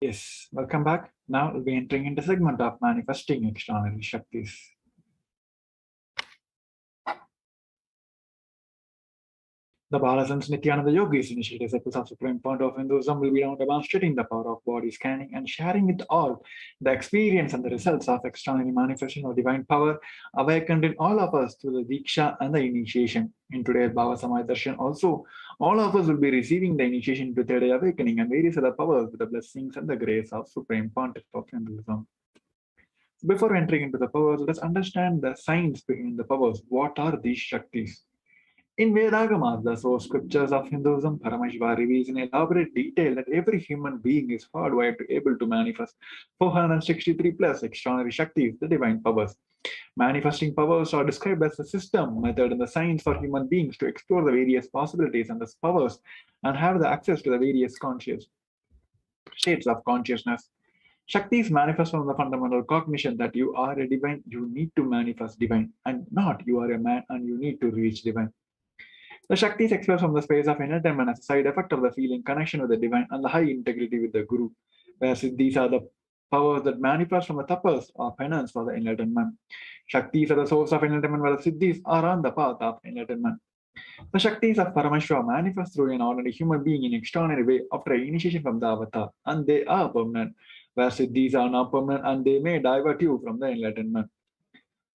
Yes, welcome back. Now we'll be entering into segment of manifesting extraordinary Shaktis. The Balasams Nithyananda Yogis initiative circles of Supreme Point of Hinduism will be now demonstrating the power of body scanning and sharing with all the experience and the results of extraordinary manifestation of divine power awakened in all of us through the Diksha and the initiation. In today's Baba Samaj Darshan also, all of us will be receiving the initiation to third eye awakening and various other powers with the blessings and the grace of Supreme Pontiff of Hinduism. Before entering into the powers, let's understand the science behind the powers. What are these Shaktis? In Vedagamas, the source scriptures of Hinduism, Paramashiva reveals in elaborate detail that every human being is hardwired to able to manifest 463 plus extraordinary Shaktis, the divine powers. Manifesting powers are described as a system, method, and the science for human beings to explore the various possibilities and the powers and have the access to the various conscious states of consciousness. Shaktis manifest from the fundamental cognition that you are a divine, you need to manifest divine, and not you are a man and you need to reach divine. The Shaktis express from the space of enlightenment as a side effect of the feeling connection with the divine and the high integrity with the Guru, whereas these are the powers that manifest from the tapas or penance for the enlightenment. Shaktis are the source of enlightenment, while the Siddhis are on the path of enlightenment. The Shaktis of Paramashiva manifest through an ordinary human being in extraordinary way after initiation from the avatar, and they are permanent, whereas Siddhis are not permanent and they may divert you from the enlightenment.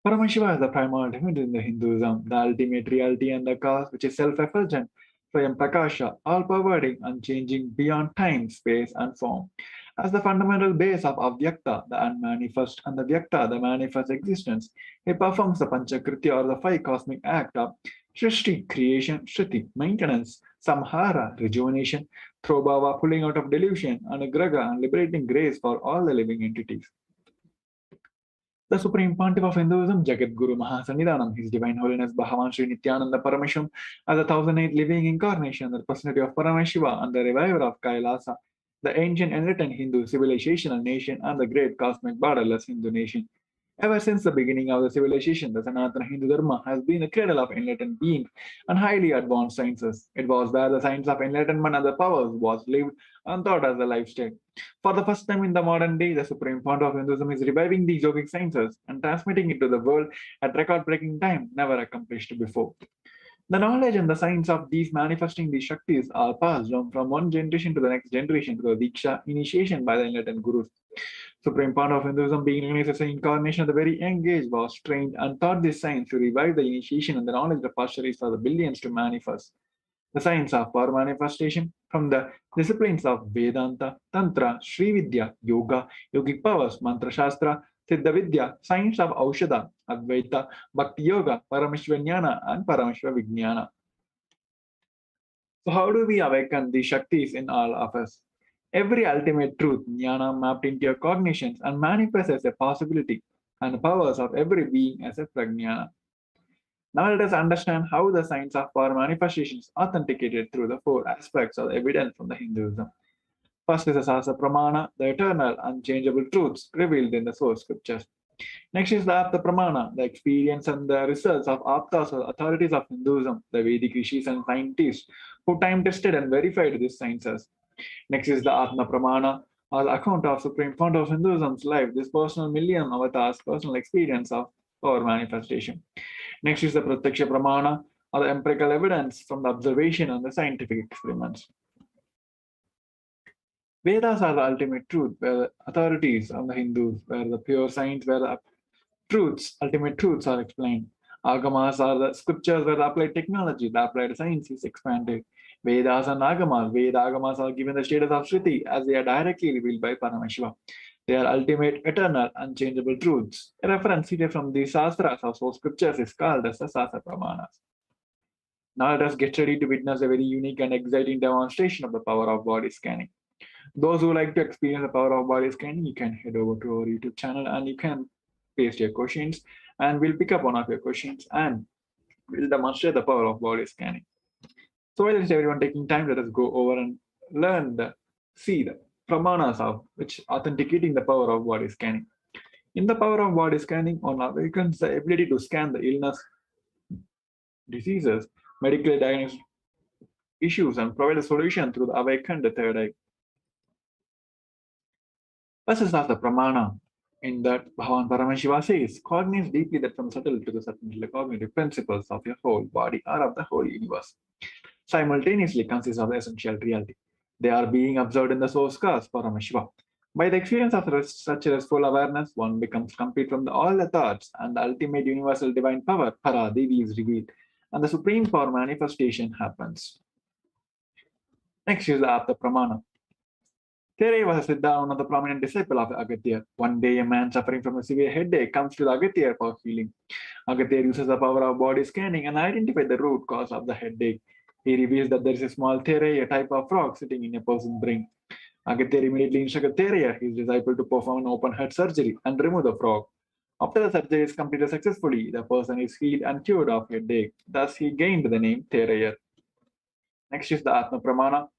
Paramashiva is the primal ultimate in the Hinduism, the ultimate reality and the cause, which is self-effulgent, Swayam Prakasha, all-pervading, unchanging beyond time, space, and form. As the fundamental base of Avyakta, the unmanifest, and the Vyakta, the manifest existence, he performs the Panchakritya or the five cosmic act of Srishti, creation, Shriti, maintenance, Samhara, rejuvenation, Throbhava, pulling out of delusion, and Graga, and liberating grace for all the living entities. The Supreme Pontiff of Hinduism, Jagat Guru Mahasannidhanam, His Divine Holiness Bhagavan Sri Nithyananda Paramashivam, as the 1008th living incarnation, the personality of Paramashiva, and the reviver of Kailasa, the ancient enlightened Hindu civilizational nation, and the great cosmic borderless Hindu nation. Ever since the beginning of the civilization, the Sanatana Hindu Dharma has been a cradle of enlightened beings and highly advanced sciences. It was where the science of enlightenment and the powers was lived and taught as a lifestyle. For the first time in the modern day, the Supreme Fount of Hinduism is reviving these yogic sciences and transmitting it to the world at record-breaking time never accomplished before. The knowledge and the science of these manifesting these Shaktis are passed on from one generation to the next generation through the Diksha initiation by the enlightened Gurus. Supreme Fount of Hinduism, being recognized as an incarnation at the very young age, was trained and taught this science to revive the initiation and the knowledge of pasturies for the billions to manifest. The science of power manifestation from the disciplines of Vedanta, Tantra, Sri Vidya, Yoga, Yogic powers, Mantra Shastra, Siddha Vidya, science of Aushadha, Advaita, Bhakti Yoga, Paramashiva Jnana, and Paramashiva Vijnana. So, how do we awaken the Shaktis in all of us? Every ultimate truth, jnana, mapped into your cognitions and manifests as a possibility, and powers of every being as a prajnana. Now let us understand how the science of power manifestation is authenticated through the four aspects of evidence from the Hinduism. First is the Sasa Pramana, the eternal, unchangeable truths revealed in the source scriptures. Next is the Apta Pramana, the experience and the results of Aptas or authorities of Hinduism, the Vedic rishis and scientists who time tested and verified these sciences. Next is the Atma Pramana, or the account of Supreme Fount of Hinduism's life, this personal million avatars, personal experience of power manifestation. Next is the Pratyaksha Pramana, or the empirical evidence from the observation and the scientific experiments. Vedas are the ultimate truth, where the authorities of the Hindus, where the pure science, where the truths, ultimate truths are explained. Agamas are the scriptures where the applied technology, the applied science is expanded. Vedas and Agamas, Veda Agamas are given the status of Shruti as they are directly revealed by Paramashiva. They are ultimate, eternal, unchangeable truths. A reference cited from the Sastras of source scriptures is called as the Sastra Pramanas. Now let us get ready to witness a very unique and exciting demonstration of the power of body scanning. Those who like to experience the power of body scanning, you can head over to our YouTube channel and you can paste your questions and we'll pick up one of your questions and we'll demonstrate the power of body scanning. So while is everyone taking time, let us go over and see the pramanas of which authenticating the power of body scanning. In the power of body scanning, one awakens the ability to scan the illness, diseases, medically diagnosed issues and provide a solution through the awakened third eye. First is of the pramana, in that Bhavan Paramashiva says, cognizes deeply that from subtle to the subtle cognitive principles of your whole body or of the whole universe simultaneously consist of the essential reality. They are being observed in the source cause, Paramashiva. By the experience of such restful awareness, one becomes complete from all the thoughts, and the ultimate universal divine power, Para Devi, is revealed, and the supreme power manifestation happens. Next is the Apta Pramana. Tere was a Siddha, one of the prominent disciple of Agatya. One day, a man suffering from a severe headache comes to the Agatya for healing. Agatya uses the power of body scanning and identifies the root cause of the headache. He reveals that there is a small tere, a type of frog, sitting in a person's brain. Agatya immediately instructed Tere, his disciple, to perform an open heart surgery and remove the frog. After the surgery is completed successfully, the person is healed and cured of headache. Thus, he gained the name Tere. Next is the Atma Pramana.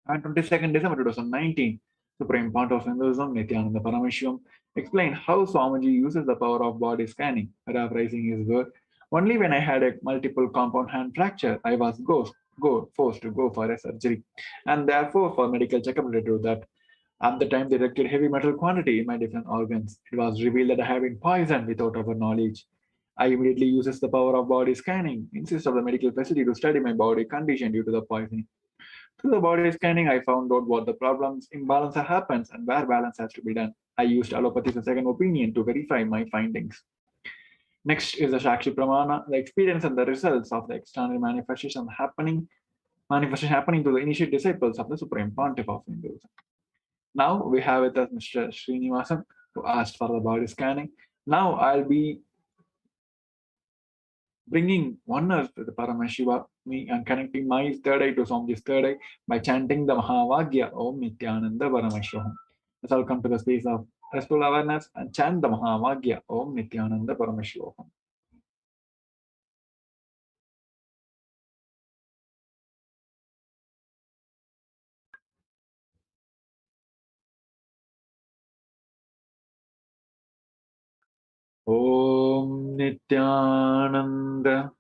On 22nd December 2019, Supreme Pontiff of Hinduism, Nithyananda Paramashivam, explained how Swamiji uses the power of body scanning, paraphrasing his word. Only when I had a multiple compound hand fracture, I was forced to go for a surgery, and therefore for medical checkup related to that. At the time, they detected heavy metal quantity in my different organs. It was revealed that I have been poisoned without our knowledge. I immediately uses the power of body scanning, insists of the medical facility to study my body condition due to the poisoning. Through the body scanning, I found out what the problems, imbalance happens, and where balance has to be done. I used allopathy as a second opinion to verify my findings. Next is the Shakshi Pramana, the experience and the results of the external manifestation happening to the initiate disciples of the Supreme Pontiff of Hinduism. Now we have with us Mr. Srinivasan, who asked for the body scanning. Now I'll be bringing oneness to the Paramashiva, me and connecting my third eye to Swamiji's third eye by chanting the Mahavagya Om Nithyananda Paramashivam. Let's all come to the space of restful awareness and chant the Mahavagya Om Nithyananda Paramashivoham. Om Nithyananda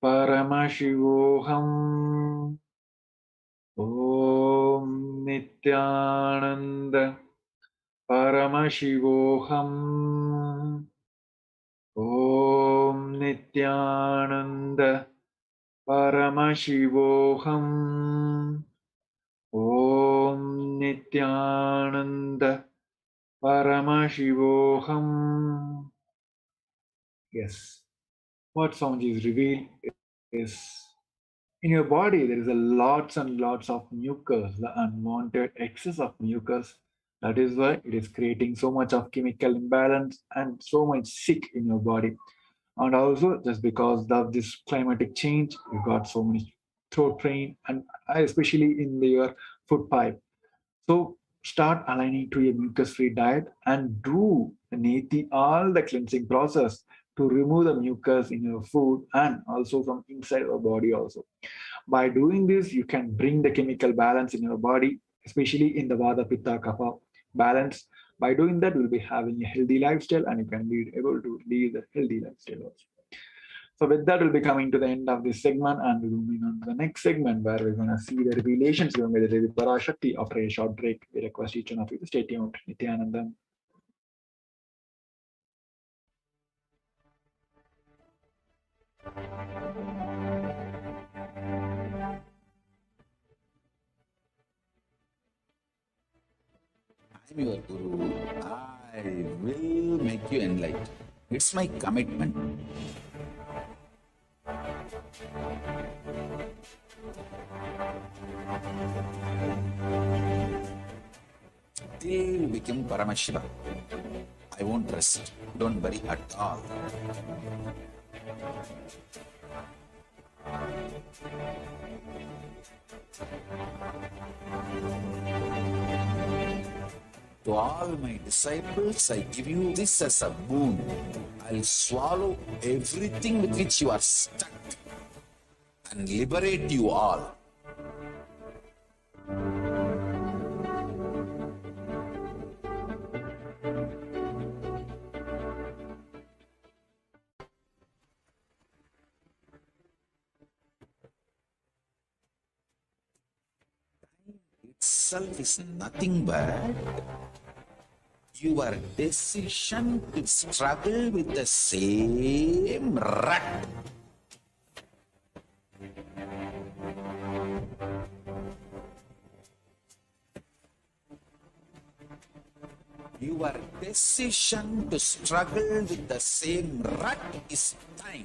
Paramashivoham. Om Nithyananda Paramashivoham. Om Nithyananda Paramashivoham. Om Nithyananda Paramashivoham. Yes, what Swamiji is revealed is in your body there is a lots and lots of mucus, the unwanted excess of mucus. That is why it is creating so much of chemical imbalance and so much sick in your body. And also just because of this climatic change, you got so many throat pain and especially in your food pipe. So start aligning to a mucus-free diet and do all the cleansing process to remove the mucus in your food and also from inside your body also. By doing this, you can bring the chemical balance in your body, especially in the Vata Pitta Kapha balance. By doing that, you'll be having a healthy lifestyle and you can be able to lead a healthy lifestyle also. So with that, we'll be coming to the end of this segment and we'll be moving on to the next segment where we're going to see the revelations given by the Devi Parashakti. After a short break, we request each one of you to stay tuned. Nithyanandam. I'm your guru. I will make you enlightened. It's my commitment. Till you become Paramashiva, I won't rest. Don't worry at all. To all my disciples, I give you this as a boon. I'll swallow everything with which you are stuck and liberate you all. Itself is nothing but Your decision to struggle with the same rut. Your decision to struggle with the same rut is time,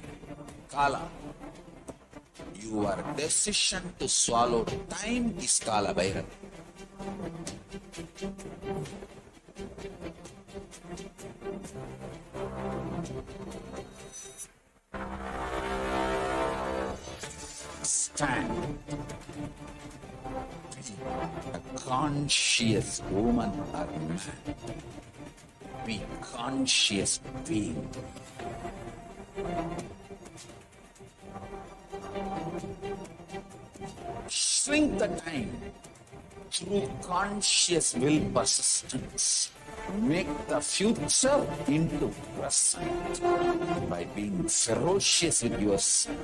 Kala. Your decision to swallow time is Kala Bhairav. Stand. Be a conscious woman or man. Be conscious being. Shrink the time through conscious will persistence. Make the future into present by being ferocious with yourself.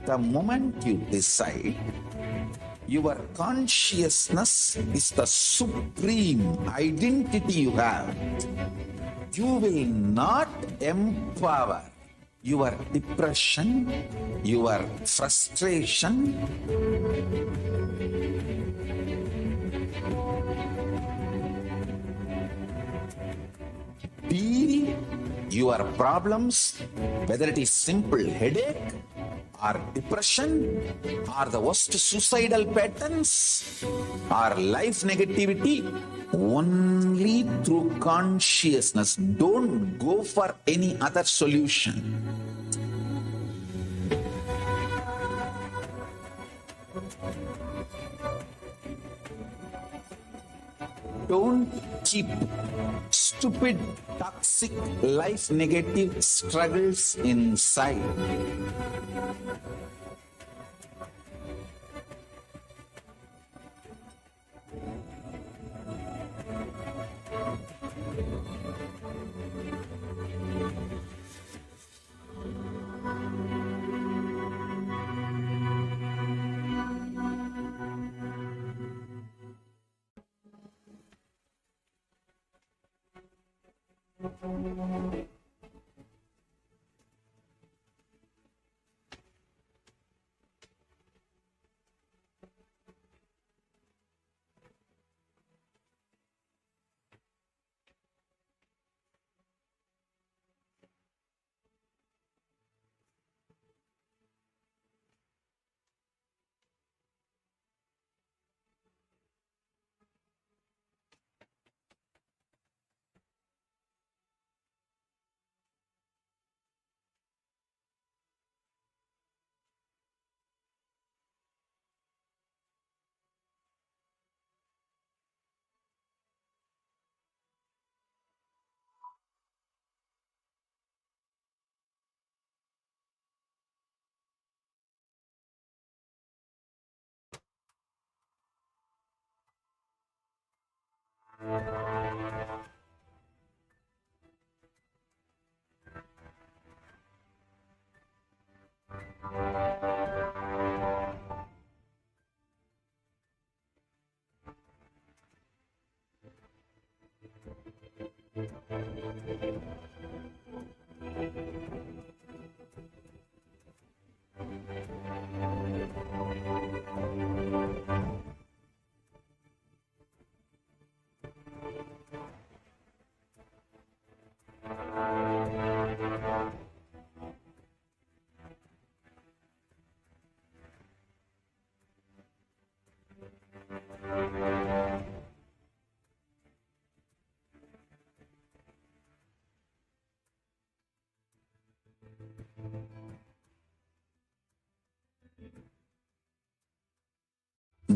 The moment you decide, your consciousness is the supreme identity you have. You will not empower your depression, your frustration, deal your problems, whether it is simple headache or depression or the worst suicidal patterns or life negativity, only through consciousness. Don't go for any other solution. Don't keep stupid, toxic, life negative struggles inside.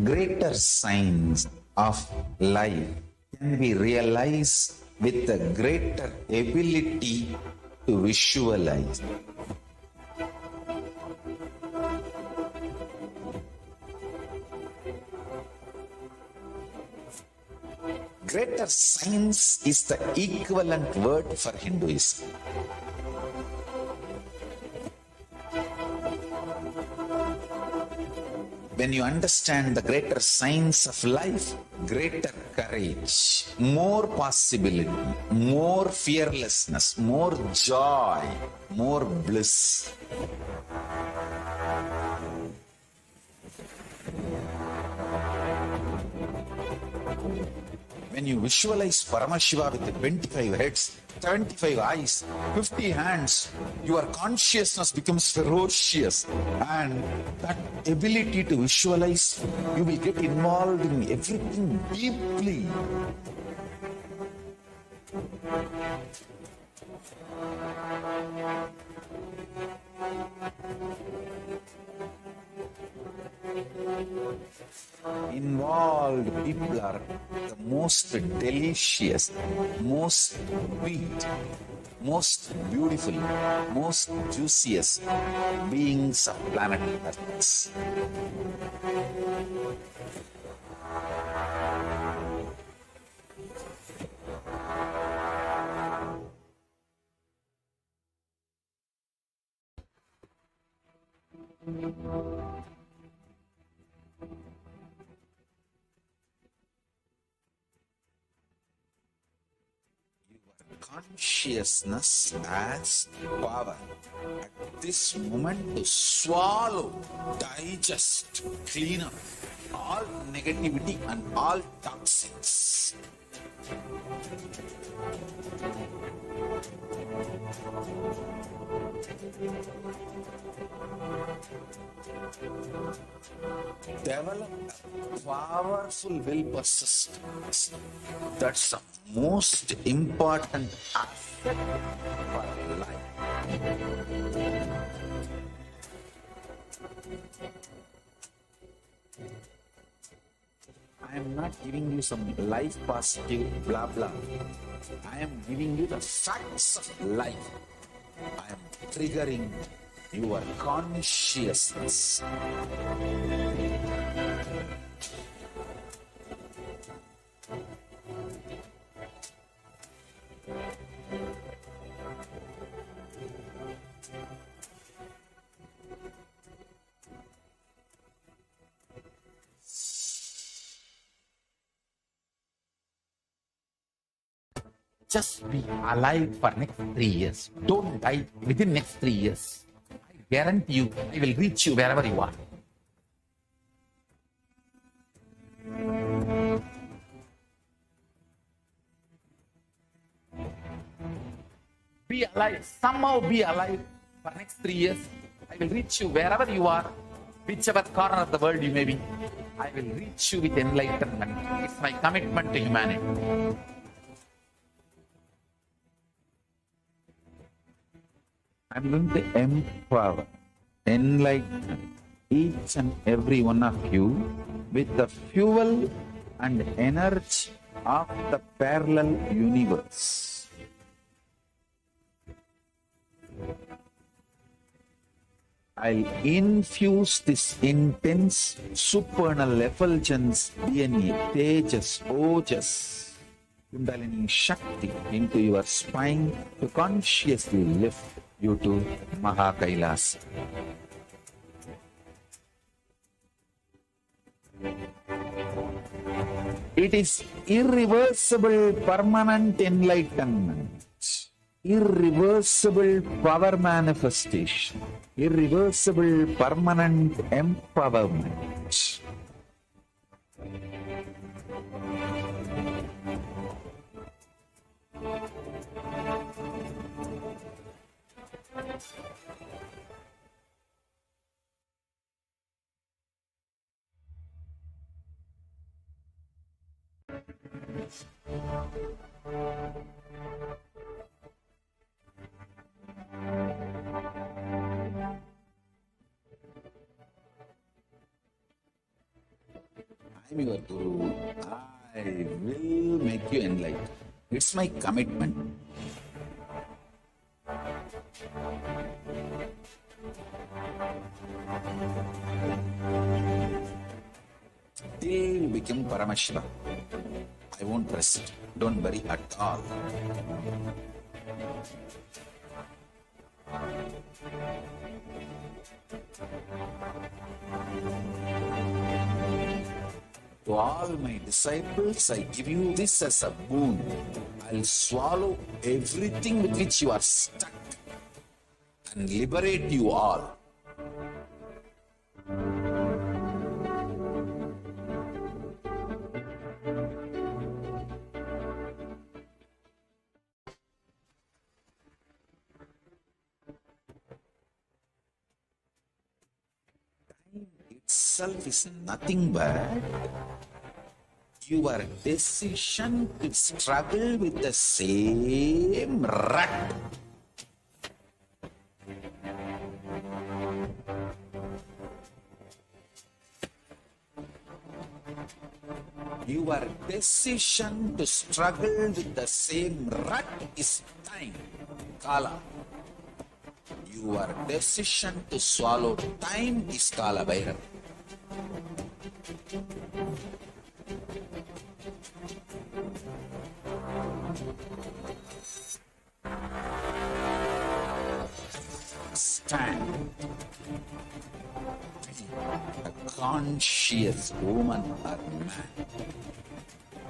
Greater signs of life can be realized with a greater ability to visualize. Greater science is the equivalent word for Hinduism. When you understand the greater science of life, greater courage, more possibility, more fearlessness, more joy, more bliss. When you visualize Paramashiva with 25 heads, 75 eyes, 50 hands, your consciousness becomes ferocious, and that ability to visualize, you will get involved in everything deeply. Involved people are the most delicious, most sweet, most beautiful, most juiciest beings of planet Earth. Consciousness has power at this moment to swallow, digest, clean up all negativity and all toxins. Develop a powerful will persistence. That's the most important aspect for life. I am not giving you some life positive blah blah. I am giving you the facts of life. I am triggering your consciousness. Just be alive for next 3 years. Don't die within next 3 years. I guarantee you, I will reach you wherever you are. Be alive. Somehow be alive for next 3 years. I will reach you wherever you are, whichever corner of the world you may be. I will reach you with enlightenment. It's my commitment to humanity. I'm going to empower, enlighten each and every one of you with the fuel and energy of the parallel universe. I'll infuse this intense supernal effulgence DNA, Tejas, Ojas, Kundalini Shakti into your spine to consciously lift you to Mahakailas. It is irreversible permanent enlightenment, irreversible power manifestation, irreversible permanent empowerment. I'm your Guru. I will make you enlightened. It's my commitment. Till you become Paramashiva, I won't rest. Don't worry at all. To all my disciples, I give you this as a boon. I'll swallow everything with which you are stuck and liberate you all. Time itself is nothing but your decision to struggle with the same rut. Your decision to struggle with the same rut is time, Kala. Your decision to swallow time is Kala Bhairav. Stand. A conscious woman or man.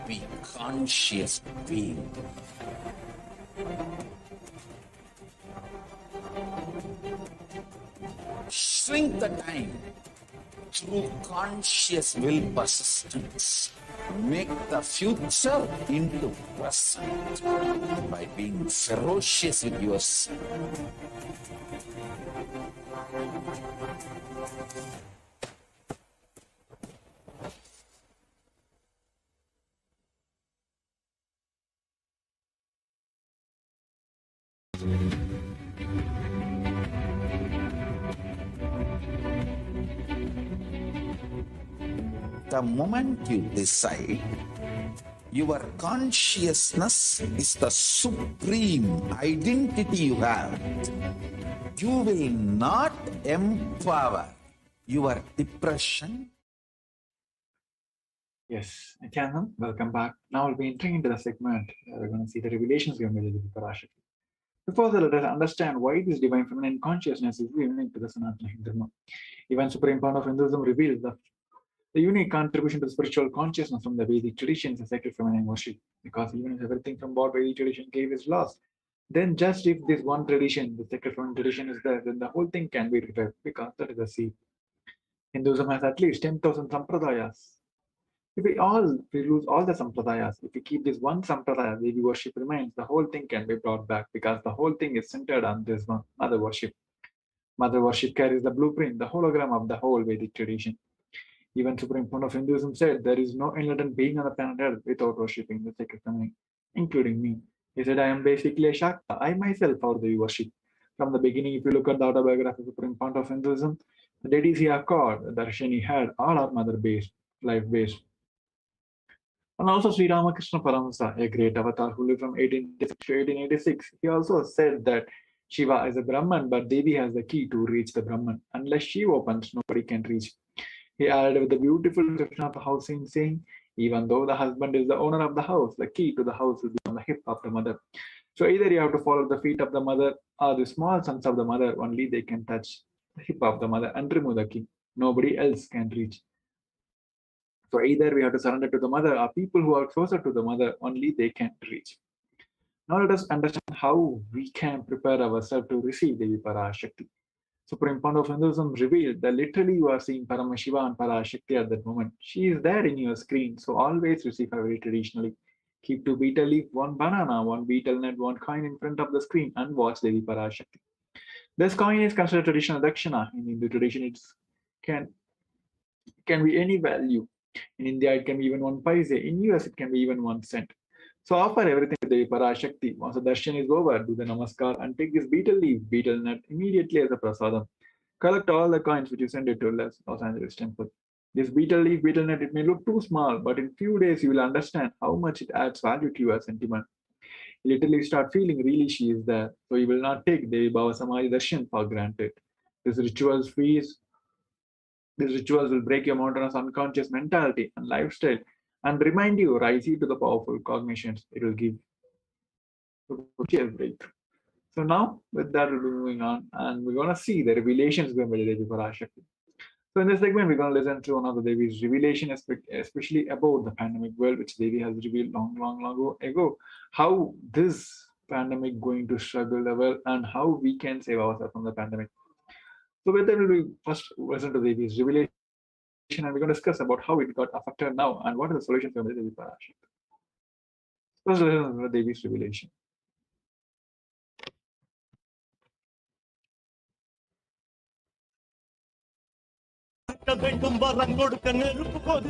Be conscious being. Shrink the time through conscious will persistence. Make the future into present by being ferocious with yourself. The moment you decide, your consciousness is the supreme identity you have. You will not empower your depression. Yes, Nithyananda, welcome back. Now we'll be entering into the segment. We're going to see the revelations we have made with Parashakti. Before that, let us understand why this divine feminine consciousness is unique to the Sanatana Hindu Dharma. Even Supreme Founder of Hinduism reveals the unique contribution to the spiritual consciousness from the Vedic traditions is sacred feminine worship. Because even if everything from what Vedic tradition gave is lost, then just if this one tradition, the sacred feminine tradition is there, then the whole thing can be revived because that is the seed. Hinduism has at least 10,000 sampradayas. If we lose all the sampradayas, if we keep this one sampradaya, Devi worship remains, the whole thing can be brought back because the whole thing is centered on this one, mother worship. Mother worship carries the blueprint, the hologram of the whole Vedic tradition. Even Supreme Founder of Hinduism said there is no enlightened being on the planet Earth without worshipping the sacred feminine, including me. He said, I am basically a Shakta. I myself are the worship. From the beginning, if you look at the autobiography of Supreme Founder of Hinduism, the deities he accord, the darshan he had, all are mother-based, life-based. And also Sri Ramakrishna Paramasa, a great avatar who lived from 1886 to 1886, he also said that Shiva is a Brahman, but Devi has the key to reach the Brahman. Unless she opens, nobody can reach. He added with the beautiful description of the house scene, saying, even though the husband is the owner of the house, the key to the house will be on the hip of the mother. So either you have to follow the feet of the mother or the small sons of the mother, only they can touch the hip of the mother and remove the key. Nobody else can reach. So either we have to surrender to the mother or people who are closer to the mother, only they can reach. Now let us understand how we can prepare ourselves to receive Devi Parashakti. Supreme Founder of Hinduism revealed that literally you are seeing Paramashiva and Parashakti at that moment. She is there in your screen, so always receive her very traditionally. Keep 2 betel leaf, 1 banana, 1 betel nut, 1 coin in front of the screen and watch Devi Parashakti. This coin is considered traditional dakshina. In Hindu tradition, it can be any value. In India, it can be even 1 paise. In US, it can be even 1 cent. So offer everything to Devi Parashakti. Once the darshan is over, do the namaskar and take this betel leaf, betel nut immediately as a prasadam. Collect all the coins which you send it to Los Angeles temple. This betel leaf, betel nut, it may look too small, but in few days you will understand how much it adds value to your sentiment. You literally start feeling really she is there. So you will not take Devi Bhava Samadhi darshan for granted. These rituals will break your monotonous unconscious mentality and lifestyle and remind you, rise you to the powerful cognitions it will give to a breakthrough. So now, with that, we'll be moving on, and we're going to see the revelations given by the Devi Parashakti. So in this segment, we're going to listen to one of the Devi's revelation, especially about the pandemic world, which Devi has revealed long ago. How this pandemic going to struggle the world, and how we can save ourselves from the pandemic. So with that, we'll first listen to Devi's revelation, and we're going to discuss about how it got affected now, and what are the solutions for the Devi Parashakti. First, listen to Devi's revelation.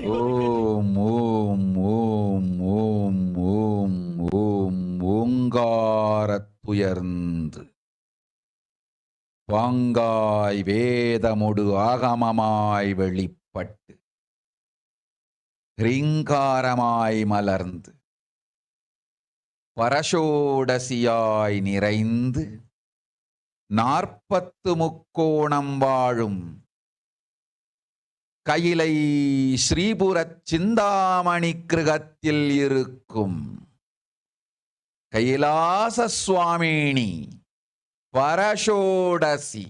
ஓம் ஓம் ஓம் ஓம் ஓம் ஓம் ஓங்காரத்துயர்ந்து பாங்காய் வேதமொடு ஆகமமாய் வெளிப்பட்டு ஹ்ரீங்காரமாய் மலர்ந்து பரஷோடசியாய் நிறைந்து 40 முக்கோணம் வாழும் கையிலை ஸ்ரீபுரச் சிந்தாமணி கிருகத்தில் இருக்கும் கைலாச சுவாமினி பரஷோடசி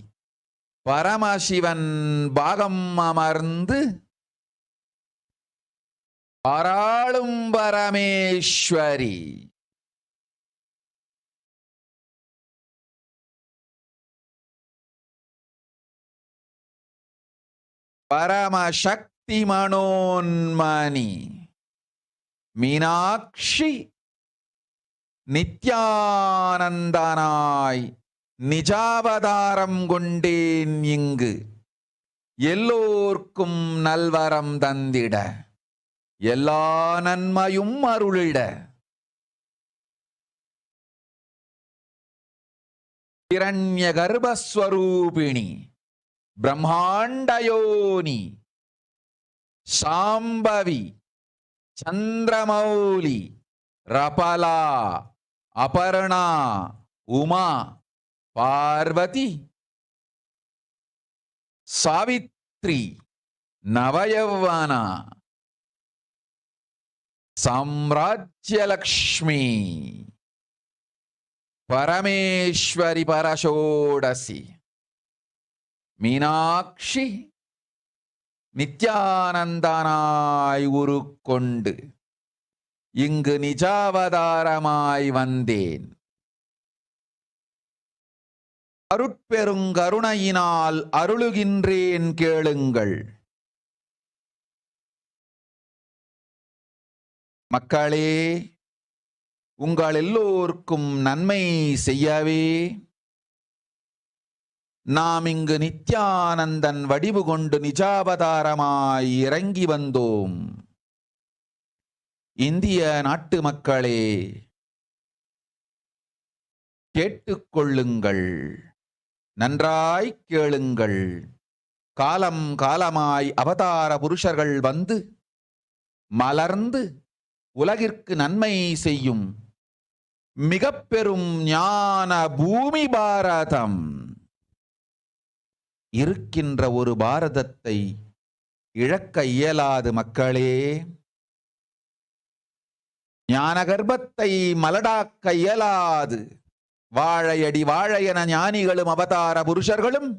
பரமசிவன் பாகம் அமர்ந்து பாராளும் பரமேஸ்வரி பரமசக்தி மனோன்மணி மீனாட்சி நித்யானந்தனாய் நிஜாவதாரம் கொண்டேன் இங்கு எல்லோர்க்கும் நல்வரம் தந்திட எல்லா நன்மையும் அருளிட இரண்ய கர்ப்பஸ்வரூபிணி பிரம்மாண்டயோனி சாம்பவி சந்திரமௌலி ரபலா அபர்ணா உமா பார்வதி சாவித்ரி நவயவனா சாம்ராஜ்யலக்ஷ்மி பரமேஸ்வரி பரஷோடசி மீனாட்சி நித்யானந்தனாய் உருக்கொண்டு இங்கு நிஜாவதாரமாய் வந்தேன். அருட்பெருங்கருணையினால் அருளுகின்றேன் கேளுங்கள். மக்களே, உங்கள் எல்லோருக்கும் நன்மை செய்யவே நாம் இங்கு நித்யானந்தன் வடிவு கொண்டு நிஜாவதாரமாய் இறங்கி வந்தோம். இந்திய நாட்டு மக்களே, கேட்டுக்கொள்ளுங்கள், நன்றாய் கேளுங்கள். காலம் காலமாய் அவதார புருஷர்கள் வந்து மலர்ந்து உலகிற்கு நன்மை செய்யும் மிக பெரும் ஞான பூமி பாரதம். இருக்கின்ற ஒரு பாரதத்தை இழக்க இயலாது மக்களே. ஞான கர்ப்பத்தை மலடாக்க இயலாது. வாழையடி வாழையென ஞானிகளும் அவதார புருஷர்களும்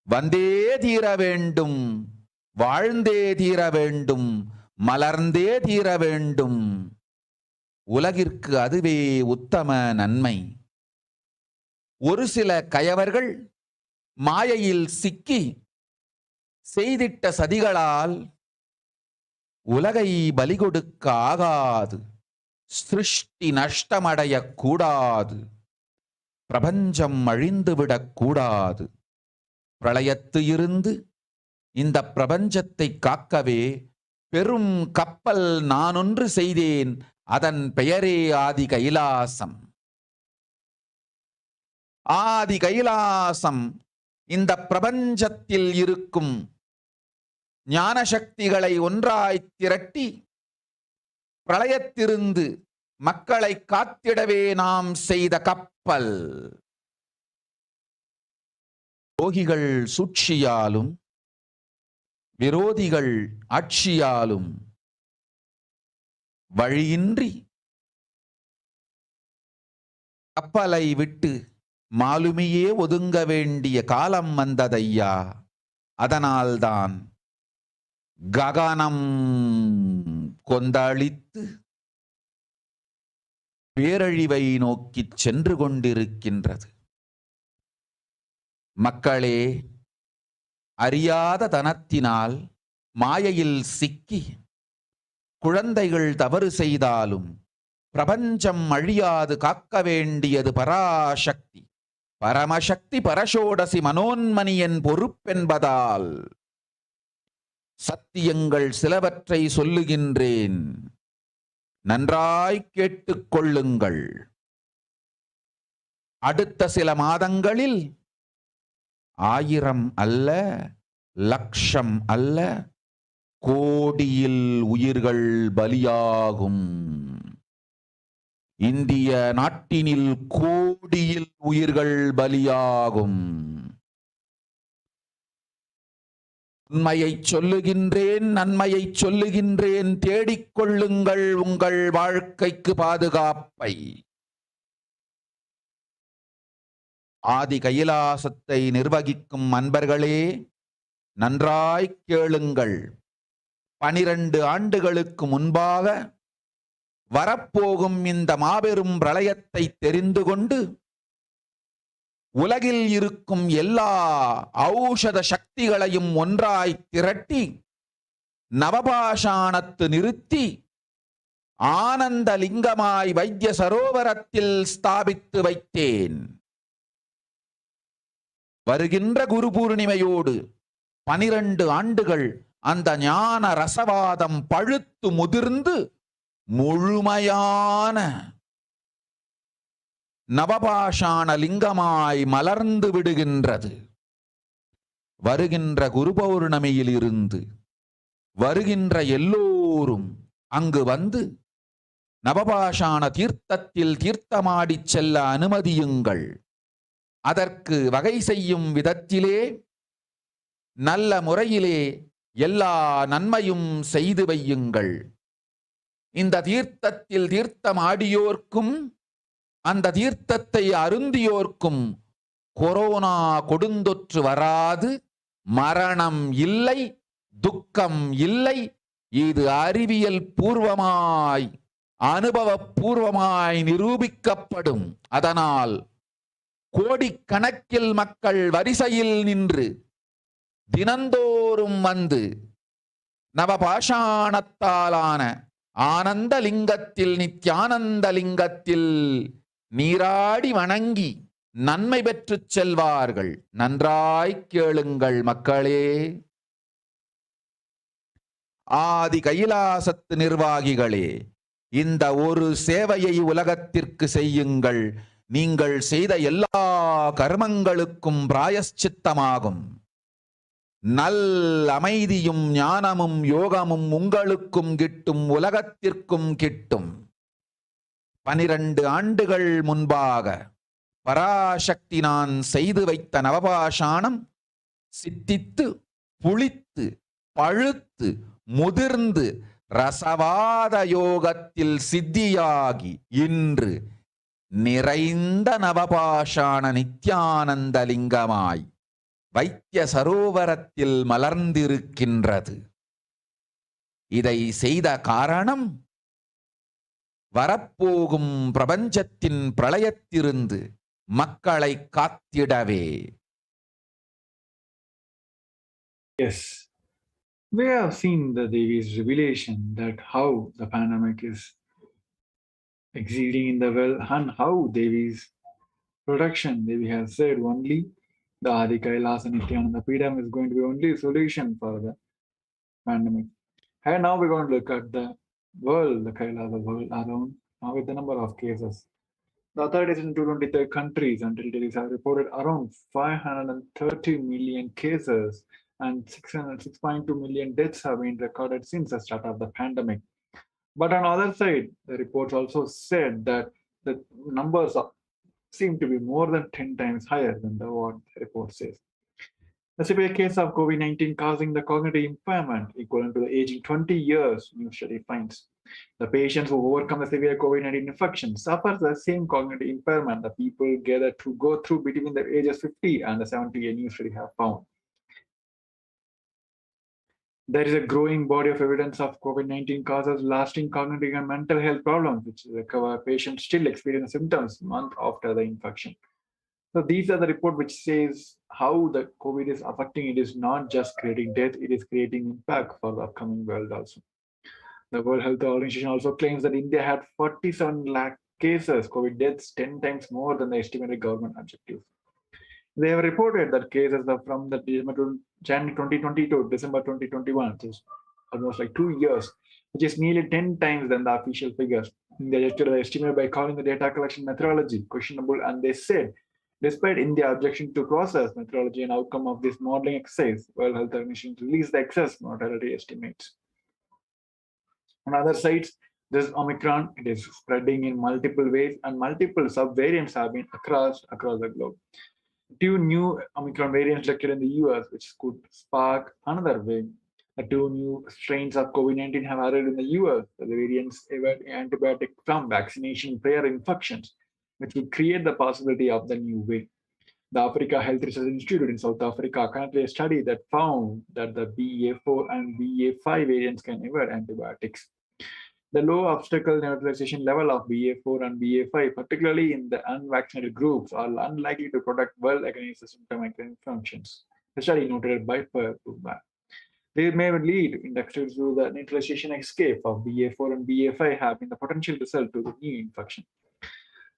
வந்தே தீர வேண்டும், வாழ்ந்தே தீர வேண்டும், மலர்ந்தே தீர வேண்டும். உலகிற்கு அதுவே உத்தம நன்மை. ஒரு சில கயவர்கள் மாயையில் சிக்கி செய்திட்ட சதிகளால் உலகை பலி கொடுக்க ஆகாது. சிருஷ்டி நஷ்டமடைய கூடாது. பிரபஞ்சம் அழிந்துவிடக் கூடாது. பிரளயத்து இருந்து இந்த பிரபஞ்சத்தை காக்கவே பெரும் கப்பல் நானொன்று செய்தேன். அதன் பெயரே ஆதி கைலாசம். ஆதி கைலாசம் இந்த பிரபஞ்சத்தில் இருக்கும் ஞான சக்திகளை ஒன்றாய் திரட்டி பிரளயத்திலிருந்து மக்களை காத்திடவே நாம் செய்த கப்பல். துரோகிகள் சூழ்ச்சியாலும் விரோதிகள் ஆட்சியாலும் வழியின்றி கப்பலை விட்டு மாலுமியே ஒதுங்க வேண்டிய காலம் வந்ததையா. அதனால்தான் ககனம் கொந்தளித்து பேரழிவை நோக்கி சென்று கொண்டிருக்கின்றது. மக்களே, அறியாத தனத்தினால் மாயையில் சிக்கி குழந்தைகள் தவறு செய்தாலும் பிரபஞ்சம் அழியாது காக்க வேண்டியது பராசக்தி. பரமசக்தி பரஷோடசி மனோன்மணியன் பொறுப்பென்பதால் சத்தியங்கள் சிலவற்றை சொல்லுகின்றேன், நன்றாய் கேட்டுக் கொள்ளுங்கள். அடுத்த சில மாதங்களில் 1000 அல்ல, லட்சம் அல்ல, கோடியில் உயிர்கள் பலியாகும். இந்திய நாட்டினில் கோடியில் உயிர்கள் பலியாகும். உண்மையை சொல்லுகின்றேன், நன்மையை சொல்லுகின்றேன், தேடிக்கொள்ளுங்கள் உங்கள் வாழ்க்கைக்கு பாதுகாப்பை. ஆதி கைலாசத்தை நிர்வகிக்கும் அன்பர்களே, நன்றாய் கேளுங்கள். 12 ஆண்டுகளுக்கு முன்பாக வரப்போகும் இந்த மாபெரும் பிரளயத்தை தெரிந்து கொண்டு உலகில் இருக்கும் எல்லா ஔஷத சக்திகளையும் ஒன்றாய் திரட்டி நவபாஷாணத்து நிறுத்தி ஆனந்த லிங்கமாய் வைத்திய சரோவரத்தில் ஸ்தாபித்து வைத்தேன். வருகின்ற குரு பூர்ணிமையோடு 12 ஆண்டுகள் அந்த ஞான ரசவாதம் பழுத்து முதிர்ந்து முழுமையான நவபாஷாண லிங்கமாய் மலர்ந்து விடுகின்றது. வருகின்ற குரு பௌர்ணமியில் இருந்து வருகின்ற எல்லோரும் அங்கு வந்து நவபாஷாண தீர்த்தத்தில் தீர்த்தமாடி செல்ல அனுமதியுங்கள். அதற்கு வகை செய்யும் விதத்திலே நல்ல முறையிலே எல்லா நன்மையும் செய்து வையுங்கள். இந்த தீர்த்தத்தில் தீர்த்தமாடியோர்க்கும் அந்த தீர்த்தத்தை அருந்தியோர்க்கும் கொரோனா கொடுந்தொற்று வராது, மரணம் இல்லை, துக்கம் இல்லை. இது அறிவியல் பூர்வமாய் அனுபவபூர்வமாய் நிரூபிக்கப்படும். அதனால் கோடிக்கணக்கில் மக்கள் வரிசையில் நின்று தினந்தோறும் வந்து நவபாஷாணத்தாலான ஆனந்த லிங்கத்தில், நித்யானந்த லிங்கத்தில் நீராடி வணங்கி நன்மை பெற்றுச் செல்வார்கள். நன்றாய் கேளுங்கள் மக்களே. ஆதி கைலாசத்து நிர்வாகிகளே, இந்த ஒரு சேவையை உலகத்திற்கு செய்யுங்கள். நீங்கள் செய்த எல்லா கர்மங்களுக்கும் பிராயஷ்சித்தமாகும். நல் அமைதியும் ஞானமும் யோகமும் உங்களுக்கும் கிட்டும், உலகத்திற்கும் கிட்டும். 12 ஆண்டுகள் முன்பாக பராசக்தி நான் செய்து வைத்த நவபாஷாணம் சித்தித்து புளித்து பழுத்து முதிர்ந்து ரசவாத யோகத்தில் சித்தியாகி இன்று நிறைந்த நவபாஷாண நித்யானந்த லிங்கமாய் வைத்திய சரோவரத்தில் மலர்ந்திருக்கின்றது. இதை செய்த காரணம் வரப்போகும் பிரபஞ்சத்தின் பிரளயத்திலிருந்து மக்களை காத்திடவே. Yes, we have seen the Devi's revelation that how the pandemic is exceeding in the well and how Devi's protection. Devi has said only the Adi Kailasa Nithyananda Paramashivam is going to be only solution for the pandemic. And now we're going to look at the world, the Kailasa world around, now with the number of cases. The authorities in 223 countries until today have reported around 530 million cases and 606.2 million deaths have been recorded since the start of the pandemic. But on the other side, the reports also said that the numbers seem to be more than 10 times higher than what the report says. A severe case of COVID-19 causing the cognitive impairment equivalent to the aging 20 years, new study finds. The patients who overcome the severe COVID-19 infection suffer the same cognitive impairment the people gathered to go through between the ages 50 and the 70, a new study have found. There is a growing body of evidence of COVID-19 causes lasting cognitive and mental health problems, which recover patients still experience symptoms month after the infection. So these are the report which says how the COVID is affecting. It is not just creating death, it is creating impact for the upcoming world also. The World Health Organization also claims that India had 47 lakh cases, COVID deaths, 10 times more than the estimated government objective. They have reported that cases are from the January 2020 to December 2021, which is almost like 2 years, which is nearly 10 times than the official figures. They adjusted the estimate by calling the data collection methodology questionable, and they said, despite India's objection to process, methodology, and outcome of this modeling exercise, World Health Organization released the excess mortality estimates. On other sides, this Omicron, it is spreading in multiple ways, and multiple subvariants have been across the globe. Two new Omicron variants detected in the US, which could spark another wave. The two new strains of COVID-19 have arrived in the US. The variants evade antibiotic from vaccination prior infections, which would create the possibility of the new wave. The Africa Health Research Institute in South Africa conducted a study that found that the BA4 and BA5 variants can evade antibiotics. The low obstacle neutralization level of BA4 and BA5, particularly in the unvaccinated groups, are unlikely to protect well against the symptomatic functions. The study noted by Pertuba. They may lead indexes to the neutralization escape of BA4 and BA5 have been the potential result to the new infection.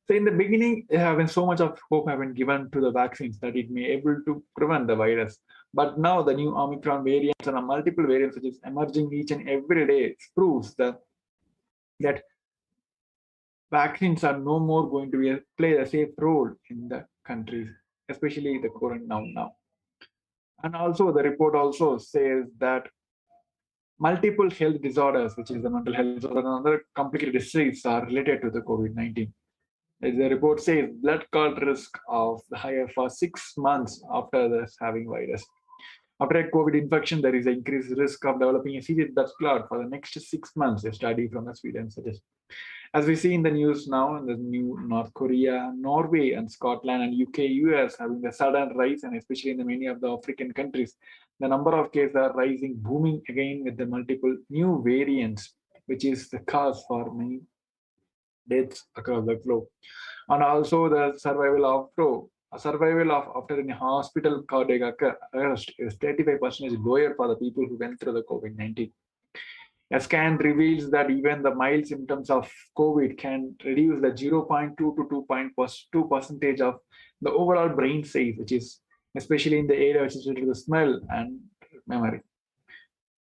So in the beginning, there have been so much of hope have been given to the vaccines that it may able to prevent the virus. But now the new Omicron variants and multiple variants which is emerging each and every day proves that vaccines are no more going to play a safe role in the countries, especially the current now. And also the report also says that multiple health disorders, which is the mental health disorder and other complicated diseases are related to the COVID-19. As the report says, blood clot risk of the higher for 6 months after this having virus. After a COVID infection, there is an increased risk of developing a serious blood clot for the next 6 months, a study from Sweden suggests. As we see in the news now, in the new North Korea, Norway, and Scotland, and UK, US having a sudden rise, and especially in the many of the African countries, the number of cases are rising, booming again with the multiple new variants, which is the cause for many deaths across the globe. And also the survival of after in a hospital cardiac arrest is 35% lower for the people who went through the COVID-19. A scan reveals that even the mild symptoms of COVID can reduce the 0.2 to 2.2 percentage of the overall brain size, which is especially in the area which is related to the smell and memory.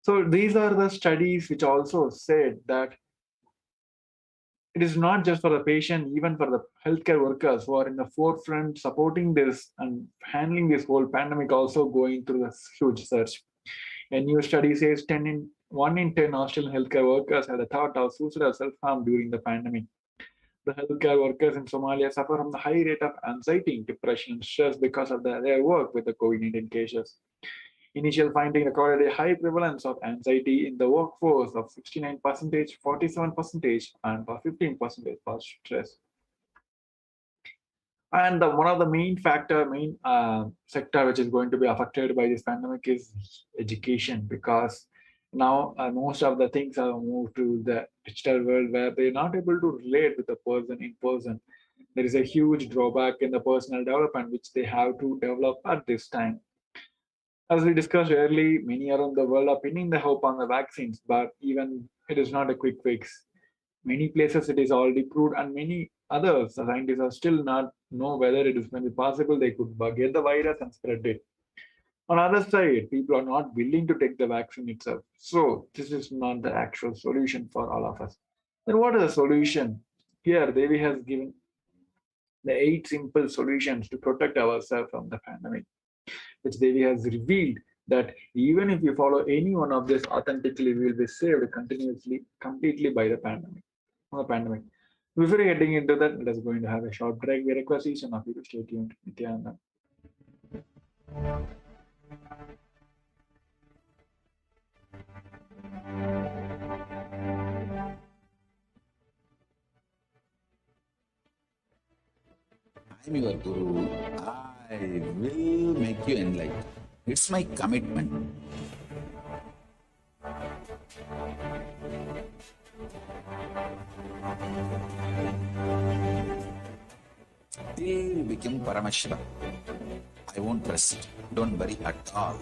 So these are the studies which also said that it is not just for the patient, even for the healthcare workers who are in the forefront supporting this and handling this whole pandemic, also going through this huge search. A new study says 1 in 10 Australian healthcare workers had the thought of suicide or self-harm during the pandemic. The healthcare workers in Somalia suffer from the high rate of anxiety, depression, and stress because of their work with the COVID-19 cases. Initial finding recorded a high prevalence of anxiety in the workforce of 69%, 47%, and 15% for stress. And one of the main sector which is going to be affected by this pandemic is education, because now most of the things are moved to the digital world where they're not able to relate with the person in person. There is a huge drawback in the personal development which they have to develop at this time. As we discussed earlier, many around the world are pinning the hope on the vaccines, but even it is not a quick fix. Many places it is already proved, and many other scientists are still not know whether it is going to be possible they could get the virus and spread it. On the other side, people are not willing to take the vaccine itself. So this is not the actual solution for all of us. Then what is the solution? Here, Devi has given the 8 simple solutions to protect ourselves from the pandemic, which Devi has revealed that even if you follow any one of this authentically, we will be saved completely by the pandemic. Before getting into that, let us going to have a short break. We request each one of you to stay tuned. Nithyananda. I'm your guru. I will make you enlightened. It's my commitment. Till you become Paramashiva, I won't rest. Don't worry at all.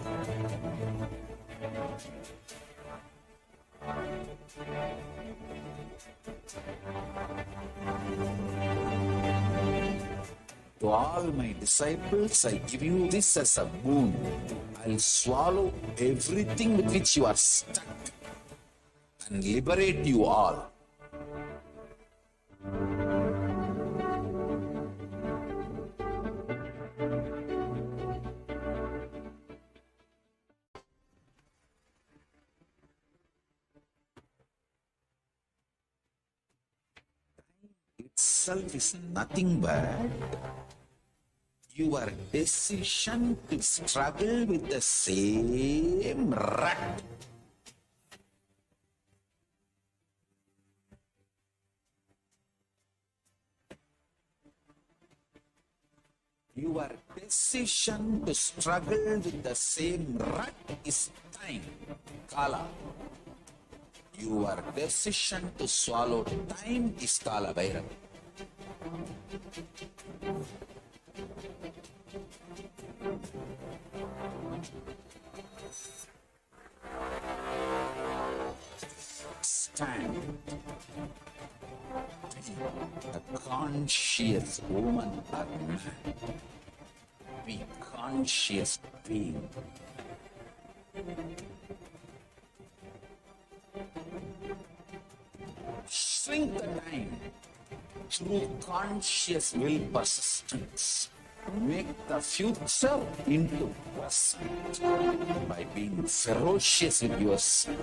To all my disciples, I give you this as a boon. I'll swallow everything with which you are stuck and liberate you all. Itself is nothing but your decision to struggle with the same rut. Your decision to struggle with the same rut is time, Kala. Your decision to swallow time is Kala Bhairava. Stand. A conscious woman or man. Be conscious being. Shrink the time through conscious will persistence. Make the future into present by being ferocious with yourself.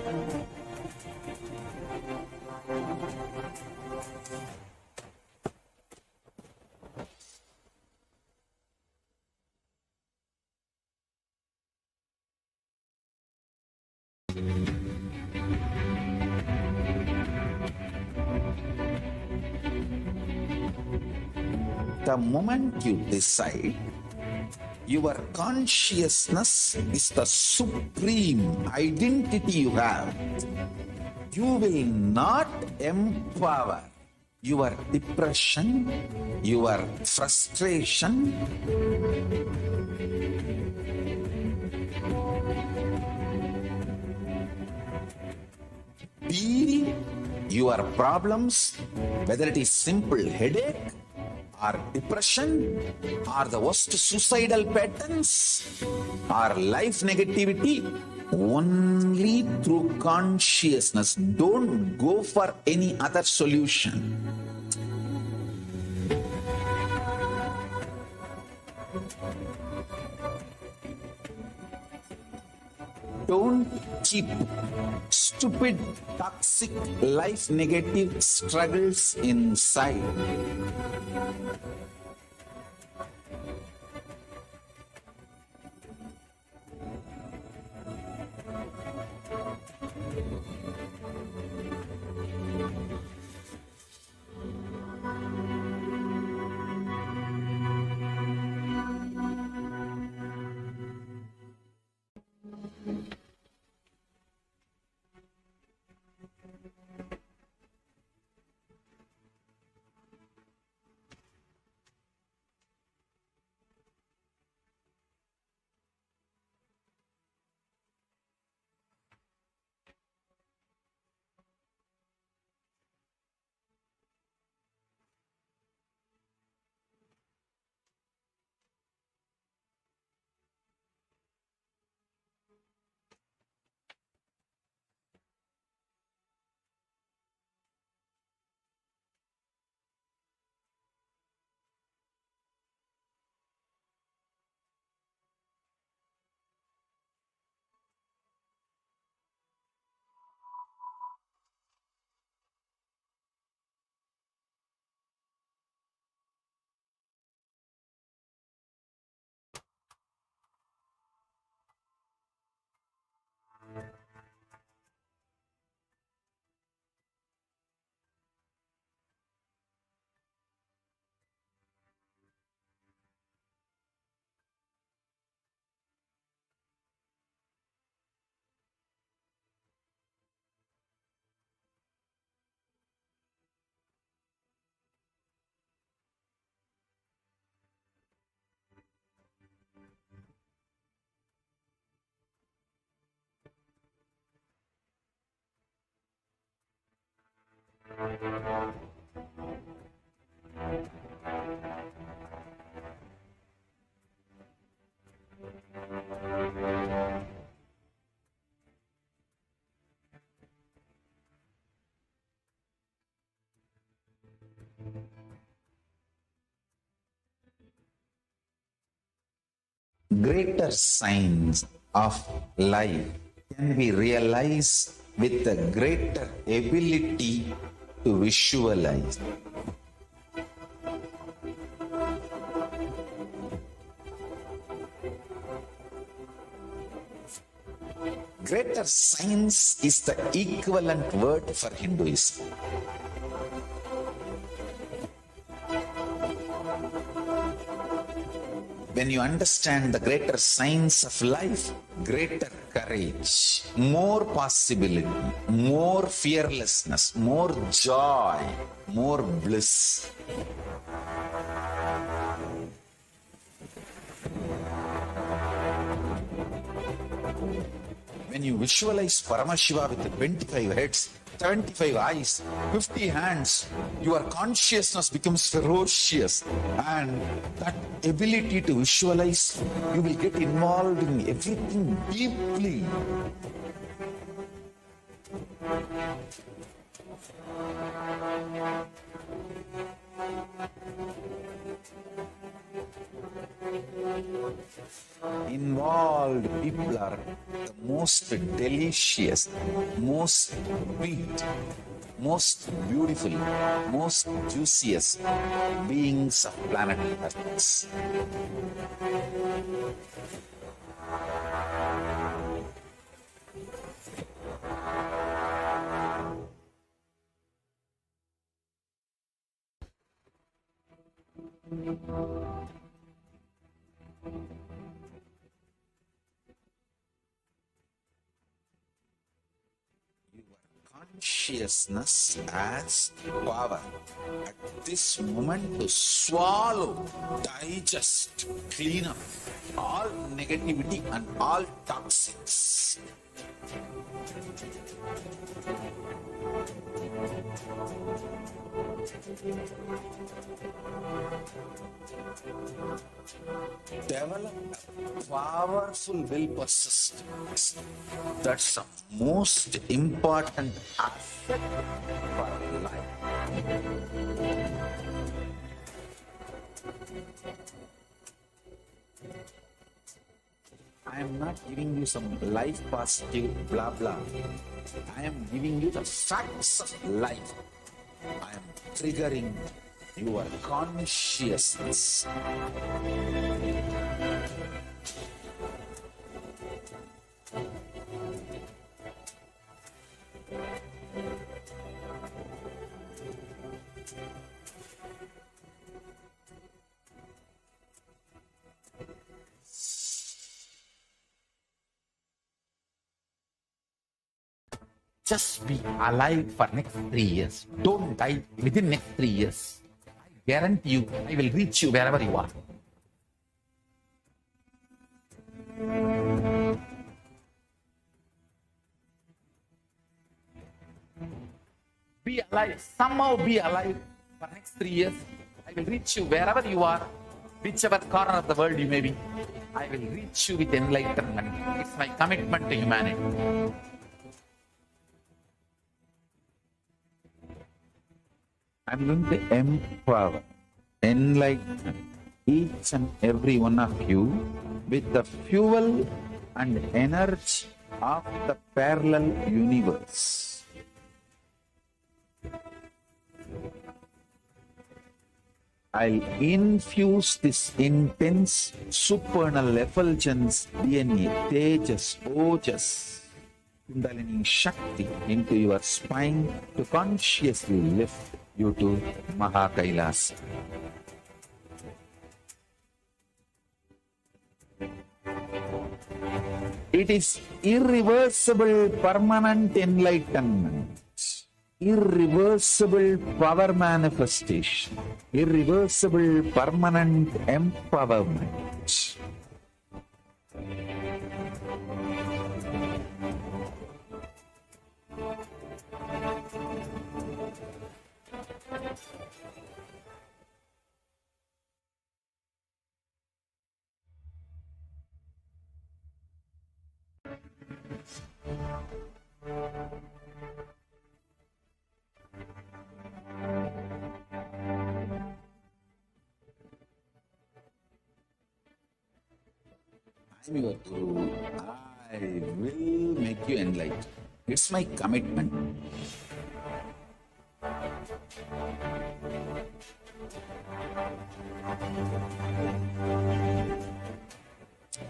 The moment you decide, your consciousness is the supreme identity you have. You will not empower your depression, your frustration, be your problems, whether it is simple headache, or depression, or the worst suicidal patterns, or life negativity, only through consciousness. Don't go for any other solution. Don't keep stupid, toxic, life negative struggles inside. Greater signs of life can be realized with a greater ability to visualize. Greater science is the equivalent word for Hinduism. When you understand the greater science of life, greater courage, more possibility, more fearlessness, more joy, more bliss. When you visualize Paramashiva with 25 heads, 75 eyes, 50 hands, your consciousness becomes ferocious, and that ability to visualize, you will get involved in everything deeply. Involved people are the most delicious, most sweet, most beautiful, most juiciest beings of planet Earth. Consciousness as power at this moment to swallow, digest, clean up all negativity and all toxins. Develop a powerful will persistence. That's the most important aspect for life. I am not giving you some life positive blah blah. I am giving you the facts of life. I am triggering your consciousness. Just be alive for next 3 years. Don't die within next 3 years. I guarantee you, I will reach you wherever you are. Be alive. Somehow be alive for next 3 years. I will reach you wherever you are, whichever corner of the world you may be. I will reach you with enlightenment. It's my commitment to humanity. I'm going to empower, enlighten each and every one of you with the fuel and energy of the parallel universe. I'll infuse this intense supernal effulgence DNA, Tejas, Ojas, Kundalini Shakti into your spine to consciously lift you to Mahakailas. It is irreversible permanent enlightenment, irreversible power manifestation, irreversible permanent empowerment. I'm your guru. I will make you enlightened. It's my commitment.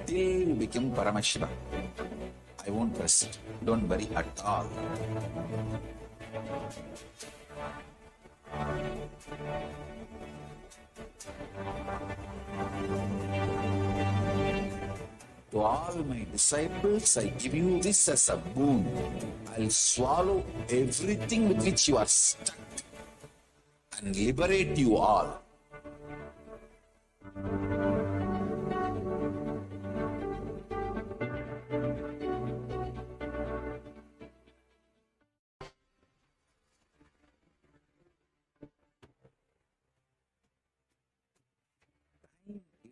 Till you become Paramashiva, I won't rest. Don't worry at all. To all my disciples, I give you this as a boon. I'll swallow everything with which you are stuck and liberate you all.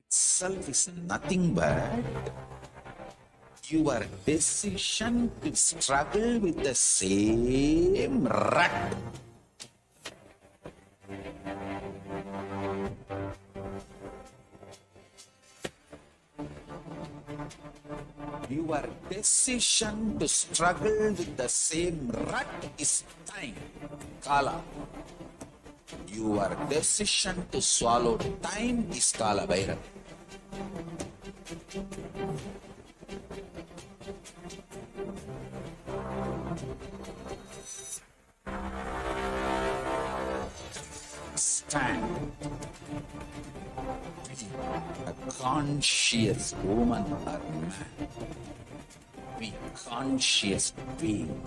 Itself is nothing but your decision to struggle with the same rut. Your decision to struggle with the same rut is time, Kala. Your decision to swallow time is Kala Bhairav. Stand. Be a conscious woman or man. Be conscious being.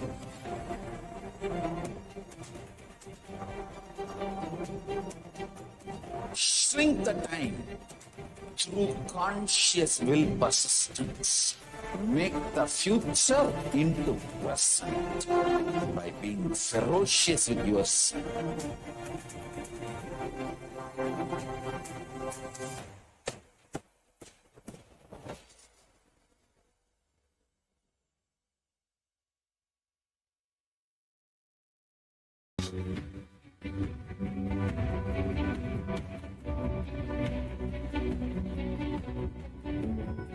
Shrink the time through conscious will persistence. Make the future into present by being ferocious with yourself.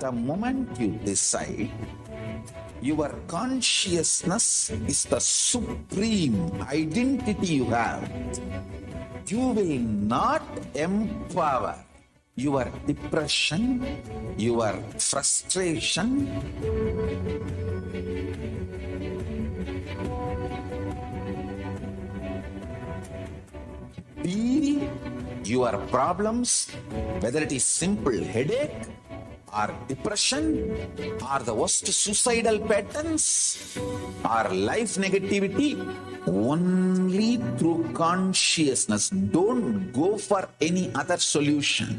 The moment you decide, your consciousness is the supreme identity you have. You will not empower your depression, your frustration, be your problems, whether it is simple headache, or depression, or the worst suicidal patterns, or life negativity, only through consciousness. Don't go for any other solution.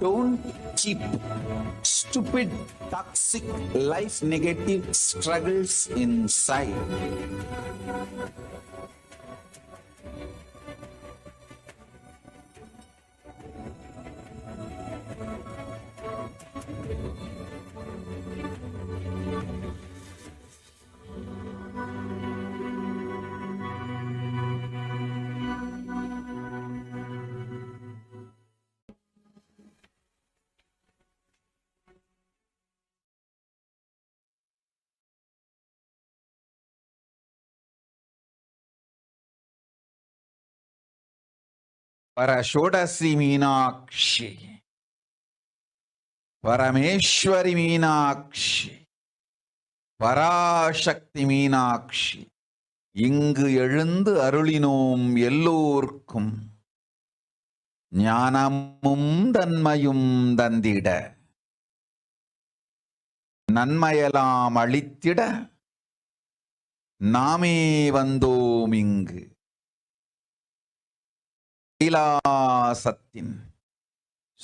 Don't keep stupid, toxic, life negative struggles inside. Parashodasi Meenakshi, Parameshwari Meenakshi, Parashakti Meenakshi, இங்கு எழுந்து அருளினோம் எல்லோர்க்கும் ஞானமும் தன்மையும் தந்திட நன்மையெல்லாம் அளித்திட நாமே வந்தோம் இங்கு கைலாசத்தின்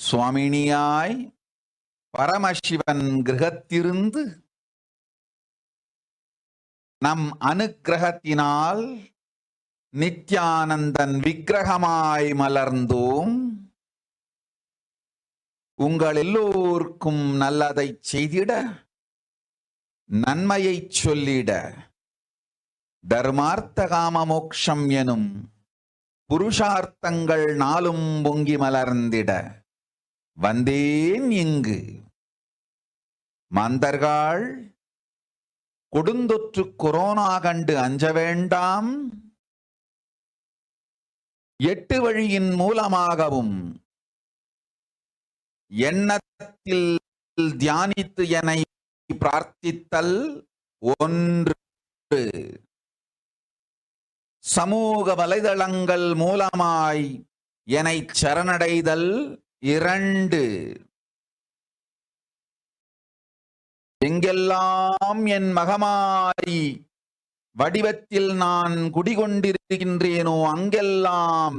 சுவாமினியாய் பரமசிவன் கிரகத்திருந்து நம் அனுக்கிரகத்தினால் நித்யானந்தன் விக்கிரகமாய் மலர்ந்தோம். உங்கள் எல்லோருக்கும் நல்லதை செய்திட, நன்மையை சொல்லிட, தர்மார்த்த காம மோக்ஷம் எனும் புருஷார்த்தங்கள் நாளும் பொங்கி மலர்ந்திட வந்தேன் இங்கு. மாந்தர்கள் கொடுந்தொற்று கொரோனா கண்டு அஞ்ச வேண்டாம். 8 வழியின் மூலமாகவும் எண்ணத்தில் தியானித்து என்னை பிரார்த்தித்தல் 1, சமூக வலைதளங்கள் மூலமாய் என்னை சரணடைதல் 2, எங்கெல்லாம் என் மகமாரி வடிவத்தில் நான் குடிகொண்டிருக்கின்றேனோ அங்கெல்லாம்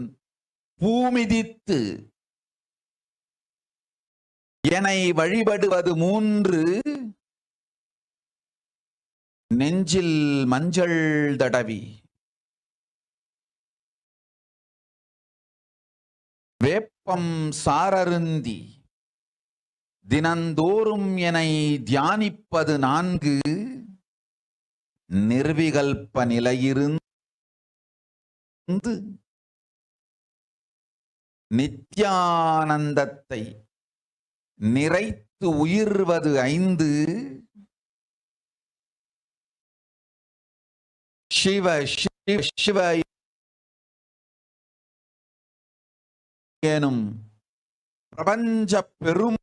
பூமிதித்து என்னை வழிபடுவது 3, நெஞ்சில் மஞ்சள் தடவி வேப்பம் சாரருந்தி தினந்தோறும் என்னை தியானிப்பது 4, நிர்விகல்ப நிலையிருந்து நித்யானந்தத்தை நிறைத்து உயிர்வது 5, சிவ சிவ சிவ எனும் பிரபஞ்ச பெரும்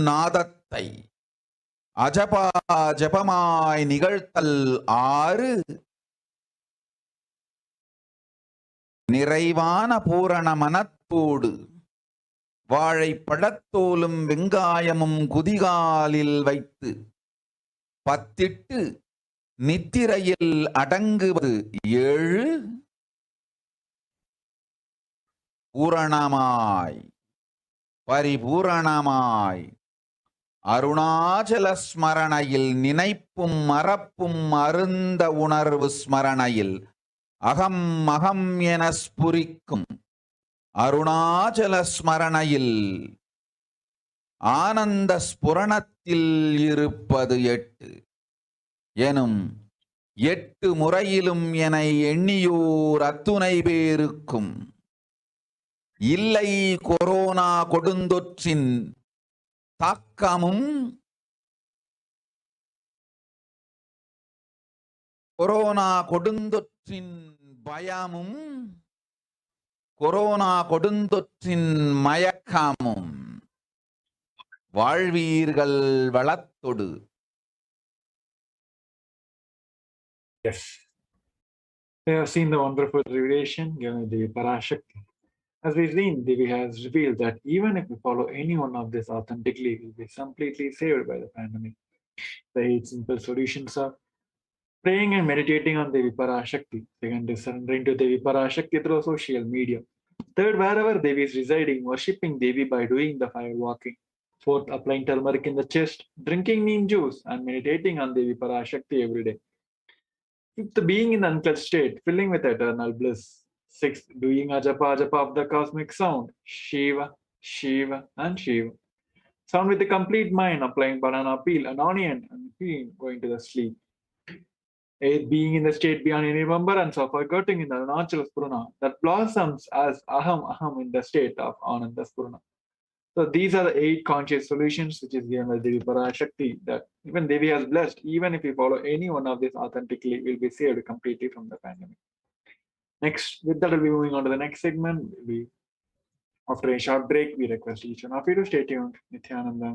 நாதத்தை அஜபா ஜபமாய் நிகழ்த்தல் 6, நிறைவான பூரண மனத்தோடு வாழைப்பழத்தோலும் வெங்காயமும் குதிகாலில் வைத்து பத்திட்டு நித்திரையில் அடங்குவது 7, பூரணமாய் பரிபூரணமாய் அருணாச்சல ஸ்மரணையில் நினைப்பும் மறப்பும் அருந்த உணர்வு ஸ்மரணையில் அகம் அகம் என ஸ்புரிக்கும் அருணாச்சல ஸ்மரணையில் ஆனந்த ஸ்புரணத்தில் இருப்பது 8 எனும் 8 முறையிலும் என எண்ணியோர் அத்துணை பேருக்கும் இல்லை கொரோனா கொடுந்தொற்றின் தாக்கமும் கொரோனா கொடுந்தொற்றின் பயமும் கொரோனா கொடுந்தொற்றின் மயக்கமும் வாழ்வீர்கள் வளத்தொடு. Yes. We have seen the wonderful revelation given by Parashakti. As we've seen, Devi has revealed that even if we follow any one of this authentically, we'll be completely saved by the pandemic. The 8 simple solutions are praying and meditating on Devi Parashakti. Second is surrendering to Devi Parashakti through social media. Third, wherever Devi is residing, worshipping Devi by doing the fire walking. Fourth, applying turmeric in the chest, drinking neem juice, and meditating on Devi Parashakti every day. Fifth, being in the unclutched state, filling with eternal bliss. Sixth, doing ajapa of the cosmic sound, Shiva, Shiva, and Shiva. Sound with the complete mind, applying banana peel, an onion, and going to the sleep. Eighth, being in the state beyond any remembrance of forgetting in the Arunachala Spurana that blossoms as Aham Aham in the state of Ananda Spurana. So these are the 8 conscious solutions which is given by Devi Parashakti that even Devi has blessed. Even if we follow any one of these authentically, we'll be saved completely from the pandemic. Next, with that, we'll be moving on to the next segment. After a short break, we request each one of you to stay tuned. Nithyananda.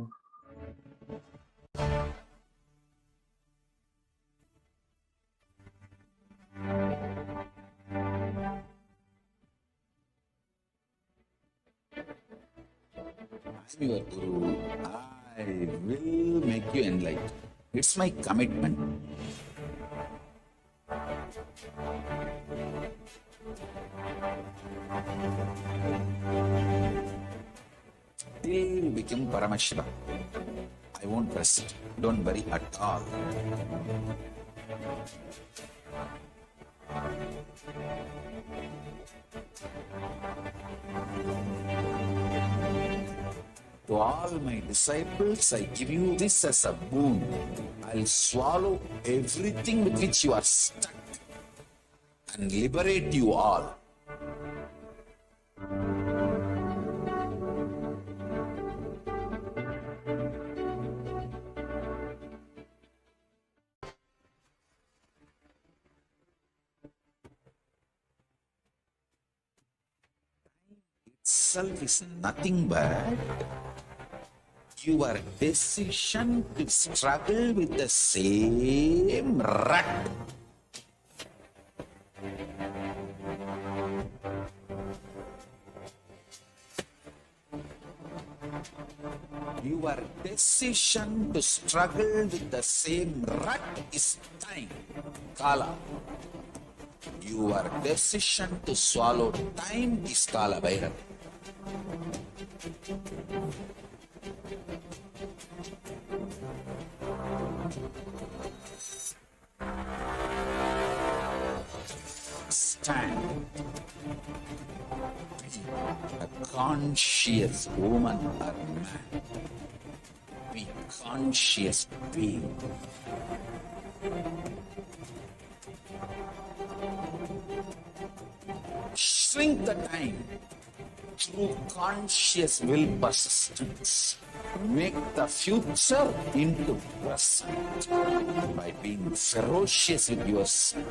I'm your Guru. I will make you enlightened. It's my commitment. Till you become Paramashiva, I won't rest. Don't worry at all. To all my disciples, I give you this as a boon. I'll swallow everything with which you are stuck and liberate you all. Itself is nothing but your decision to struggle with the same rut. Your decision to struggle with the same rut is time, Kala. Your decision to swallow time is Kala Bhairav. Stand. Be a conscious woman or man. Be conscious being. Shrink the time through conscious will persistence. Make the future into present by being ferocious with yourself.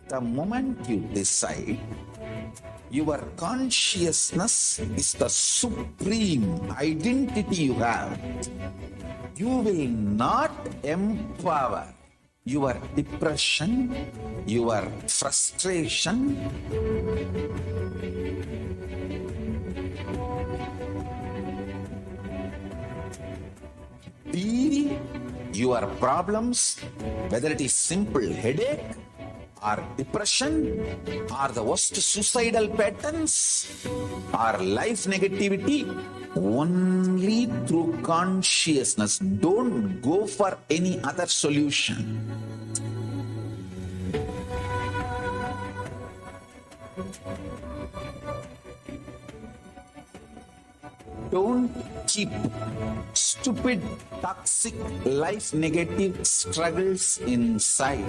The moment you decide, your consciousness is the supreme identity you have. You will not empower your depression, your frustration, be your problems, whether it is simple headache, or depression, or the worst suicidal patterns, or life negativity, only through consciousness. Don't go for any other solution. Don't keep stupid, toxic, life negative struggles inside.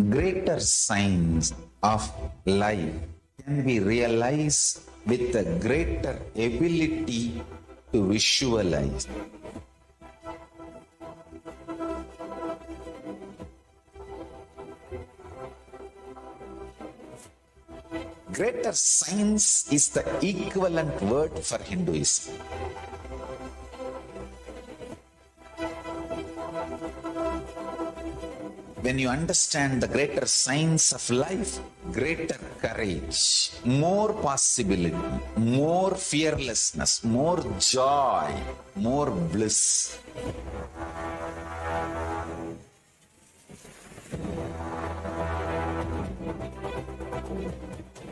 greater signs of life can be realized with a greater ability to visualize. Greater science is the equivalent word for Hinduism. When you understand the greater science of life, greater courage, more possibility, more fearlessness, more joy, more bliss.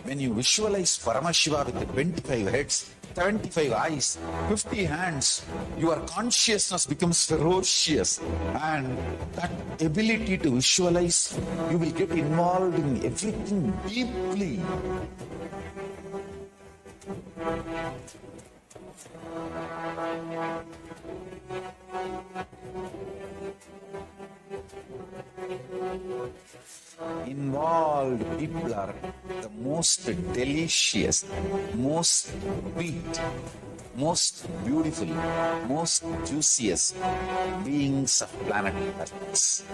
When you visualize Paramashiva with 25 heads, 75 eyes, 50 hands, your consciousness becomes ferocious, and that ability to visualize, you will get involved in everything deeply. Involved people are the most delicious, most sweet, most beautiful, most juiciest beings of planet Earth.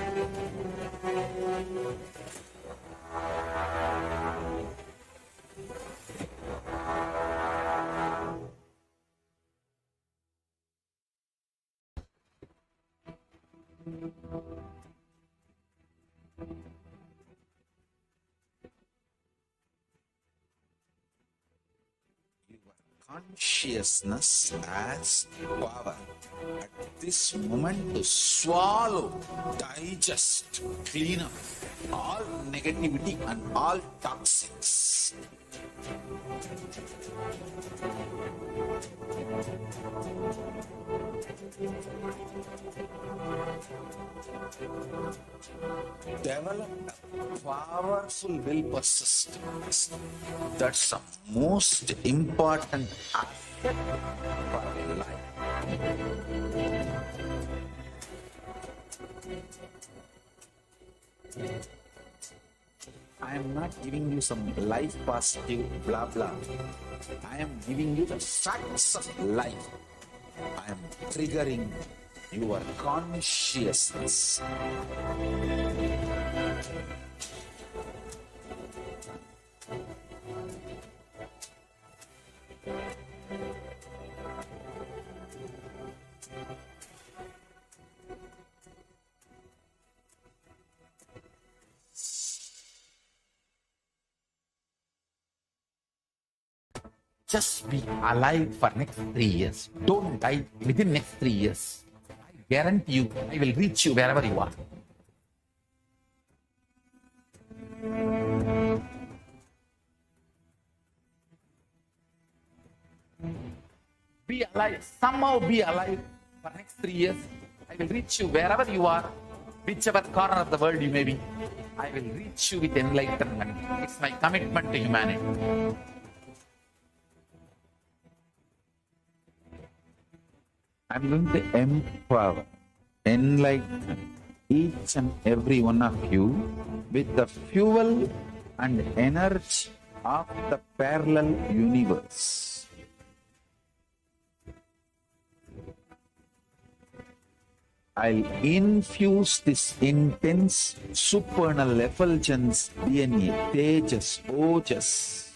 Consciousness as power at this moment to swallow, digest, clean up all negativity and all toxins. Develop a powerful will persistence. That's the most important aspect for life. I am not giving you some life positive blah blah. I am giving you the facts of life. I am triggering your consciousness. Just be alive for next 3 years. Don't die within next 3 years. I guarantee you, I will reach you wherever you are. Be alive. Somehow be alive for next 3 years. I will reach you wherever you are, whichever corner of the world you may be. I will reach you with enlightenment. It's my commitment to humanity. I'm going to empower, enlighten each and every one of you with the fuel and energy of the parallel universe. I'll infuse this intense supernal effulgence DNA, Tejas, Ojas,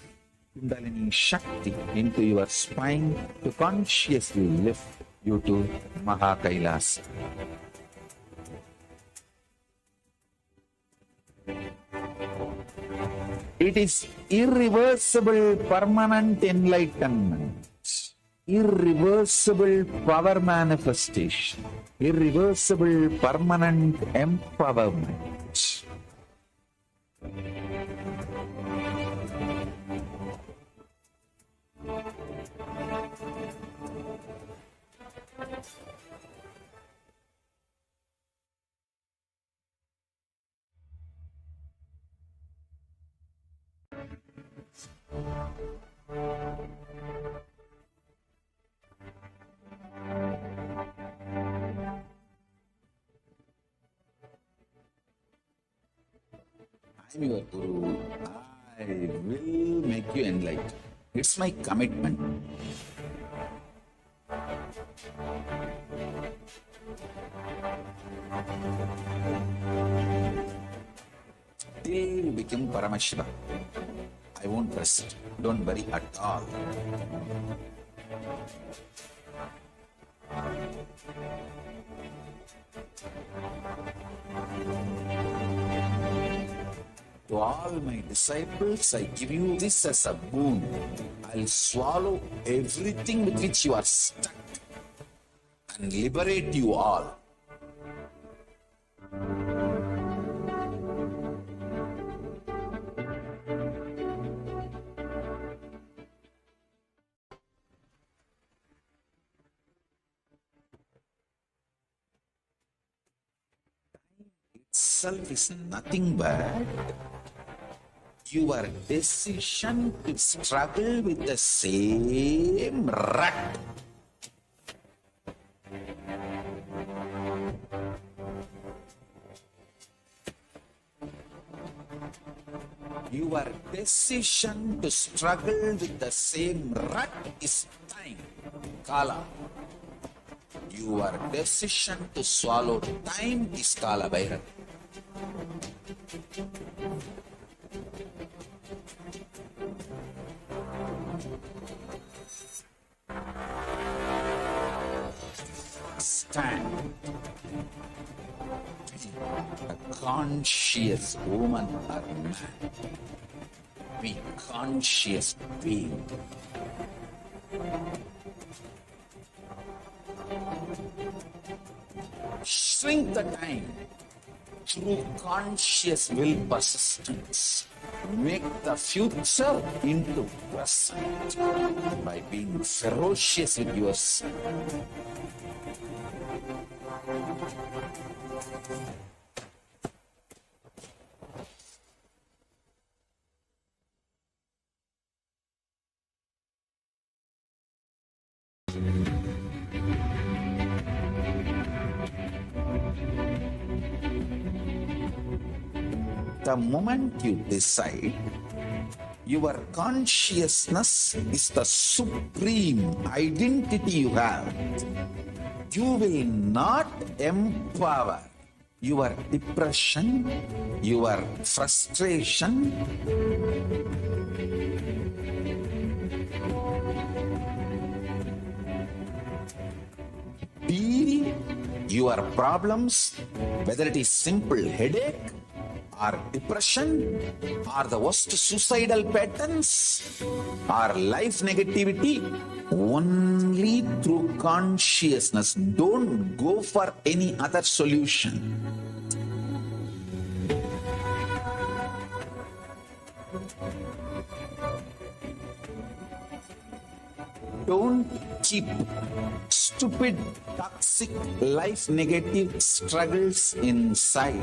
Kundalini Shakti into your spine to consciously lift you to Mahakailas. It is irreversible permanent enlightenment, irreversible power manifestation, irreversible permanent empowerment. I'm your guru. I will make you enlightened. It's my commitment. Till you become Paramashiva, I won't rest. Don't worry at all. To all my disciples, I give you this as a boon. I'll swallow everything with which you are stuck and liberate you all. Itself is nothing but your decision to struggle with the same rut. Your decision to struggle with the same rut is time, Kala. Your decision to swallow time is Kala Bhairav. Stand. A conscious woman or man. Be conscious being. Shrink the time through conscious will persistence. Make the future into present by being ferocious with yourself. The moment you decide, your consciousness is the supreme identity you have. You will not empower your depression, your frustration, deal your problems, whether it is simple headache, or depression, or the worst suicidal patterns, or life negativity, only through consciousness. Don't go for any other solution. Don't keep stupid, toxic, life negative struggles inside.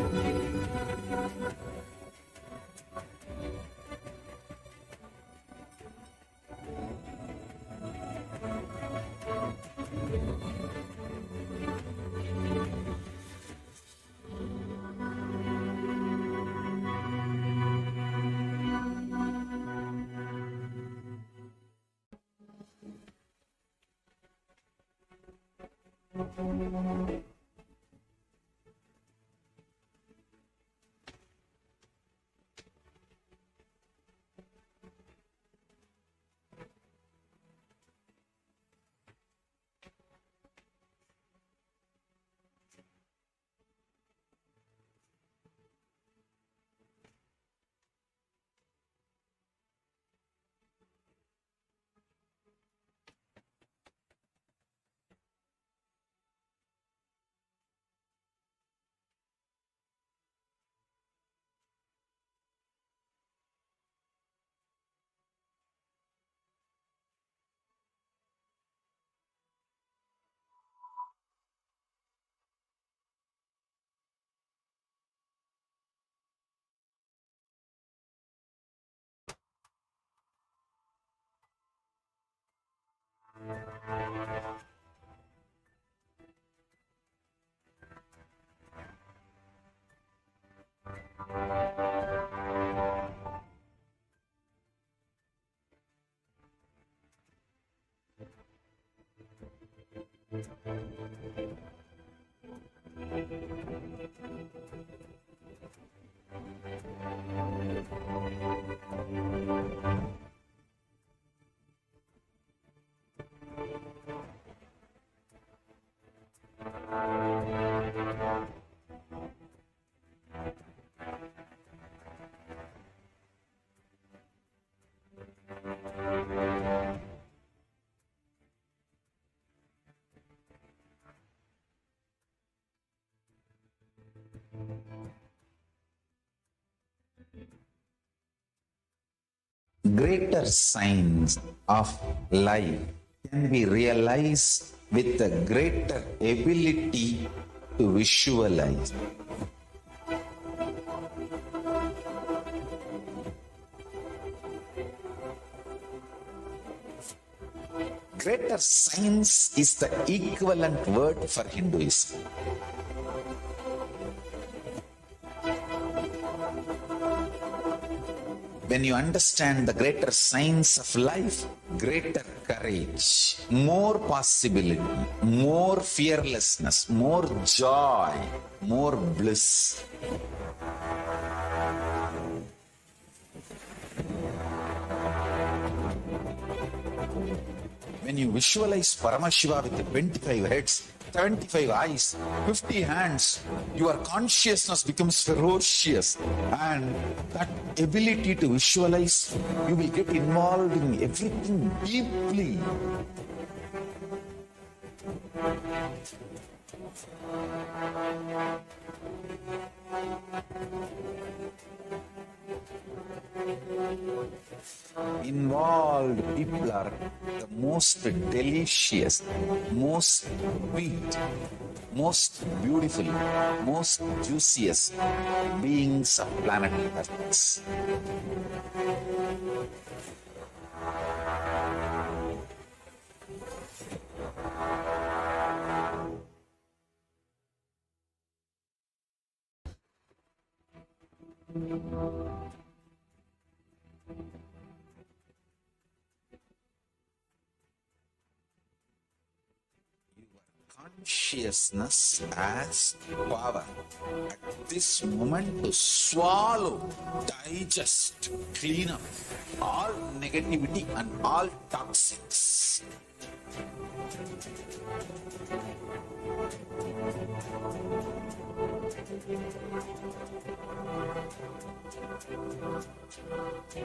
Greater signs of life can be realized with a greater ability to visualize. Greater science is the equivalent word for Hinduism. When you understand the greater science of life, greater courage, more possibility, more fearlessness, more joy, more bliss. When you visualize Paramashiva with 25 heads, 75 eyes, 50 hands, your consciousness becomes ferocious, and that ability to visualize, you will get involved in everything deeply. Involved people are the most delicious, most sweet, most beautiful, most juiciest beings of planet Earth. Consciousness as power at this moment to swallow, digest, clean up all negativity and all toxics.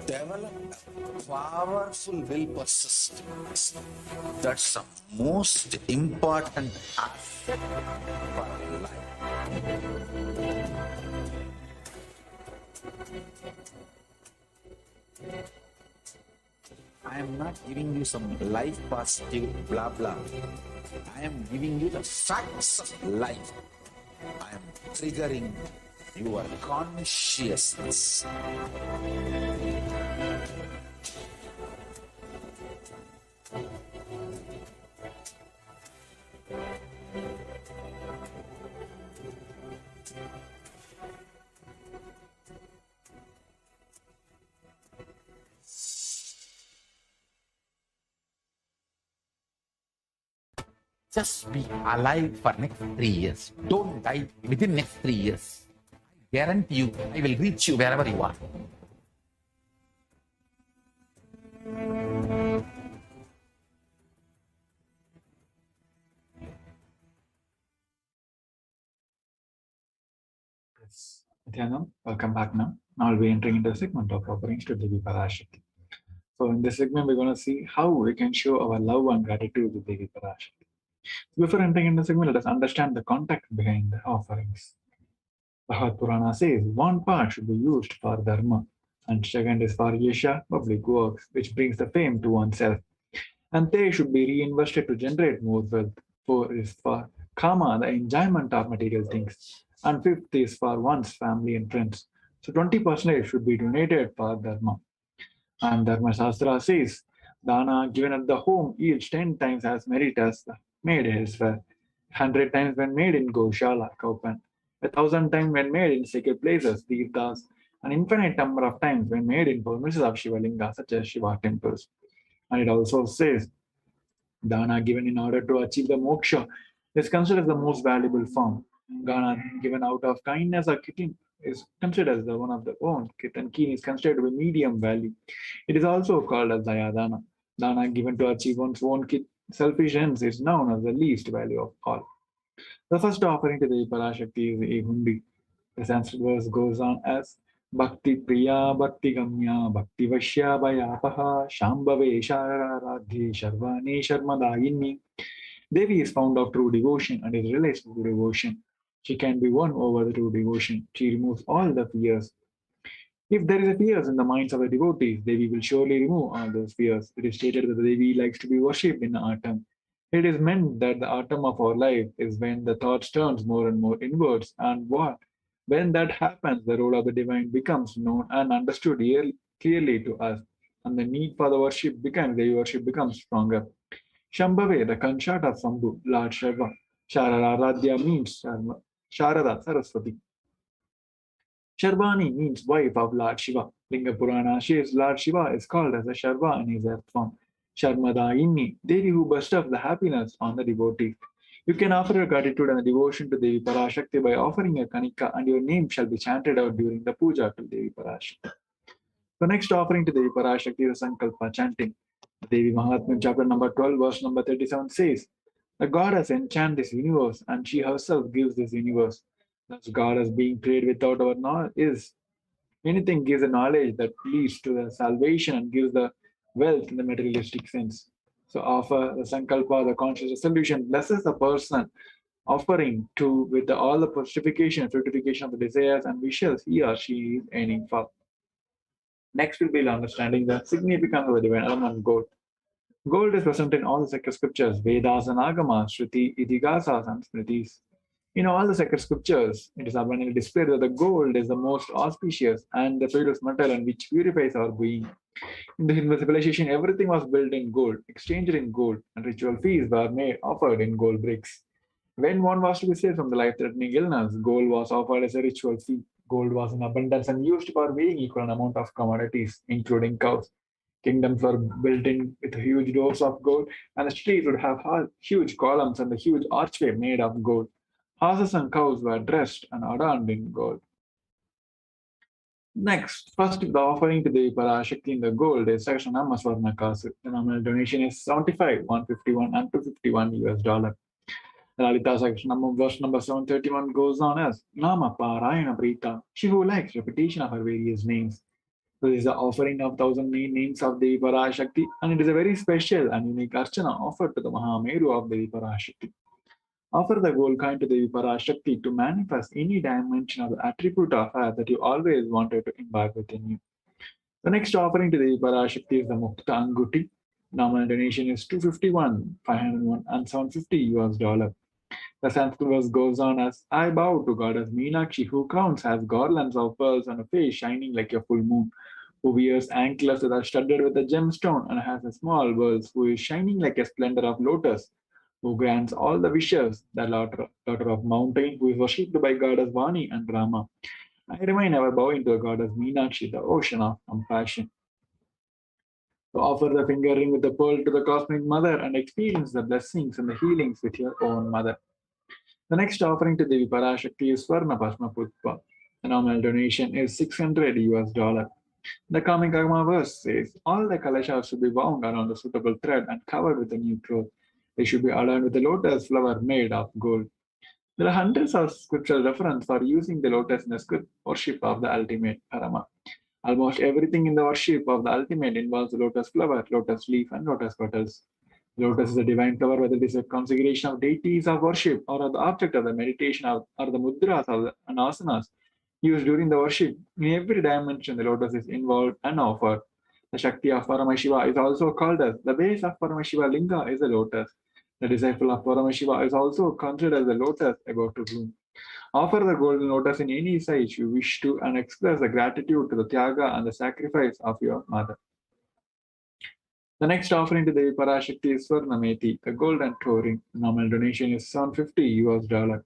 Develop a powerful will persistence. That's the most important aspect for life. I am not giving you some life positive blah blah. I am giving you the facts of life. I am triggering your consciousness. Just be alive for next 3 years. Don't die within next 3 years. I guarantee you, I will reach you wherever you are. Yes. Nithyanam, welcome back now. Now I'll be entering into a segment of offerings to Devi Parashakti. So in this segment, we're going to see how we can show our love and gratitude to Devi Parashakti. Before entering into the segment, let us understand the context behind the offerings. Bhagavad Purana says one part should be used for dharma, and second is for yasha, public works, which brings the fame to oneself. And they should be reinvested to generate more wealth. Four is for kama, the enjoyment of material things. And fifth is for one's family and friends. So 20% should be donated for dharma. And Dharma Shastra says, Dana given at the home yields 10 times as merit as the made elsewhere, 100 times when made in Goshala, Kaupan, 1,000 times when made in sacred places, Tirthas, an infinite number of times when made in premises of Shiva Linga, such as Shiva temples. And it also says, Dana given in order to achieve the moksha is considered as the most valuable form. Dana given out of kindness or kitten is considered as the one of the own. Kit and keen is considered to be medium value. It is also called as dayadana. Dana given to achieve one's own selfish ends is known as the least value of all. The first offering to the Parashakti is a hundi. The Sanskrit verse goes on as Bhakti Priya Bhakti Gamya Bhakti Vashya Bhayapaha Shambhave Shararadhi Sharvani Sharmadayini. Devi is found of true devotion and is realized through devotion. She can be won over through devotion. She removes all the fears. If there is a fears in the minds of the devotees, Devi will surely remove all those fears. It is stated that the Devi likes to be worshipped in the autumn. It is meant that the autumn of our life is when the thoughts turns more and more inwards, and what? When that happens, the role of the divine becomes known and understood clearly to us, and the need for the Devi worship becomes stronger. Shambhave, the consort of Sambhu, Lord Shiva. Sharararadhya means Sharada, Saraswati. Sharvani means wife of Lord Shiva. Linga Purana says Lord Shiva is called as a Sharva in his earth form. Sharmadayini, Devi who bestowed the happiness on the devotee. You can offer your gratitude and devotion to Devi Parashakti by offering a kanika, and your name shall be chanted out during the puja to Devi Parashakti. The next offering to Devi Parashakti is Sankalpa chanting. Devi Mahatmya chapter number 12, verse number 37 says, the goddess enchants this universe, and she herself gives this universe. Thus, goddess being prayed without our knowledge is anything gives a knowledge that leads to the salvation and gives the wealth in the materialistic sense. So offer the Sankalpa, the conscious resolution, blesses the person offering to with all the purification and fructification of the desires and wishes he or she is aiming for. Next will be understanding the significance of the divine element gold. Gold is present in all the sacred scriptures, Vedas and Agamas, Shruti, Idigasas, and Smritis. In all the sacred scriptures, it is abundantly displayed that the gold is the most auspicious and the purest metal and which purifies our being. In the Hindu civilization, everything was built in gold, exchanged in gold, and ritual feasts were made offered in gold bricks. When one was to be saved from the life-threatening illness, gold was offered as a ritual fee. Gold was in abundance and used for weighing equal amount of commodities, including cows. Kingdoms were built in with huge doors of gold, and the streets would have huge columns and a huge archway made of gold. Horses and cows were dressed and adorned in gold. Next, first the offering to the Parashakti in the gold is Sakshanama Swarna Kasu. The nominal donation is 75, 151, and 251 US dollar. Lalita Sakshanama verse number 731 goes on as Nama Parayana Prita, she who likes repetition of her various names. So this is the offering of 1,000 names of the Parashakti, and it is a very special and unique archana offered to the Mahameru of the Parashakti. Offer the gold coin to the Parashakti to manifest any dimension of the attribute of her that you always wanted to imbibe within you. The next offering to the Parashakti is the Mukta Anguti. Nominal donation is 251, 501, and 750 US dollar. The Sanskrit verse goes on as I bow to goddess Meenakshi, who crowns has garlands of pearls on a face shining like a full moon, who wears anklets that are studded with a gemstone and has a small world, who is shining like a splendor of lotus, who grants all the wishes, the daughter of mountain, who is worshipped by goddess Vani and Rama. I remain ever bowing to the goddess Meenakshi, the ocean of compassion. To offer the finger ring with the pearl to the cosmic mother and experience the blessings and the healings with your own mother. The next offering to Devi Parashakti is Swarna Bhasma Putpa. The nominal donation is 600 US dollar. The Kamikagama verse says, all the kalashas should be wound around a suitable thread and covered with a new cloth. They should be adorned with a lotus flower made of gold. There are hundreds of scriptural references for using the lotus in the worship of the ultimate Parama. Almost everything in the worship of the ultimate involves the lotus flower, lotus leaf, and lotus petals. Lotus is a divine flower, whether it is a configuration of deities of worship or the object of the meditation or the mudras and asanas used during the worship. In every dimension, the lotus is involved and offered. The Shakti of Paramashiva is also called as the base of Paramashiva Linga is a lotus. The disciple of Paramashiva is also considered as the lotus about to bloom. Offer the golden lotus in any size you wish to and express the gratitude to the Tyaga and the sacrifice of your mother. The next offering to the Parashakti is Swarnameti, the golden toe ring. The nominal donation is 750 US dollar.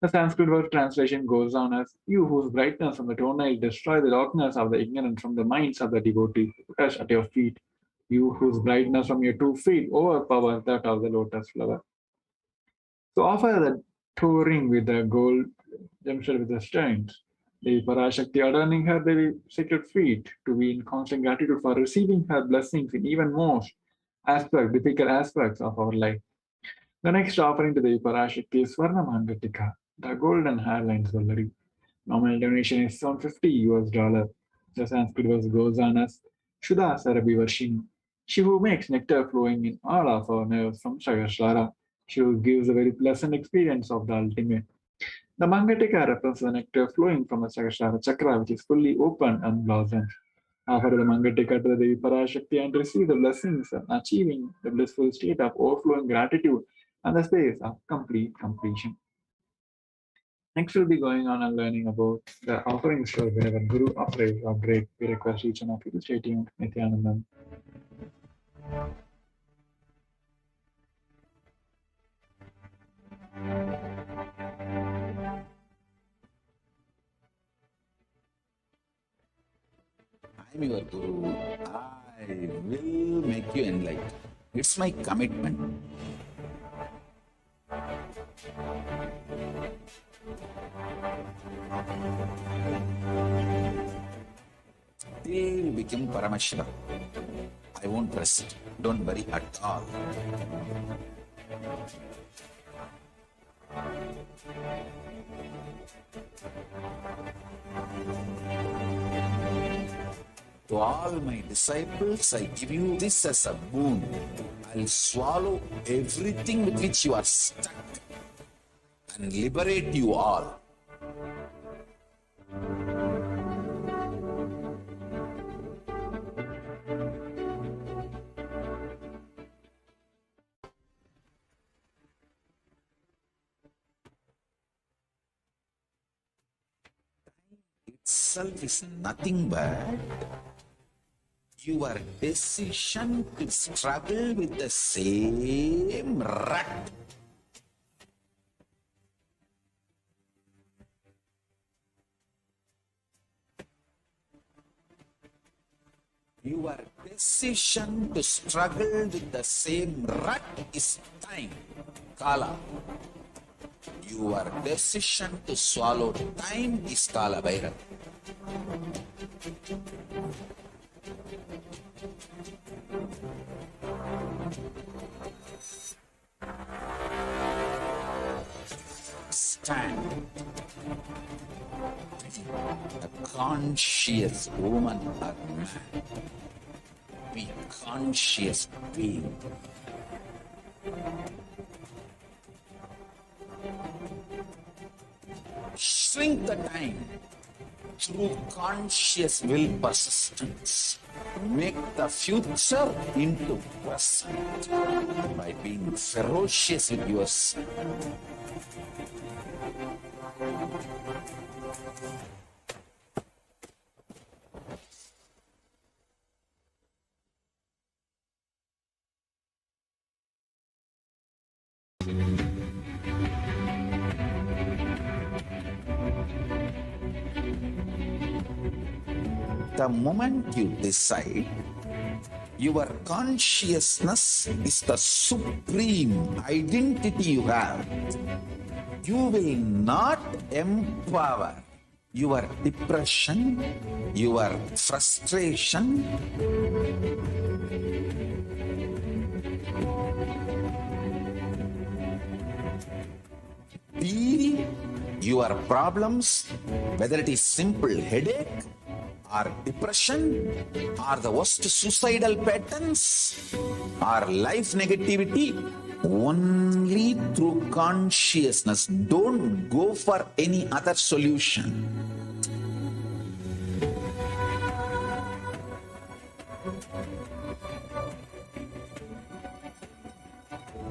The Sanskrit word translation goes on as you whose brightness from the toenail destroy the darkness of the ignorant from the minds of the devotees, touch at your feet. you whose brightness from your 2 feet overpower that of the lotus flower. So offer the toe ring with the gold gemstone with the stones. The Parashakti adorning her very sacred feet to be in constant gratitude for receiving her blessings in even most difficult aspects of our life. The next offering to the Parashakti is Swarna Mangatika, the golden hairline jewelry. Nominal donation is $750. The Sanskrit verse goes on as Shuddha Sarabi Varshini. She who makes nectar flowing in all of our nerves from Sahasrara. She who gives a very pleasant experience of the ultimate. The Mangatika represents the nectar flowing from the Sahasrara chakra, which is fully open and blossomed. Offer the Mangatika to the Devi Parashakti and receive the blessings of achieving the blissful state of overflowing gratitude and the space of complete completion. Next, we'll be going on and learning about the offering story whenever Guru operates or break. We request each and of you to stay tuned. Nithyanandam. I'm your Guru. I will make you enlightened. It's my commitment. Till you become Paramashiva, I won't rest. Don't worry at all. To all my disciples, I give you this as a boon. I'll swallow everything with which you are stuck and liberate you all. Itself is nothing but your decision to struggle with the same rut. Your decision to struggle with the same rut is time, Kala. Your decision to swallow time is Kala Bhairav. Stand. A conscious woman or man. Be conscious being. Shrink the time through conscious will persistence. Make the future into present by being ferocious with yourself. The moment you decide, your consciousness is the supreme identity you have. You will not empower your depression, your frustration, deal your problems, whether it is simple headache, or depression, or the worst suicidal patterns, or life negativity, only through consciousness. Don't go for any other solution.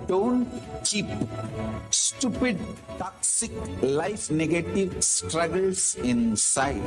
Don't keep stupid, toxic, life negative struggles inside.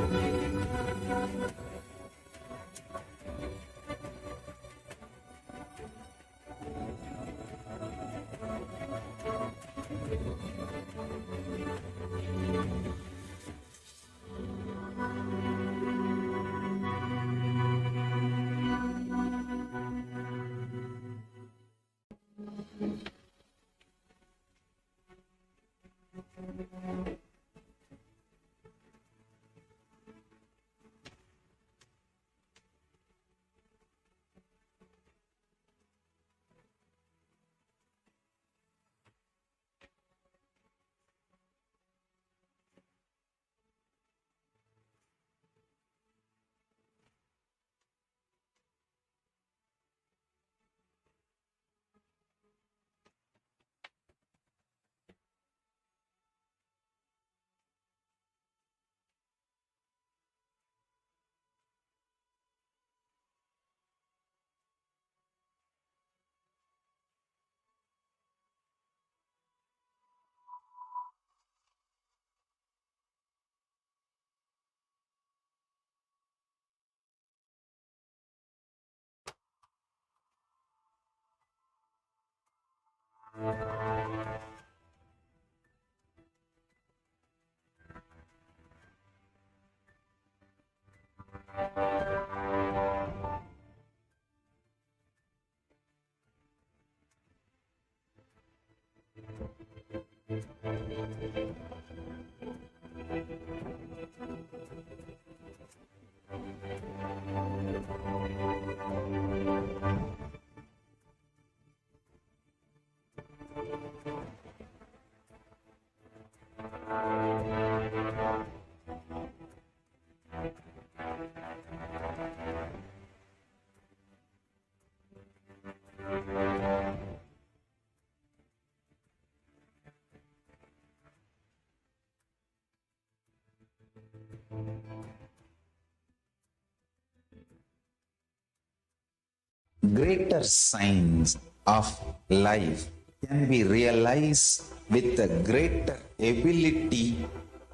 Greater signs of life can be realized with a greater ability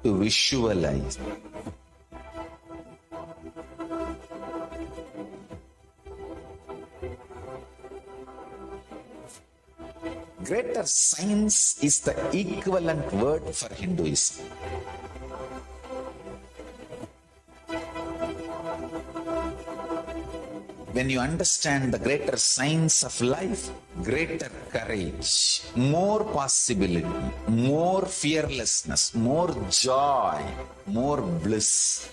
to visualize. Greater science is the equivalent word for Hinduism. When you understand the greater science of life, greater courage, more possibility, more fearlessness, more joy, more bliss.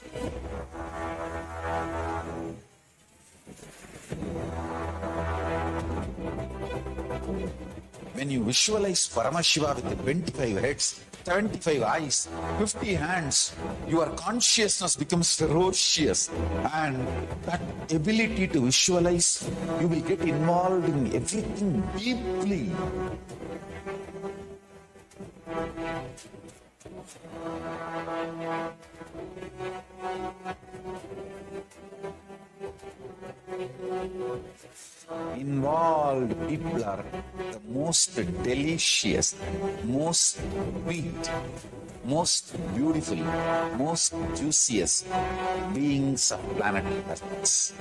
When you visualize Paramashiva with 25 heads, 75 eyes, 50 hands, your consciousness becomes ferocious, and that ability to visualize, you will get involved in everything deeply. Involved people are the most delicious, most sweet, most beautiful, most juiciest beings of planet Earth.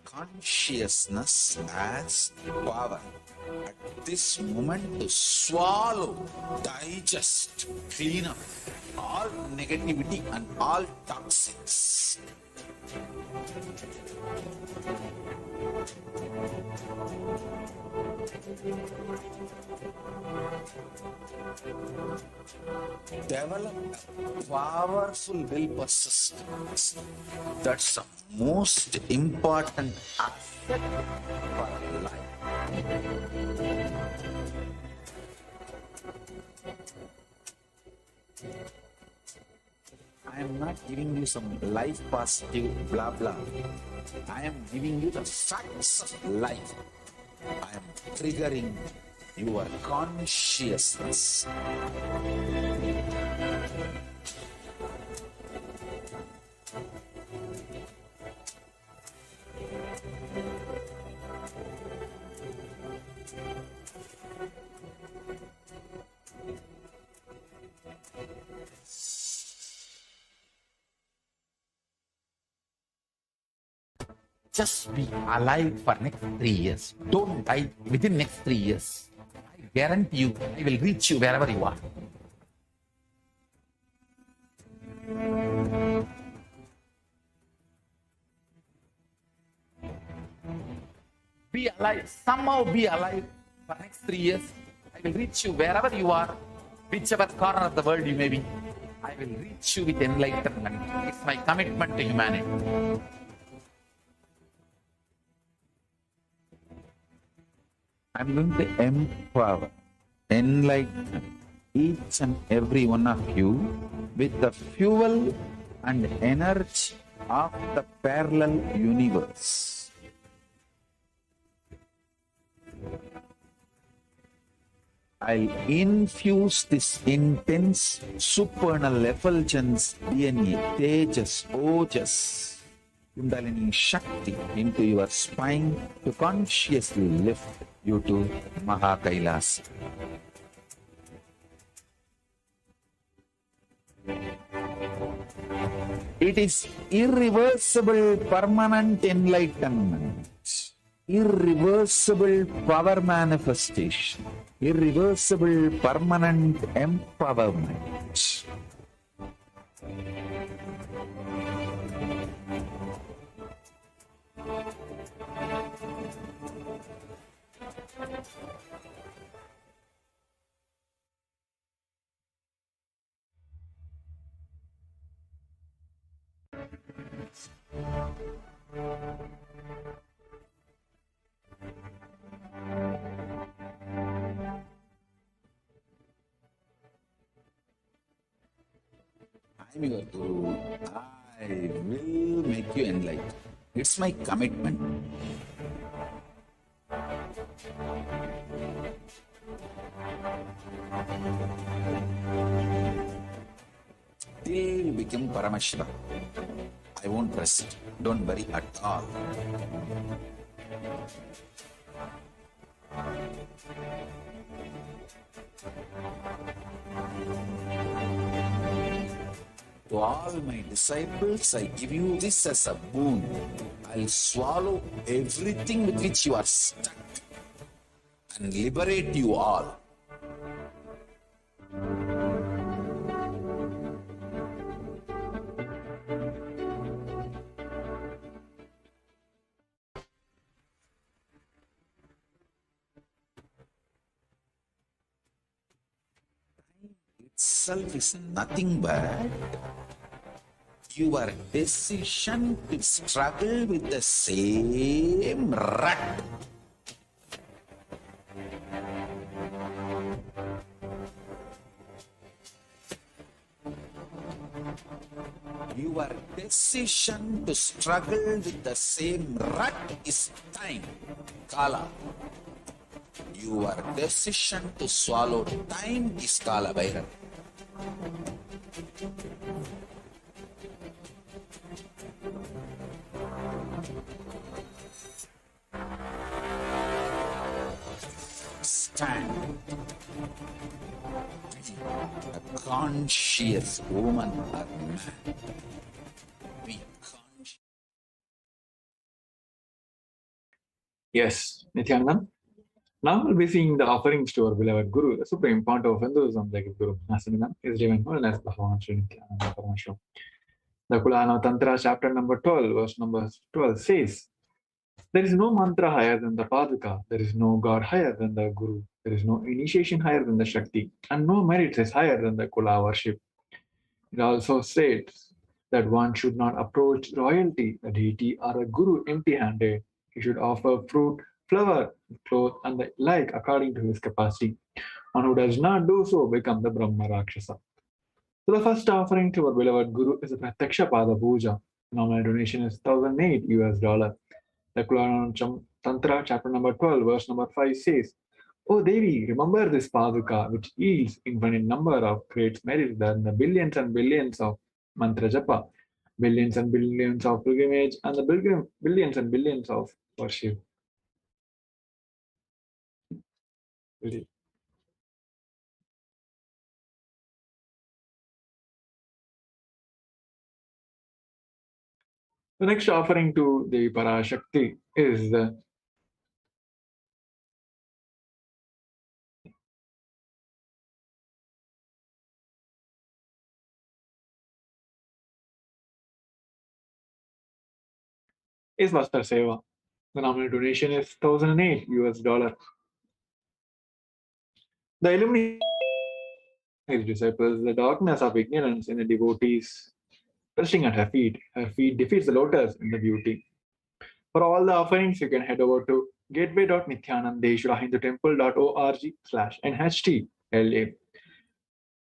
Consciousness as power at this moment to swallow, digest, clean up all negativity and all toxins. Develop a powerful will persistence. That's the most important asset for life. I am not giving you some life positive blah blah. I am giving you the facts of life. I am triggering your consciousness. Just be alive for next 3 years. Don't die within next 3 years. I guarantee you, I will reach you wherever you are. Be alive. Somehow be alive for next 3 years. I will reach you wherever you are, whichever corner of the world you may be. I will reach you with enlightenment. It's my commitment to humanity. I'm going to empower, enlighten each and every one of you with the fuel and energy of the parallel universe. I'll infuse this intense supernal effulgence DNA, Tejas, Ojas, Kundalini Shakti into your spine to consciously lift you to Mahakailas. It is irreversible permanent enlightenment, irreversible power manifestation, irreversible permanent empowerment. I'm your Guru. I will make you enlightened. It's my commitment. Till you become Paramashiva, I won't rest. Don't worry at all. To all my disciples, I give you this as a boon. I'll swallow everything with which you are stuck and liberate you all. Itself is nothing but your decision to struggle with the same rut. Your decision to struggle with the same rut is time, Kala. Your decision to swallow time is Kala Bhairav. Stand. A conscious woman or man. Be conscious. Yes, Nithyananda. Now we'll be seeing the offerings to our beloved Guru, the Supreme Fount of Hinduism, the Guru Nasanam, is given known as Bhagavan Sri Nithyananda Paramashivam. The Kulana Tantra, chapter number 12, verse number 12 says, there is no mantra higher than the Paduka, there is no God higher than the Guru, there is no initiation higher than the Shakti, and no merit is higher than the Kula worship. It also states that one should not approach royalty, a deity, or a Guru empty-handed. He should offer fruit, flower, cloth, and the like according to his capacity. One who does not do so becomes the Brahma Rakshasa. So the first offering to our beloved Guru is a Pratyaksha Pada Puja. Nominal donation is $1,008. The Kulanam Tantra, chapter number 12, verse number 5 says, O Devi, remember this Paduka, which yields infinite number of great merit than the billions and billions of mantra japa, billions and billions of pilgrimage, and the billions and billions of worship. The next offering to Devi Parashakti is the Vastar Seva. The nominal donation is 1008 US dollar. The illumination his disciples, the darkness of ignorance in the devotees, resting at her feet. Her feet defeats the lotus in the beauty. For all the offerings, you can head over to gateway.nithyanandeshwarahindutemple.org/nhtla.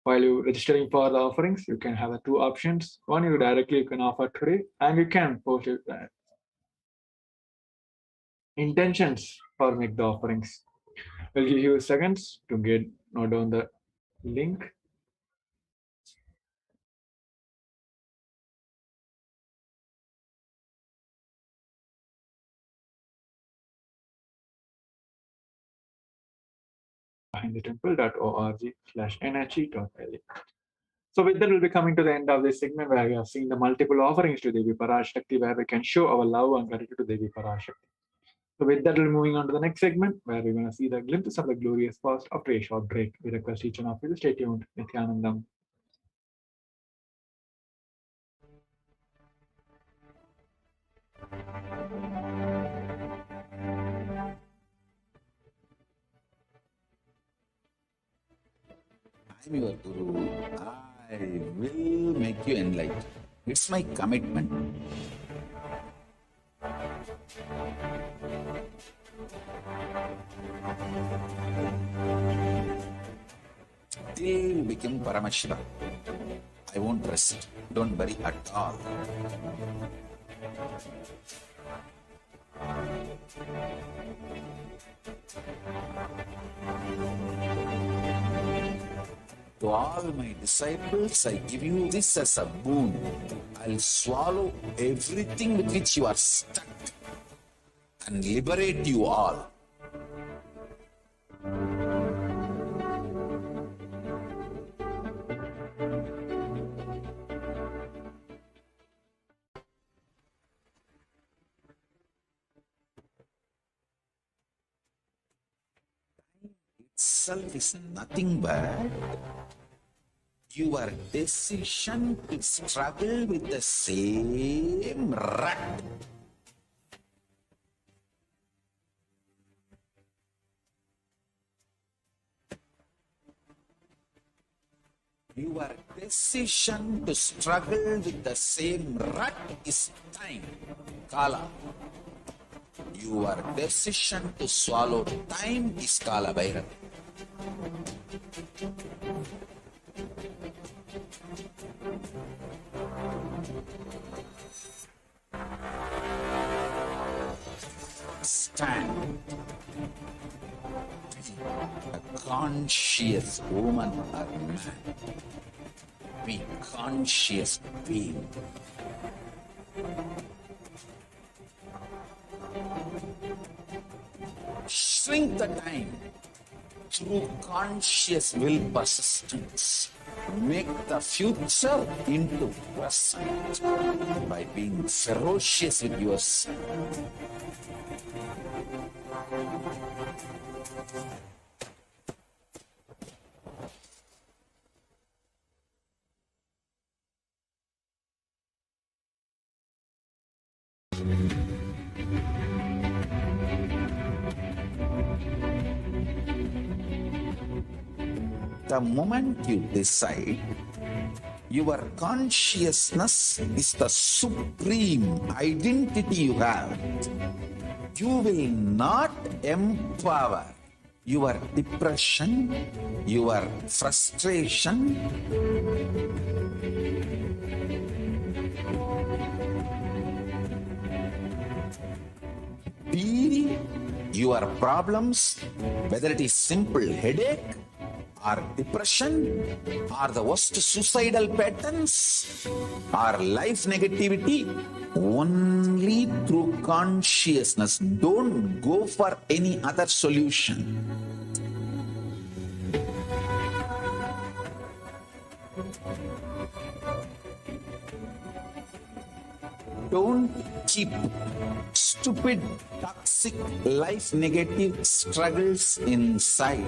While you registering for the offerings, you can have the two options. One, you can offer today, and you can post your intentions for make the offerings. We'll give you seconds to note down the link. hindutemple.org/nhe.la. So with that, we'll be coming to the end of this segment where we have seen the multiple offerings to Devi Parashakti, where we can show our love and gratitude to Devi Parashakti. So with that, we'll be moving on to the next segment where we're going to see the glimpses of the glorious past after a short break. We request each and of you to stay tuned. Nithyanandam. I'm your Guru. I will make you enlightened. It's my commitment. Till you become Paramashiva, I won't rest. Don't worry at all. To all my disciples, I give you this as a boon. I'll swallow everything with which you are stuck and liberate you all. Itself is nothing but your decision to struggle with the same rut. Your decision to struggle with the same rut is time, Kala. Your decision to swallow time is Kala Bhairav. Stand. A conscious woman or man. Be conscious being. Shrink the time through conscious will persistence. Make the future into present by being ferocious with yourself. The moment you decide, your consciousness is the supreme identity you have. You will not empower your depression, your frustration, deal your problems, whether it is simple headache, or depression, or the worst suicidal patterns, or life negativity, only through consciousness. Don't go for any other solution. Don't keep stupid, toxic, life negative struggles inside.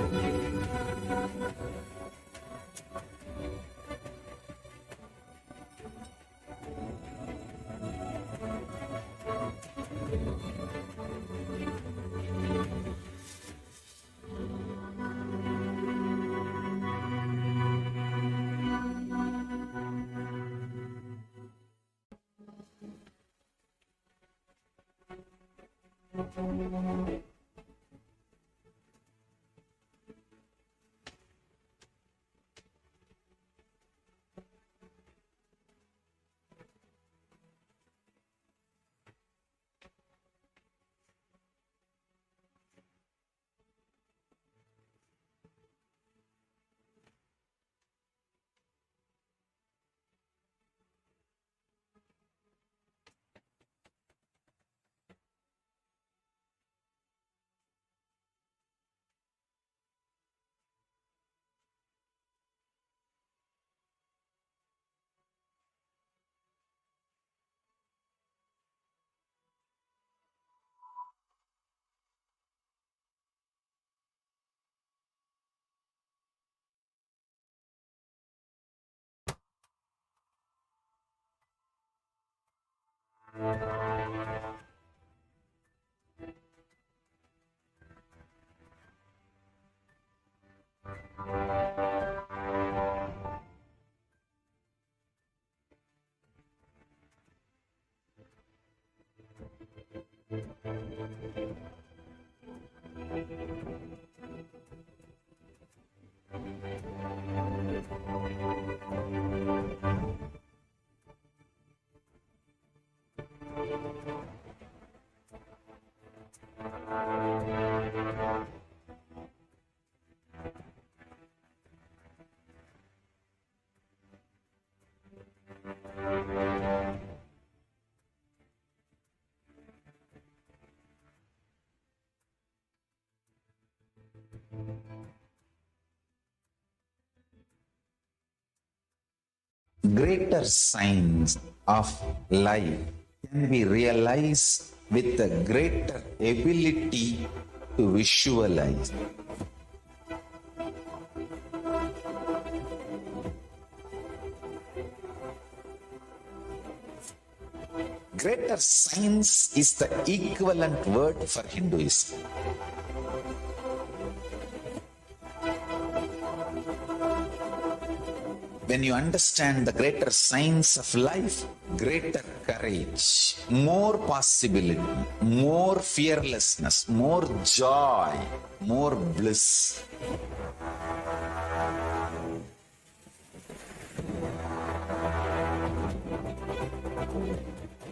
Greater signs of life can be realized with a greater ability to visualize. Greater signs is the equivalent word for Hinduism. When you understand the greater signs of life, greater courage, more possibility, more fearlessness, more joy, more bliss.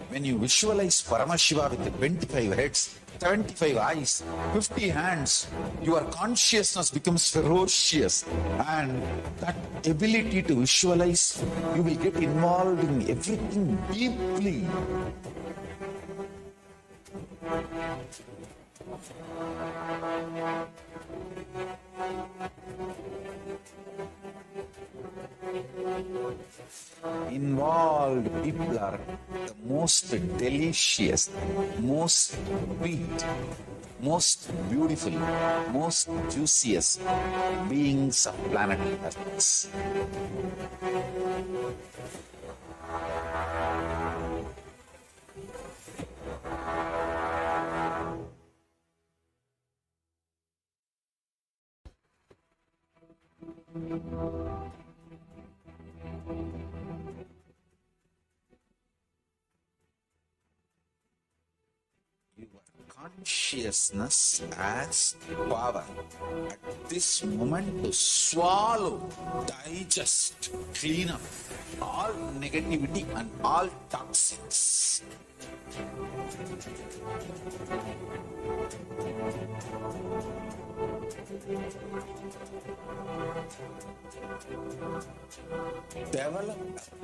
When you visualize Paramashiva with 25 heads, 75 eyes, 50 hands, your consciousness becomes ferocious, and that ability to visualize, you will get involved in everything deeply. Involved people are the most delicious, most sweet, most beautiful, most juiciest beings of planet Earth. Consciousness as power at this moment to swallow, digest, clean up all negativity and all toxins. Develop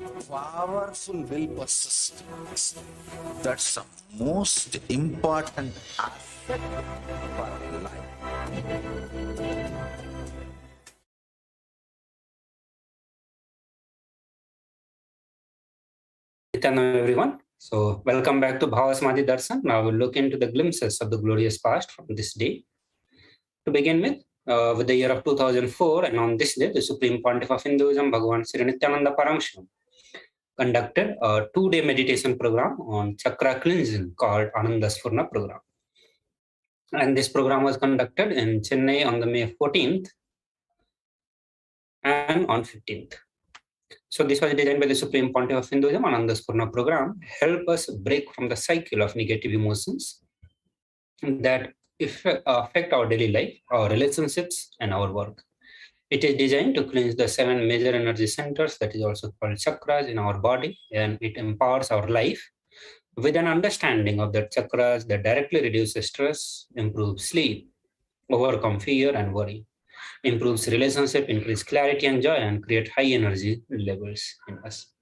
a powerful will persistence. That's the most important aspect for life. Nithyananda, everyone. So, welcome back to Bhavasamadhi Darshan. Now we'll look into the glimpses of the glorious past from this day. To begin with the year of 2004, and on this day, the Supreme Pontiff of Hinduism, Bhagavan Sri Nithyananda Paramashivam, conducted a 2-day meditation program on chakra cleansing called Anandasfurna program. And this program was conducted in Chennai on the May 14th and on 15th. So this was designed by the Supreme Pontiff of Hinduism. Anandasfurna program help us break from the cycle of negative emotions that affect our daily life, our relationships, and our work. It is designed to cleanse the 7 major energy centers, that is also called chakras, in our body, and it empowers our life with an understanding of the chakras that directly reduces stress, improves sleep, overcome fear and worry, improves relationship, increase clarity and joy, and create high energy levels in us.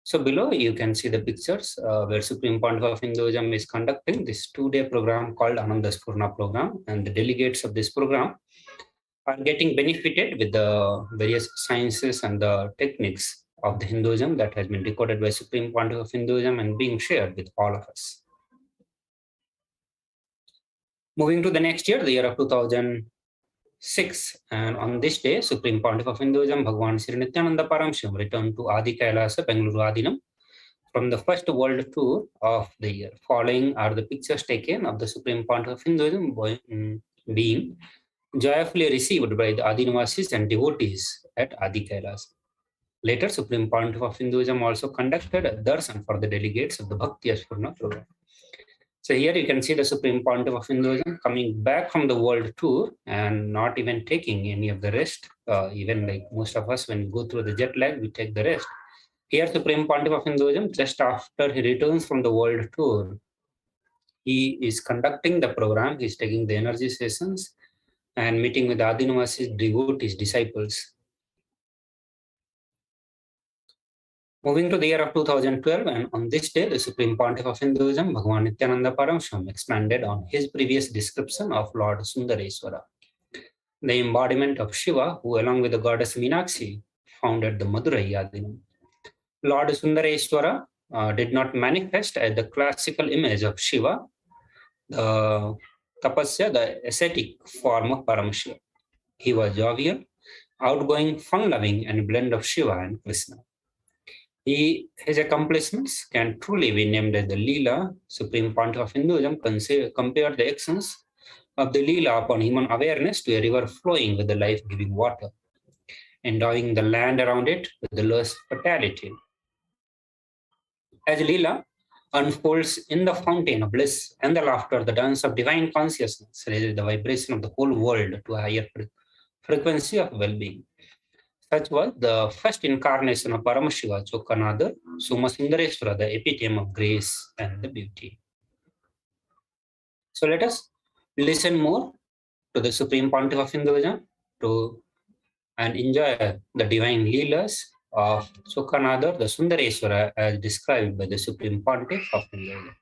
So below you can see the pictures where Supreme Pontiff of Hinduism is conducting this 2-day program called Anandasfurna program, and the delegates of this program are getting benefited with the various sciences and the techniques of the Hinduism that has been decoded by Supreme Pontiff of Hinduism and being shared with all of us. Moving to the next year, the year of 2006, and on this day, Supreme Pontiff of Hinduism, Bhagavan Sri Nithyananda Paramashivam, returned to Adi Kailasa, Bengaluru Adinam, from the first world tour of the year. Following are the pictures taken of the Supreme Pontiff of Hinduism being joyfully received by the Adinavasis and devotees at Adi Kailas. Later, Supreme Pontiff of Hinduism also conducted a darshan for the delegates of the Bhakti Ashpurna program. So here you can see the Supreme Pontiff of Hinduism coming back from the world tour and not even taking any of the rest. Even like most of us, when we go through the jet lag, we take the rest. Here, Supreme Pontiff of Hinduism, just after he returns from the world tour, he is conducting the program, he's taking the energy sessions and meeting with Adinavasis devotees, disciples. Moving to the year of 2012, and on this day, the Supreme Pontiff of Hinduism, Bhagavan Nithyananda Paramashivam, expanded on his previous description of Lord Sundareswara, the embodiment of Shiva, who along with the goddess Meenakshi founded the Madurai Adinam. Lord Sundareswara did not manifest as the classical image of Shiva, the tapasya, the ascetic form of Paramashiva. He was jovial, outgoing, fun-loving, and a blend of Shiva and Krishna. His accomplishments can truly be named as the Leela. Supreme Pontiff of Hinduism compared the actions of the Leela upon human awareness to a river flowing with the life-giving water, endowing the land around it with the lush fertility. As Leela unfolds in the fountain of bliss and the laughter, the dance of divine consciousness raises the vibration of the whole world to a higher frequency of well-being. Such was the first incarnation of Paramashiva, Chokanadar, Sumasundareswara, the epitome of grace and the beauty. So let us listen more to the Supreme Pontiff of Hinduism and enjoy the divine Leelas of Chokanadar, the Sundareswara, as described by the Supreme Pontiff of Hinduism.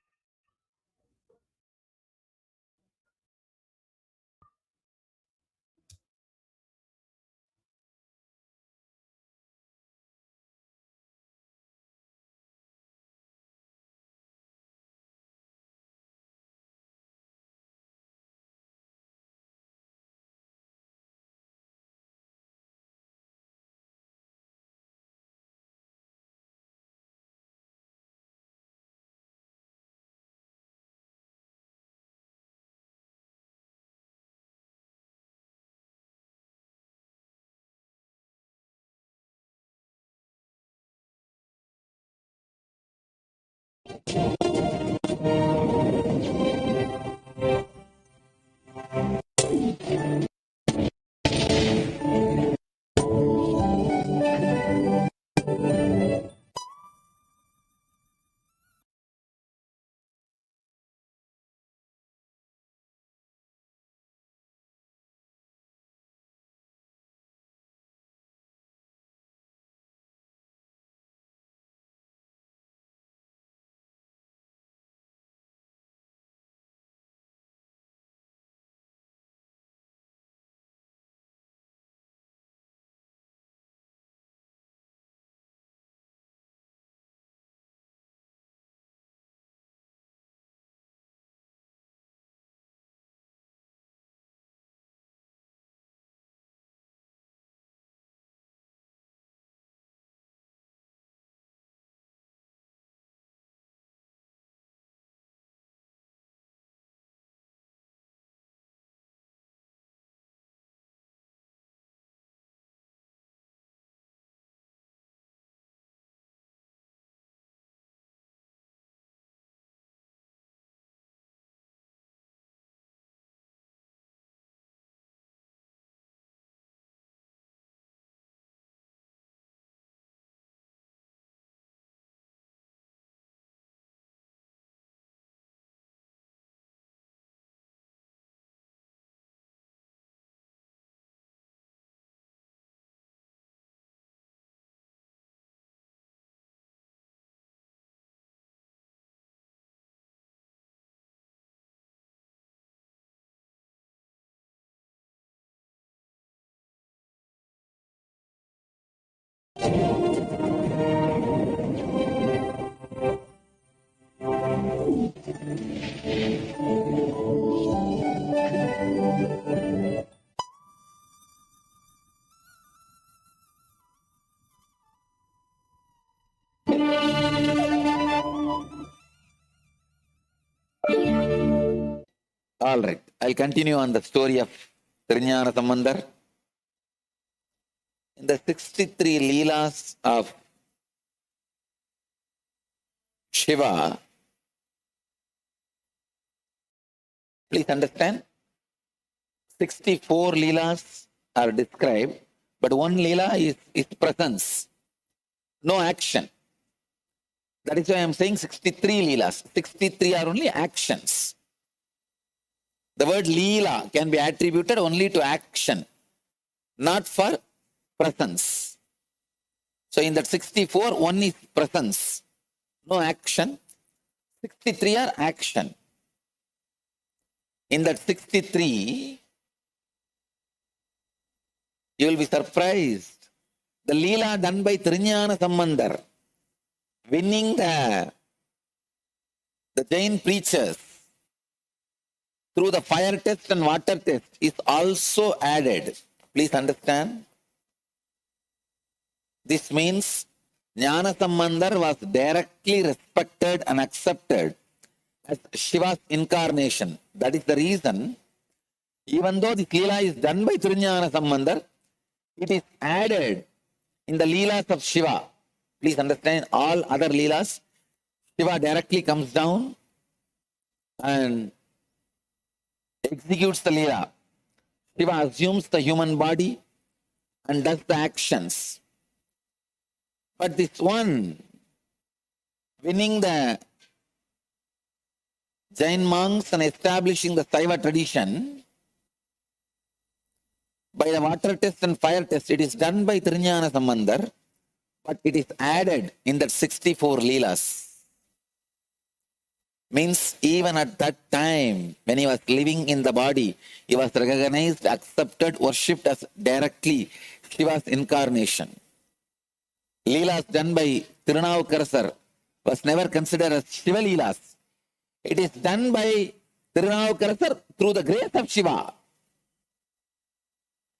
All right, I'll continue on the story of Trinyana Sambandar. In the 63 Leelas of Shiva, please understand, 64 Leelas are described, but one Leela is presence, no action. That is why I am saying 63 Leelas. 63 are only actions. The word Leela can be attributed only to action, not for presence. So in that 64, one is presence, no action. 63 are action. In that 63, you will be surprised. The Leela done by Trinyana Sambandar, winning the Jain preachers through the fire test and water test, is also added. Please understand. This means Jnana Sambandar was directly respected and accepted as Shiva's incarnation. That is the reason, even though this Leela is done by Trinyana Sambandar, it is added in the Leelas of Shiva. Please understand, all other Leelas, Shiva directly comes down and executes the Leela. Shiva assumes the human body and does the actions. But this one, winning the Jain monks and establishing the Saiva tradition, by the water test and fire test, it is done by Trinyana Sambandar, but it is added in that 64 Leelas. Means even at that time, when he was living in the body, he was recognized, accepted, worshipped as directly Shiva's incarnation. Leelas done by Tirunavukarasar was never considered as Shiva Leelas. It is done by Tirunavukarasar through the grace of Shiva.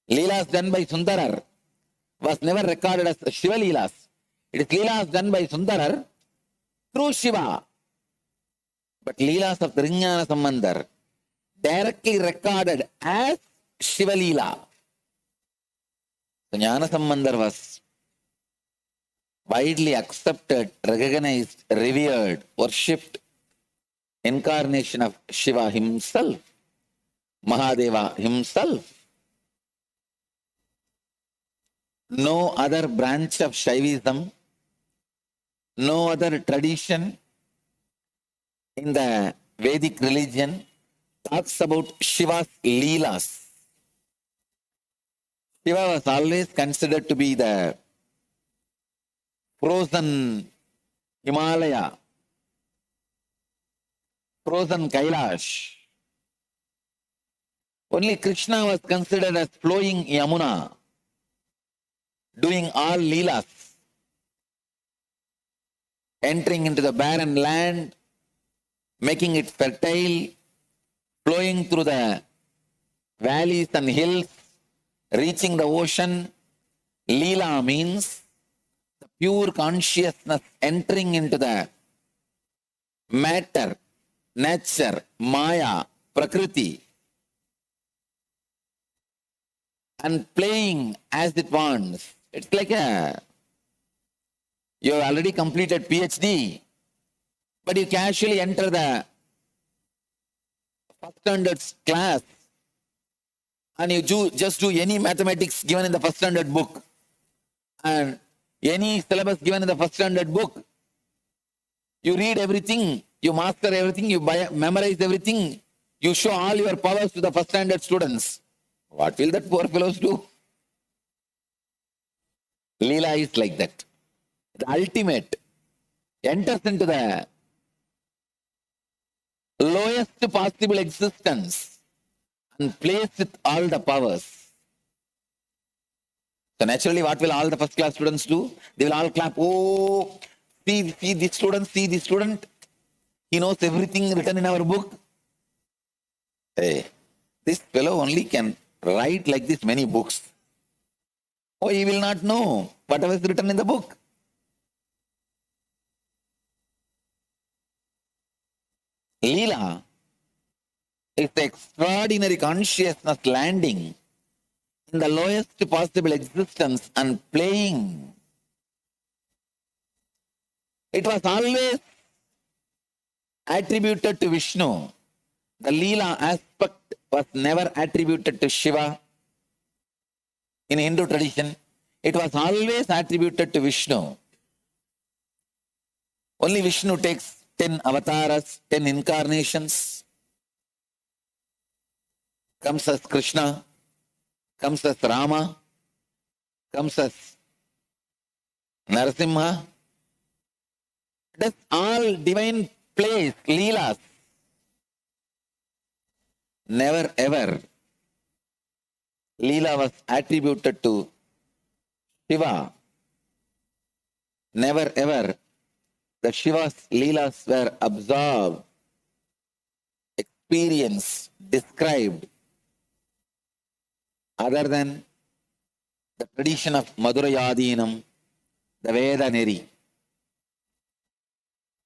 Leelas done by Sundarar was never recorded as Shiva Leelas. It is Leelas done by Sundarar through Shiva. But Leelas of Trinyana Sambandar directly recorded as Shiva Leela. So Jnana Sambandar was widely accepted, recognized, revered, worshipped incarnation of Shiva himself, Mahadeva himself. No other branch of Shaivism, no other tradition in the Vedic religion talks about Shiva's Leelas. Shiva was always considered to be the frozen Himalaya, frozen Kailash. Only Krishna was considered as flowing Yamuna, doing all Leelas, entering into the barren land, making it fertile, flowing through the valleys and hills, reaching the ocean. Leela means the pure consciousness entering into the matter, nature, Maya, Prakriti, and playing as it wants. It's like you have already completed PhD, but you casually enter the first standards class and you just do any mathematics given in the first standard book and any syllabus given in the first standard book. You read everything, you master everything, you memorize everything, you show all your powers to the first standard students. What will that poor fellows do? Leela is like that. The ultimate enters into the lowest possible existence and plays with all the powers. So naturally, what will all the first class students do? They will all clap, oh, see this student, see this student. He knows everything written in our book. Hey, this fellow only can write like this many books. Oh, he will not know whatever is written in the book. Leela is the extraordinary consciousness landing in the lowest possible existence and playing. It was always attributed to Vishnu. The Leela aspect was never attributed to Shiva. In Hindu tradition, it was always attributed to Vishnu. Only Vishnu takes 10 avatars, 10 incarnations, comes as Krishna, comes as Rama, comes as Narasimha. That's all divine plays, Leelas. Never ever Leela was attributed to Shiva. Never ever the Shiva's Leelas were absorbed, experienced, described, other than the tradition of Madhurayadinam, the Veda Neri.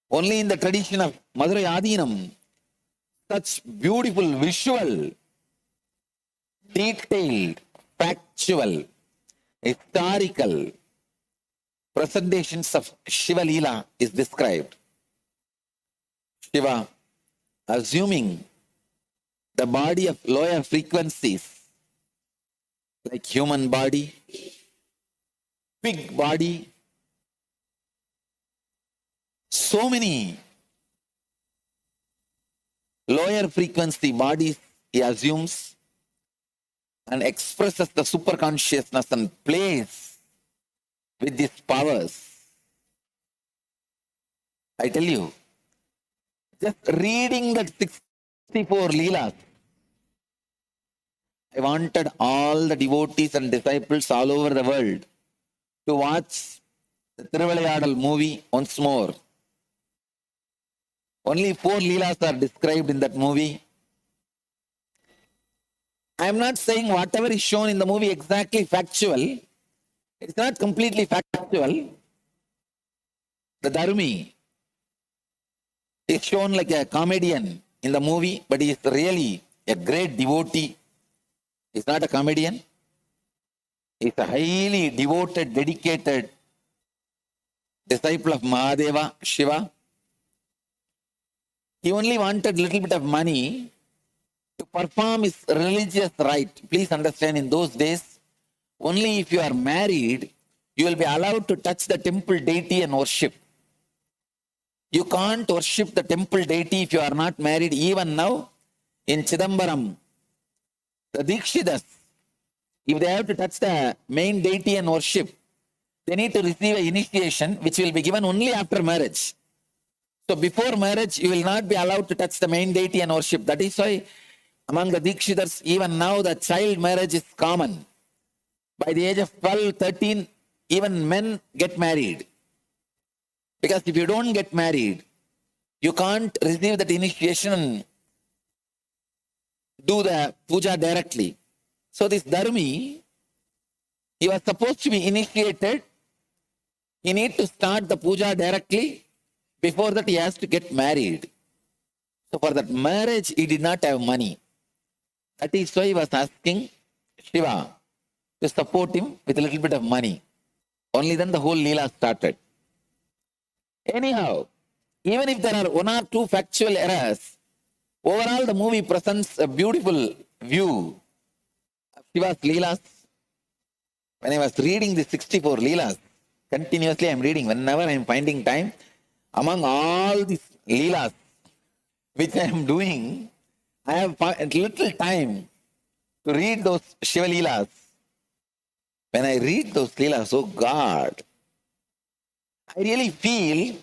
Only in the tradition of Madhurayadinam, such beautiful visual, detailed, factual, historical presentations of Shiva Leela is described. Shiva assuming the body of lower frequencies like human body, pig body, so many lower frequency bodies he assumes and expresses the superconsciousness and plays with these powers. I tell you, just reading that 64 Leelas, I wanted all the devotees and disciples all over the world to watch the Thiruvilayadal movie once more. Only 4 Leelas are described in that movie. I am not saying whatever is shown in the movie exactly factual. It's not completely factual. The Dharmi is shown like a comedian in the movie, but he is really a great devotee. He's not a comedian. He's a highly devoted, dedicated disciple of Mahadeva, Shiva. He only wanted a little bit of money to perform his religious rite. Please understand, in those days, only if you are married, you will be allowed to touch the temple deity and worship. You can't worship the temple deity if you are not married. Even now, in Chidambaram, the Dikshitas, if they have to touch the main deity and worship, they need to receive an initiation which will be given only after marriage. So before marriage, you will not be allowed to touch the main deity and worship. That is why among the Dikshitas, even now the child marriage is common. By the age of 12, 13, even men get married. Because if you don't get married, you can't receive that initiation and do the puja directly. So this Dharmi, he was supposed to be initiated. He needs to start the puja directly. Before that, he has to get married. So for that marriage, he did not have money. That is why he was asking Shiva to support him with a little bit of money. Only then the whole Leela started. Anyhow, even if there are 1 or 2 factual errors, overall the movie presents a beautiful view of Shiva's Leelas. When I was reading the 64 Leelas, continuously I am reading, whenever I am finding time, among all these Leelas which I am doing, I have little time to read those Shiva Leelas. When I read those Leelas, oh God, I really feel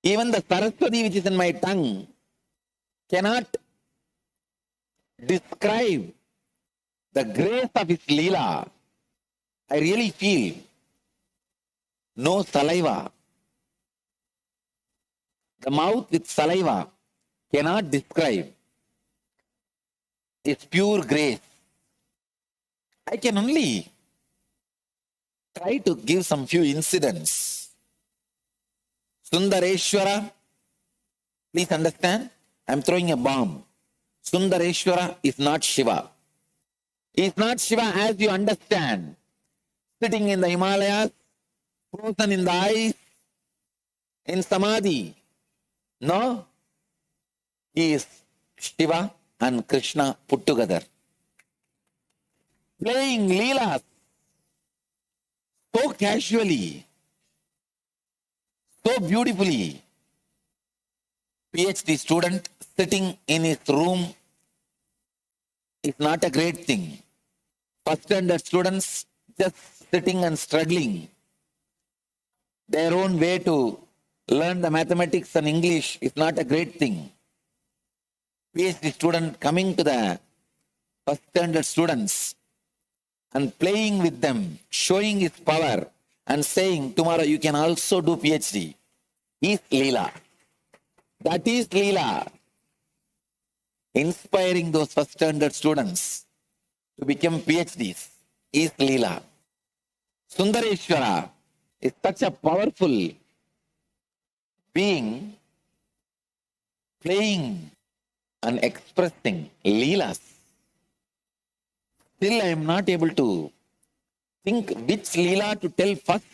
even the Saraswati which is in my tongue cannot describe the grace of his Leela. I really feel no saliva, The mouth with saliva cannot describe its pure grace. I can only try to give some few incidents. Sundareshwara, please understand, I'm throwing a bomb. Sundareshwara is not Shiva. He is not Shiva as you understand. Sitting in the Himalayas, frozen in the ice, in Samadhi. No, he is Shiva and Krishna put together. Playing Leelas so casually, so beautifully. PhD student sitting in his room is not a great thing. First standard students just sitting and struggling their own way to learn the mathematics and English is not a great thing. PhD student coming to the first standard students and playing with them, showing his power and saying, tomorrow you can also do PhD, is Leela. That is Leela. Inspiring those first standard students to become PhDs is Leela. Sundareshwara is such a powerful being playing and expressing Leelas. Still I am not able to think which Leela to tell first,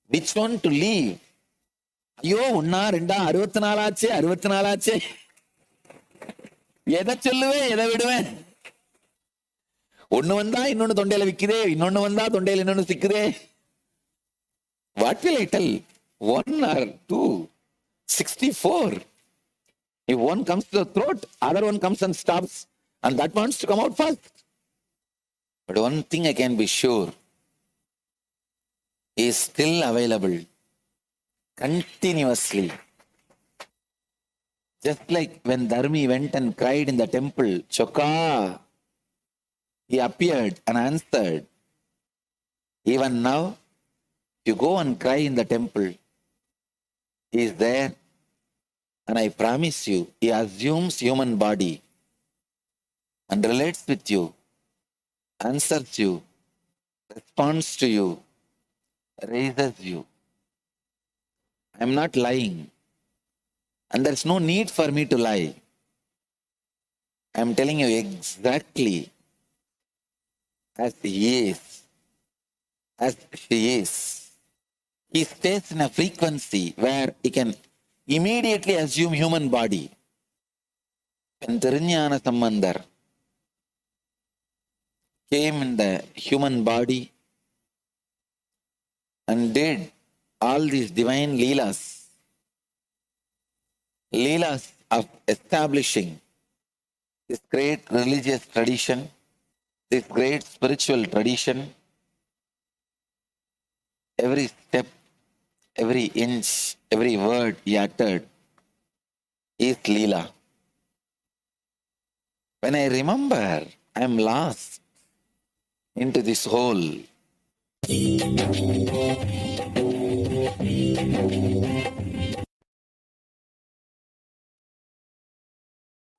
which one to leave. ஐயோ ஒன்னா ரெண்டா 64 எதை சொல்லுவேன் எதை விடுவேன் ஒண்ணு வந்தா இன்னொன்னு தொண்டையில விக்குதே இன்னொன்னு வந்தா தொண்டையில இன்னொன்னு சிக்குதே what will I tell 1 or 2 64 if one comes to the throat other one comes and stops and that wants to come out first but one thing I can be sure is still available continuously. Just like when Dharmi went and cried in the temple, Choka, he appeared and answered. Even now, you go and cry in the temple, he is there. And I promise you, he assumes human body and relates with you, answers you, responds to you, raises you. I am not lying. And there is no need for me to lie. I am telling you exactly as he is, as she is. He stays in a frequency where he can immediately assume human body. When Tirunjana Sambandar came in the human body and did all these divine Leelas of establishing this great religious tradition, this great spiritual tradition, every step, every inch, every word he uttered is Leela. When I remember, I am lost into this whole.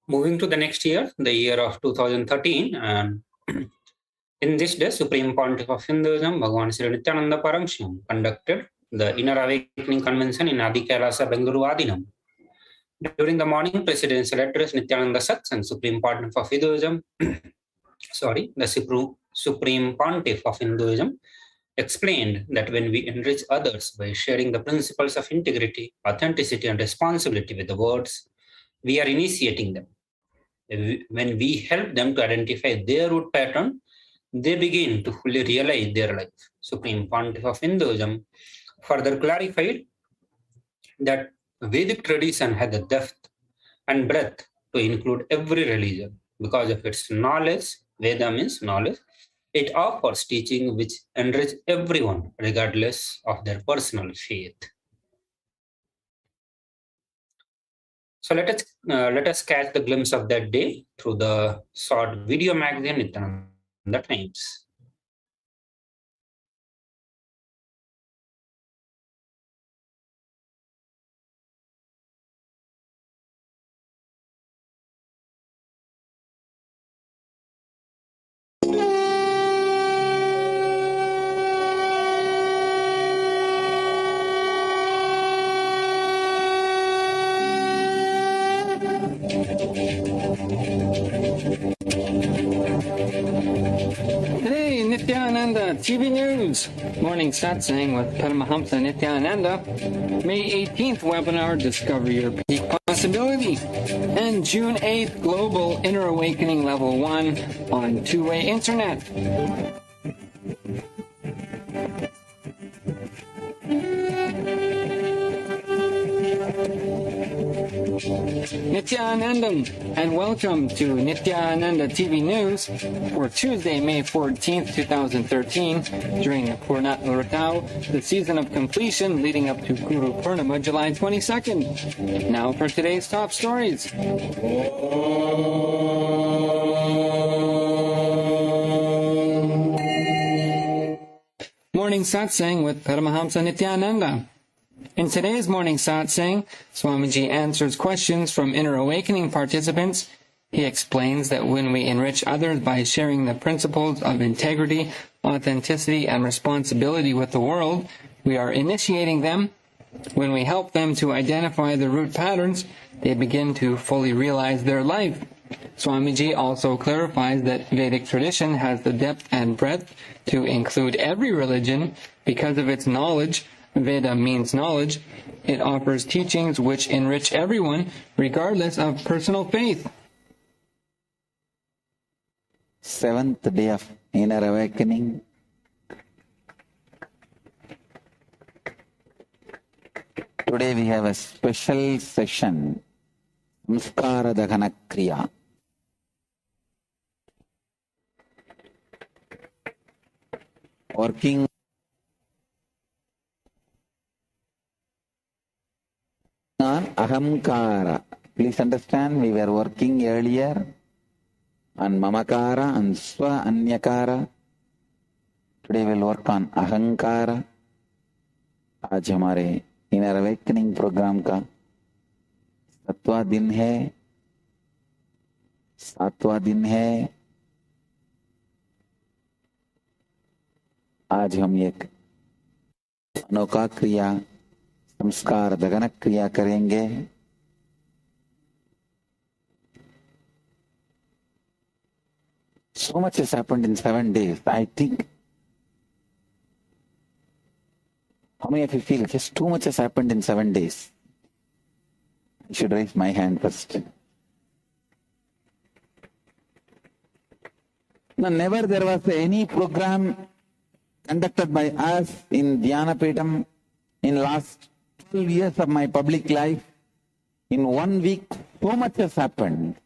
Moving to the next year, the year of 2013, and in this day, Supreme Pontiff of Hinduism, Bhagavan Sri Nithyananda Paramashivam, conducted the Inner Awakening Convention in Adi Kailasa, Bengaluru, Adinam. During the morning presidential address, Nithyananda Satsang, Supreme Pontiff of Hinduism, the Supreme Pontiff of Hinduism, explained that when we enrich others by sharing the principles of integrity, authenticity, and responsibility with the words, we are initiating them. When we help them to identify their root pattern, they begin to fully realize their life. Supreme Pontiff of Hinduism further clarified that Vedic tradition had the depth and breadth to include every religion. Because of its knowledge, Veda means knowledge, it offers teaching which enrich everyone regardless of their personal faith. So let us catch the glimpse of that day through the short video magazine Nithyananda Times. TV News, Morning Satsang with Paramahamsa Nithyananda, May 18th webinar, Discover Your Peak Possibility, and June 8th, Global Inner Awakening Level 1 on two-way internet. Nithyanandam, and welcome to Nithyananda TV News for Tuesday, May 14th, 2013, during the Purnat Nuratau, the season of completion leading up to Guru Purnima, July 22nd. Now for today's top stories. Morning Satsang with Paramahamsa Nithyananda. In today's morning satsang, Swamiji answers questions from Inner Awakening participants. He explains that when we enrich others by sharing the principles of integrity, authenticity, and responsibility with the world, we are initiating them. When we help them to identify the root patterns, they begin to fully realize their life. Swamiji also clarifies that Vedic tradition has the depth and breadth to include every religion because of its knowledge. Veda means knowledge. It offers teachings which enrich everyone, regardless of personal faith. Seventh day of inner awakening. Today we have a special session, Samskara Dahana Kriya. Working on ahamkara. Please understand, we were working earlier on mamakara and swa anyakara. Today we'll work on ahankara. आज हमारे inner awakening programme का 7वां दिन है, 7वां दिन है। आज हम एक अनोखा क्रिया संस्कार दगन क्रिया करेंगे। So much has happened in 7 days. I think, how many of you feel just too much has happened in 7 days? I should raise my hand first. No, never there was any program conducted by us in Dhyanapeetham in last 12 years of my public life. In 1 week, so much has happened.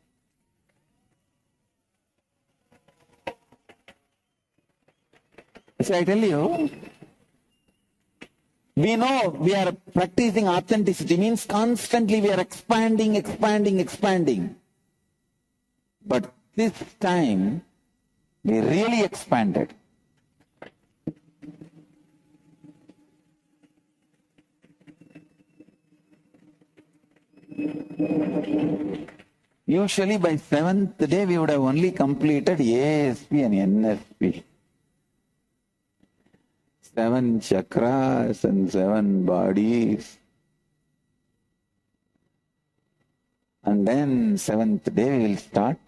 So I tell you, we know we are practicing authenticity, means constantly we are expanding. But this time, we really expanded. Usually by 7th day, we would have only completed ASP and NSP. 7 chakras and 7 bodies. And then 7th day we will start.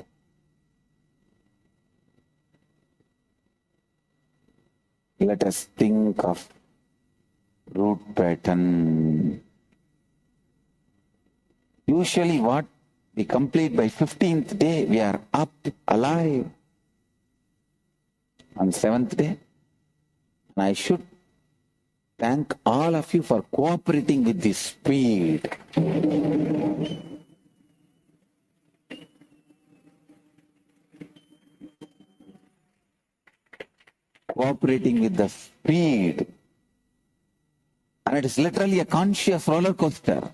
Let us think of root pattern. Usually what we complete by 15th day, we are up, alive. On 7th day, and I should thank all of you for cooperating with this speed. Cooperating with the speed. And it is literally a conscious roller coaster.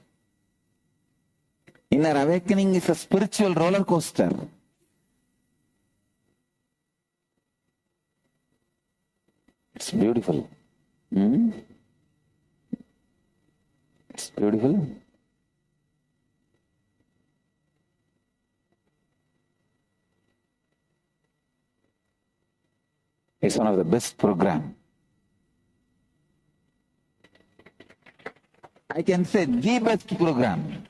Inner awakening is a spiritual roller coaster. It's beautiful. It's beautiful. It's one of the best programs. I can say the best program.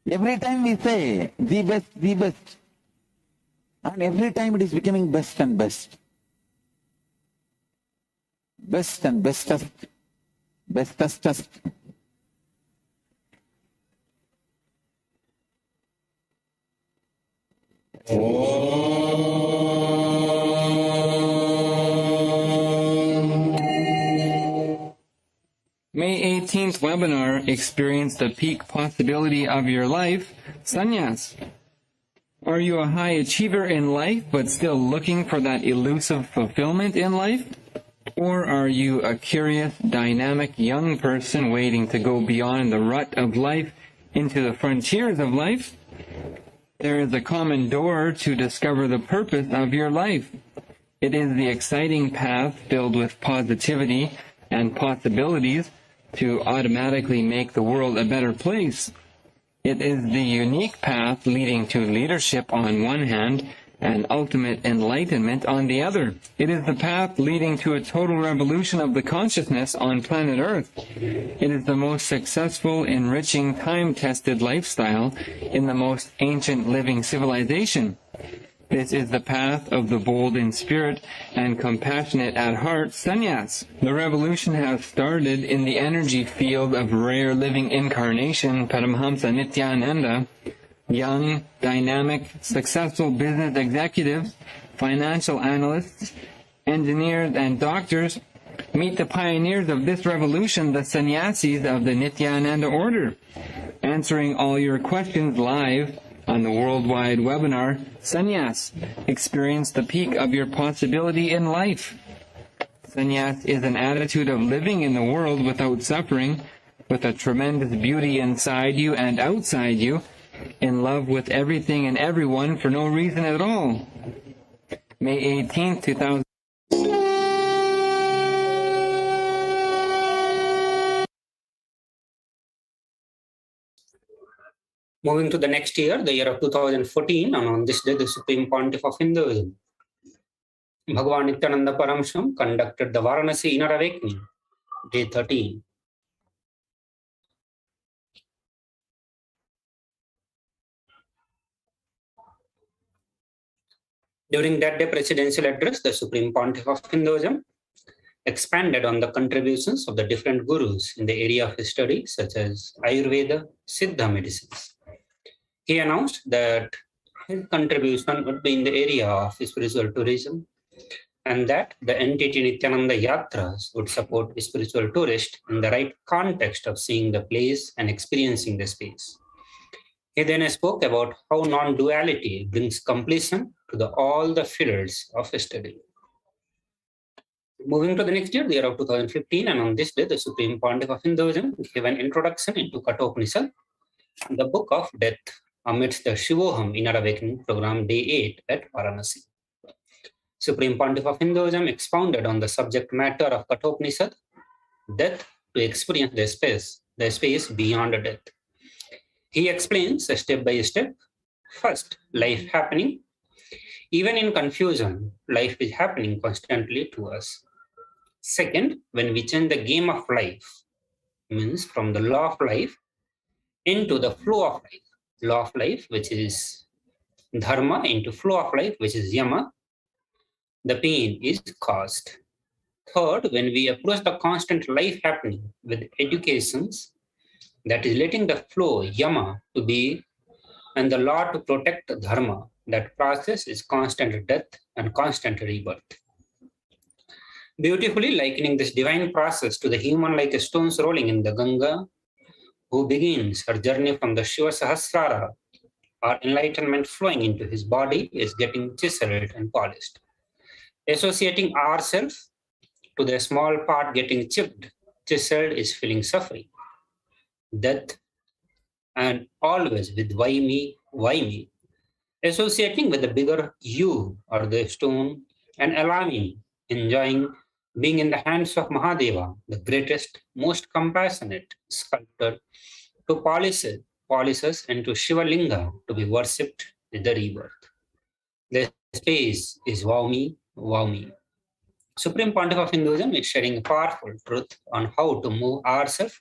Every time we say the best, and every time it is becoming best and best. best and bestest, bestestest. May 18th webinar, Experience the Peak Possibility of Your Life, Sannyas. Are you a high achiever in life but still looking for that elusive fulfillment in life? Or are you a curious, dynamic young person waiting to go beyond the rut of life into the frontiers of life? There is a common door to discover the purpose of your life. It is the exciting path filled with positivity and possibilities to automatically make the world a better place. It is the unique path leading to leadership on one hand and ultimate enlightenment on the other. It is the path leading to a total revolution of the consciousness on planet Earth. It is the most successful, enriching, time-tested lifestyle in the most ancient living civilization. This is the path of the bold in spirit and compassionate at heart sannyas. The revolution has started in the energy field of rare living incarnation Paramahamsa Nithyananda. Young, dynamic, successful business executives, financial analysts, engineers, and doctors meet the pioneers of this revolution, the sannyasis of the Nithyananda order, answering all your questions live on the worldwide webinar, Sannyas, Experience the Peak of Your Possibility in Life. Sannyas is an attitude of living in the world without suffering, with a tremendous beauty inside you and outside you, in love with everything and everyone for no reason at all. May 18th, 2000. Moving to the next year, the year of 2014, and on this day, the Supreme Pontiff of Hinduism, Bhagavan Nithyananda Paramashivam, conducted the Varanasi Inner Awakening, day 13. During that day presidential address, the Supreme Pontiff of Hinduism expanded on the contributions of the different gurus in the area of his study, such as Ayurveda, Siddha medicines. He announced that his contribution would be in the area of spiritual tourism, and that the entity Nithyananda Yatras would support spiritual tourists in the right context of seeing the place and experiencing the space. He then spoke about how non-duality brings completion to all the fields of study. Moving to the next year, the year of 2015, and on this day, the Supreme Pontiff of Hinduism gave an introduction into Kathopanishad, the book of death, amidst the Shivoham Inner Awakening program, day 8 at Varanasi. Supreme Pontiff of Hinduism expounded on the subject matter of Kathopanishad, death to experience the space beyond death. He explains step by step. First, life happening. Even in confusion, life is happening constantly to us. Second, when we change the game of life, means from the law of life into the flow of life. Law of life, which is dharma, into flow of life, which is yama, the pain is caused. Third, when we approach the constant life happening with educations, that is letting the flow, yama, to be, and the law to protect dharma, that process is constant death and constant rebirth. Beautifully likening this divine process to the human like stones rolling in the Ganga, who begins her journey from the Shiva Sahasrara, or enlightenment flowing into his body, is getting chiseled and polished. Associating ourselves to the small part getting chipped, chiseled is feeling suffering, death, and always with why me, why me. Associating with the bigger you or the stone and allowing, enjoying being in the hands of Mahadeva, the greatest, most compassionate sculptor, to polish us into Shiva Linga to be worshipped with the rebirth. The space is wow me, wow me. Supreme Pontiff of Hinduism is sharing a powerful truth on how to move ourselves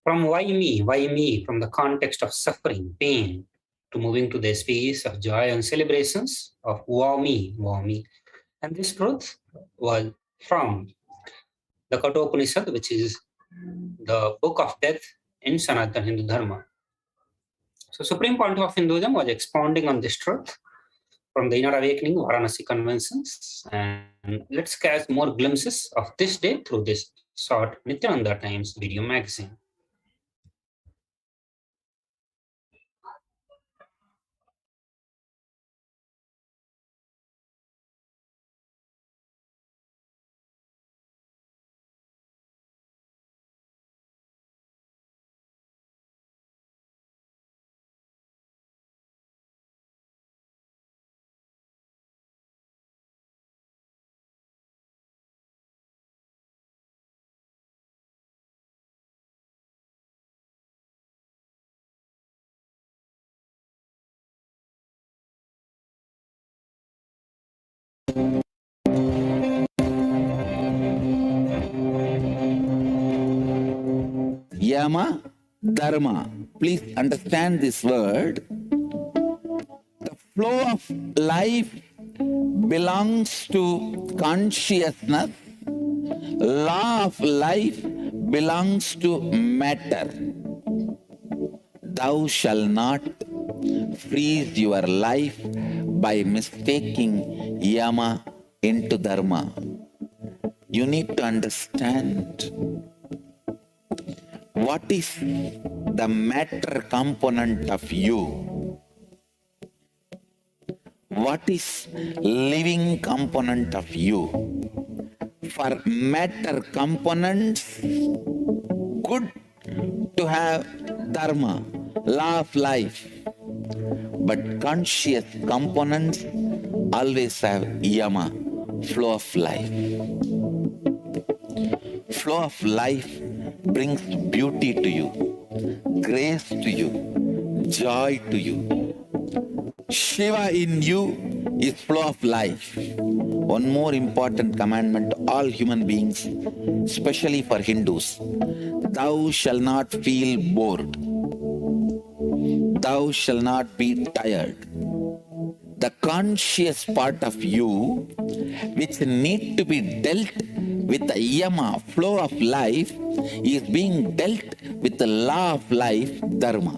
from why me, from the context of suffering, pain, to moving to the space of joy and celebrations of wow me, wow me. And this truth was from the Kathopanishad, which is the book of death in Sanatana Hindu Dharma. So Supreme Pontiff of Hinduism was expounding on this truth from the Inner Awakening Varanasi Conventions. And let's catch more glimpses of this day through this short Nithyananda Times video magazine. Yama, Dharma. Please understand this word. The flow of life belongs to consciousness. Law of life belongs to matter. Thou shalt not freeze your life by mistaking Yama into Dharma. You need to understand what is the matter component of you. What is living component of you? For matter components, good to have Dharma, law of life. But conscious components always have Yama, flow of life. Flow of life brings beauty to you, grace to you, joy to you. Shiva in you is flow of life. One more important commandment to all human beings, especially for Hindus. Thou shalt not feel bored. Thou shalt not be tired. The conscious part of you, which need to be dealt with the Yama, flow of life, is being dealt with the law of life, Dharma.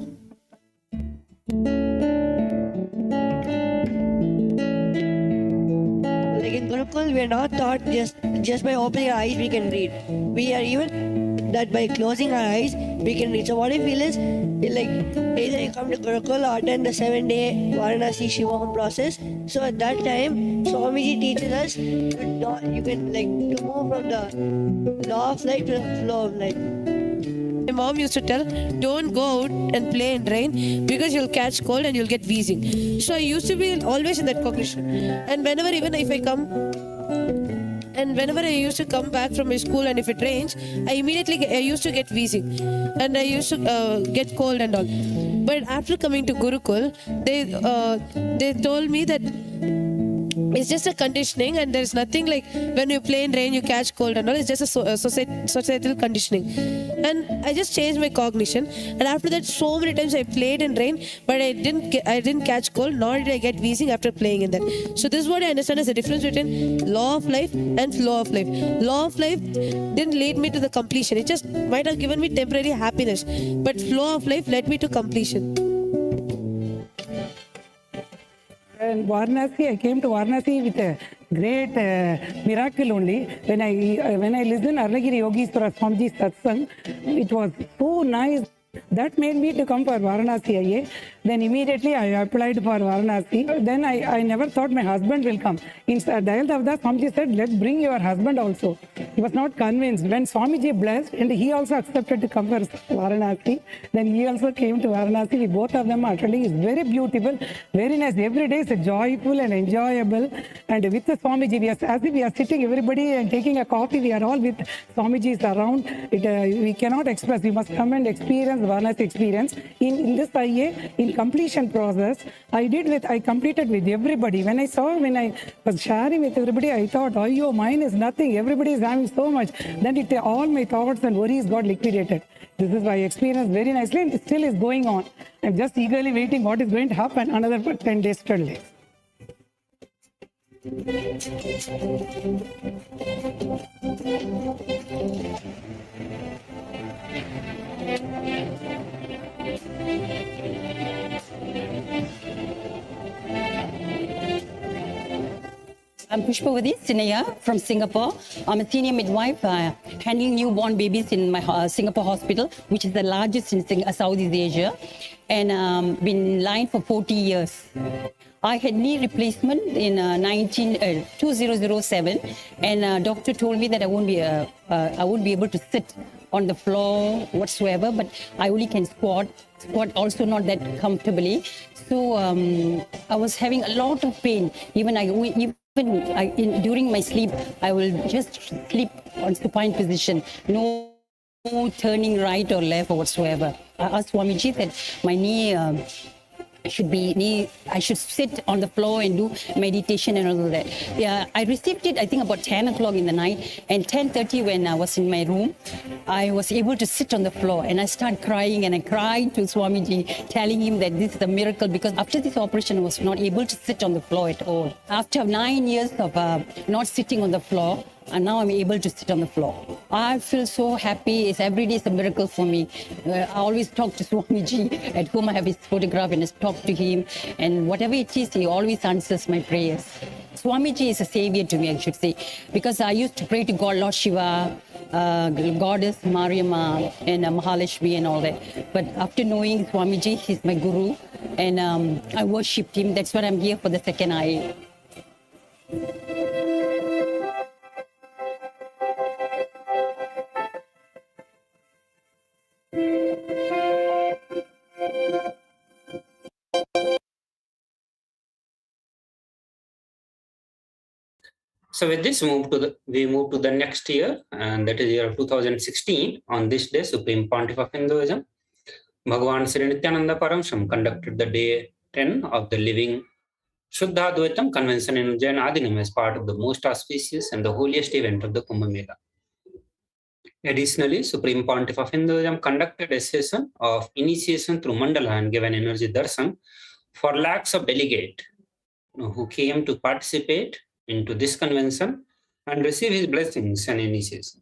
Like in Gurukul, we are not taught just by opening our eyes we can read. We are even that by closing our eyes we can read. So what I feel is like either you come to Gurukul or attend the 7-day Varanasi Shivoham process. So at that time, Swamiji teaches us you can to move from the law of life to the flow of life. My mom used to tell, don't go out and play in rain because you'll catch cold and you'll get wheezing. So I used to be always in that cognition. And whenever I used to come back from my school and if it rains, I used to get wheezing and I used to get cold and all. But after coming to Gurukul, they told me that it's just a conditioning and there's nothing like when you play in rain you catch cold and all. It's just a societal conditioning. And I just changed my cognition, and after that so many times I played in rain, but I didn't catch cold, nor did I get wheezing after playing in that. So this is what I understand is the difference between law of life and flow of life. Law of life didn't lead me to the completion. It just might have given me temporary happiness, but flow of life led me to completion. In Varanasi, I came to Varanasi with a great miracle only. When I listened Arunagiri Yogeshwara Swamiji's satsang, it was so nice. That made me to come for Varanasi IA. Then immediately I applied for Varanasi. Then I never thought my husband will come. In Dayal Davdas, Swamiji said, let's bring your husband also. He was not convinced. When Swamiji blessed, and he also accepted to come for Varanasi, then he also came to Varanasi. We both of them are attending. It's very beautiful, very nice. Every day is joyful and enjoyable. And with the Swamiji, as if we are sitting, everybody and taking a coffee, we are all with Swamiji's around. We cannot express. We must come and experience Varanasi experience. In this IA, in completion process, I completed with everybody. When I was sharing with everybody, I thought, oh, mine is nothing. Everybody is having so much. Then all my thoughts and worries got liquidated. This is my experience very nicely, and it still is going on. I'm just eagerly waiting what is going to happen another 10 days, 12 days. I'm Pushpavati Sinaya from Singapore. I'm a senior midwife handling newborn babies in my Singapore hospital, which is the largest in Southeast Asia, and been in line for 40 years. I had knee replacement in 2007, and doctor told me that I won't be able to sit on the floor whatsoever, but I only can squat also not that comfortably. So I was having a lot of pain. During my sleep, I will just sleep on supine position. No turning right or left or whatsoever. I asked Swamiji that my knee I should sit on the floor and do meditation and all that. Yeah, I received it, I think, about 10 o'clock in the night, and 10:30 when I was in my room, I was able to sit on the floor, and I started crying, and I cried to Swamiji, telling him that this is a miracle, because after this operation, I was not able to sit on the floor at all. After 9 years of not sitting on the floor, and now I'm able to sit on the floor. I feel so happy. Every day is a miracle for me. I always talk to Swamiji. At home, I have his photograph and I talk to him. And whatever it is, he always answers my prayers. Swamiji is a savior to me, I should say. Because I used to pray to God, Lord Shiva, Goddess Mariamma, and Mahalakshmi and all that. But after knowing Swamiji, he's my guru. And I worshipped him. That's why I'm here for the second eye. So with this, we move to the next year, and that is year of 2016. On this day, Supreme Pontiff of Hinduism, Bhagavan Sri Nithyananda Paramashivam conducted the day 10 of the Living Shuddhadvaitam Convention in Ujjain Adinam as part of the most auspicious and the holiest event of the Kumbh Mela. Additionally, Supreme Pontiff of Hinduism conducted a session of initiation through Mandala and gave an energy darshan for lakhs of delegates who came to participate into this convention and receive his blessings and initiation.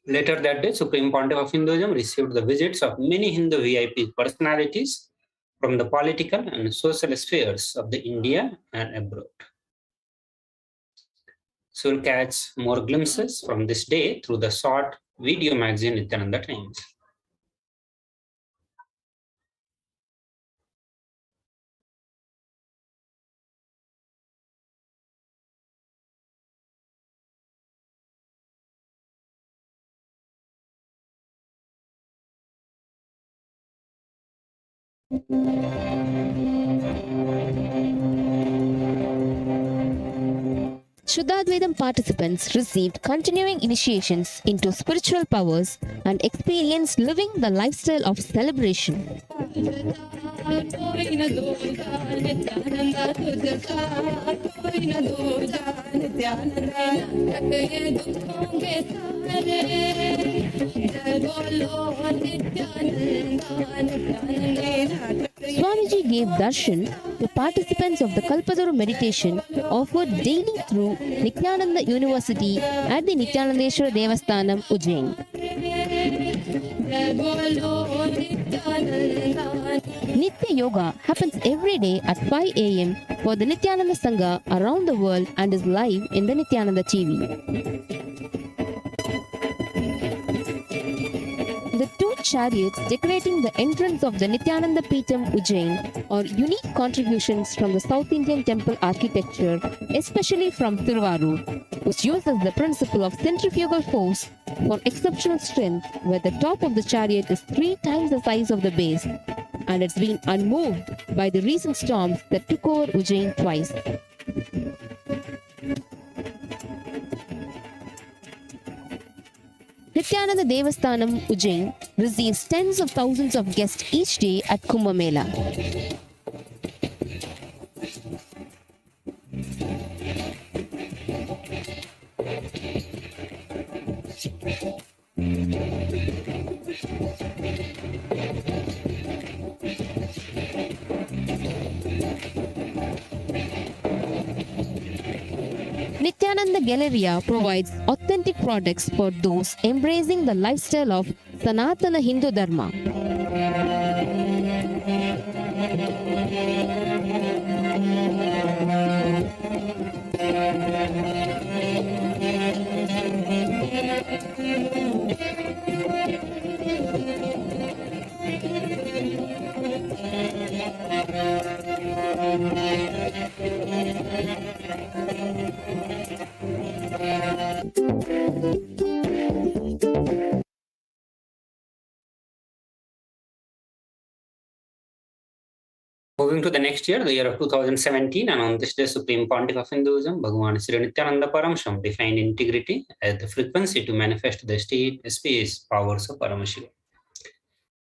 Later that day, Supreme Pontiff of Hinduism received the visits of many Hindu VIP personalities from the political and social spheres of the India and abroad. So we'll catch more glimpses from this day through the short video magazine Nithyananda Times. Shuddhadvaitam participants received continuing initiations into spiritual powers and experienced living the lifestyle of celebration. Swamiji gave darshan to participants of the Kalpataru meditation offered daily through Nithyananda University at the Nithyanandeshwara Devasthanam, Ujjain. Nitya Yoga happens every day at 5 a.m. for the Nithyananda Sangha around the world and is live in the Nithyananda TV. The two chariots decorating the entrance of the Nithyananda Peetham Ujjain are unique contributions from the South Indian temple architecture, especially from Thiruvarur, which uses the principle of centrifugal force for exceptional strength, where the top of the chariot is 3 times the size of the base, and it's been unmoved by the recent storms that took over Ujjain twice. Nithyananda Devasthanam, Ujjain receives tens of thousands of guests each day at Kumbh Mela. Nithyananda Galleria provides authentic products for those embracing the lifestyle of Sanatana Hindu Dharma. Moving to the next year, the year of 2017, and on this day, Supreme Pontiff of Hinduism, Bhagavan Sri Nithyananda Paramashivam defined integrity as the frequency to manifest the state SPH powers of Paramashiva.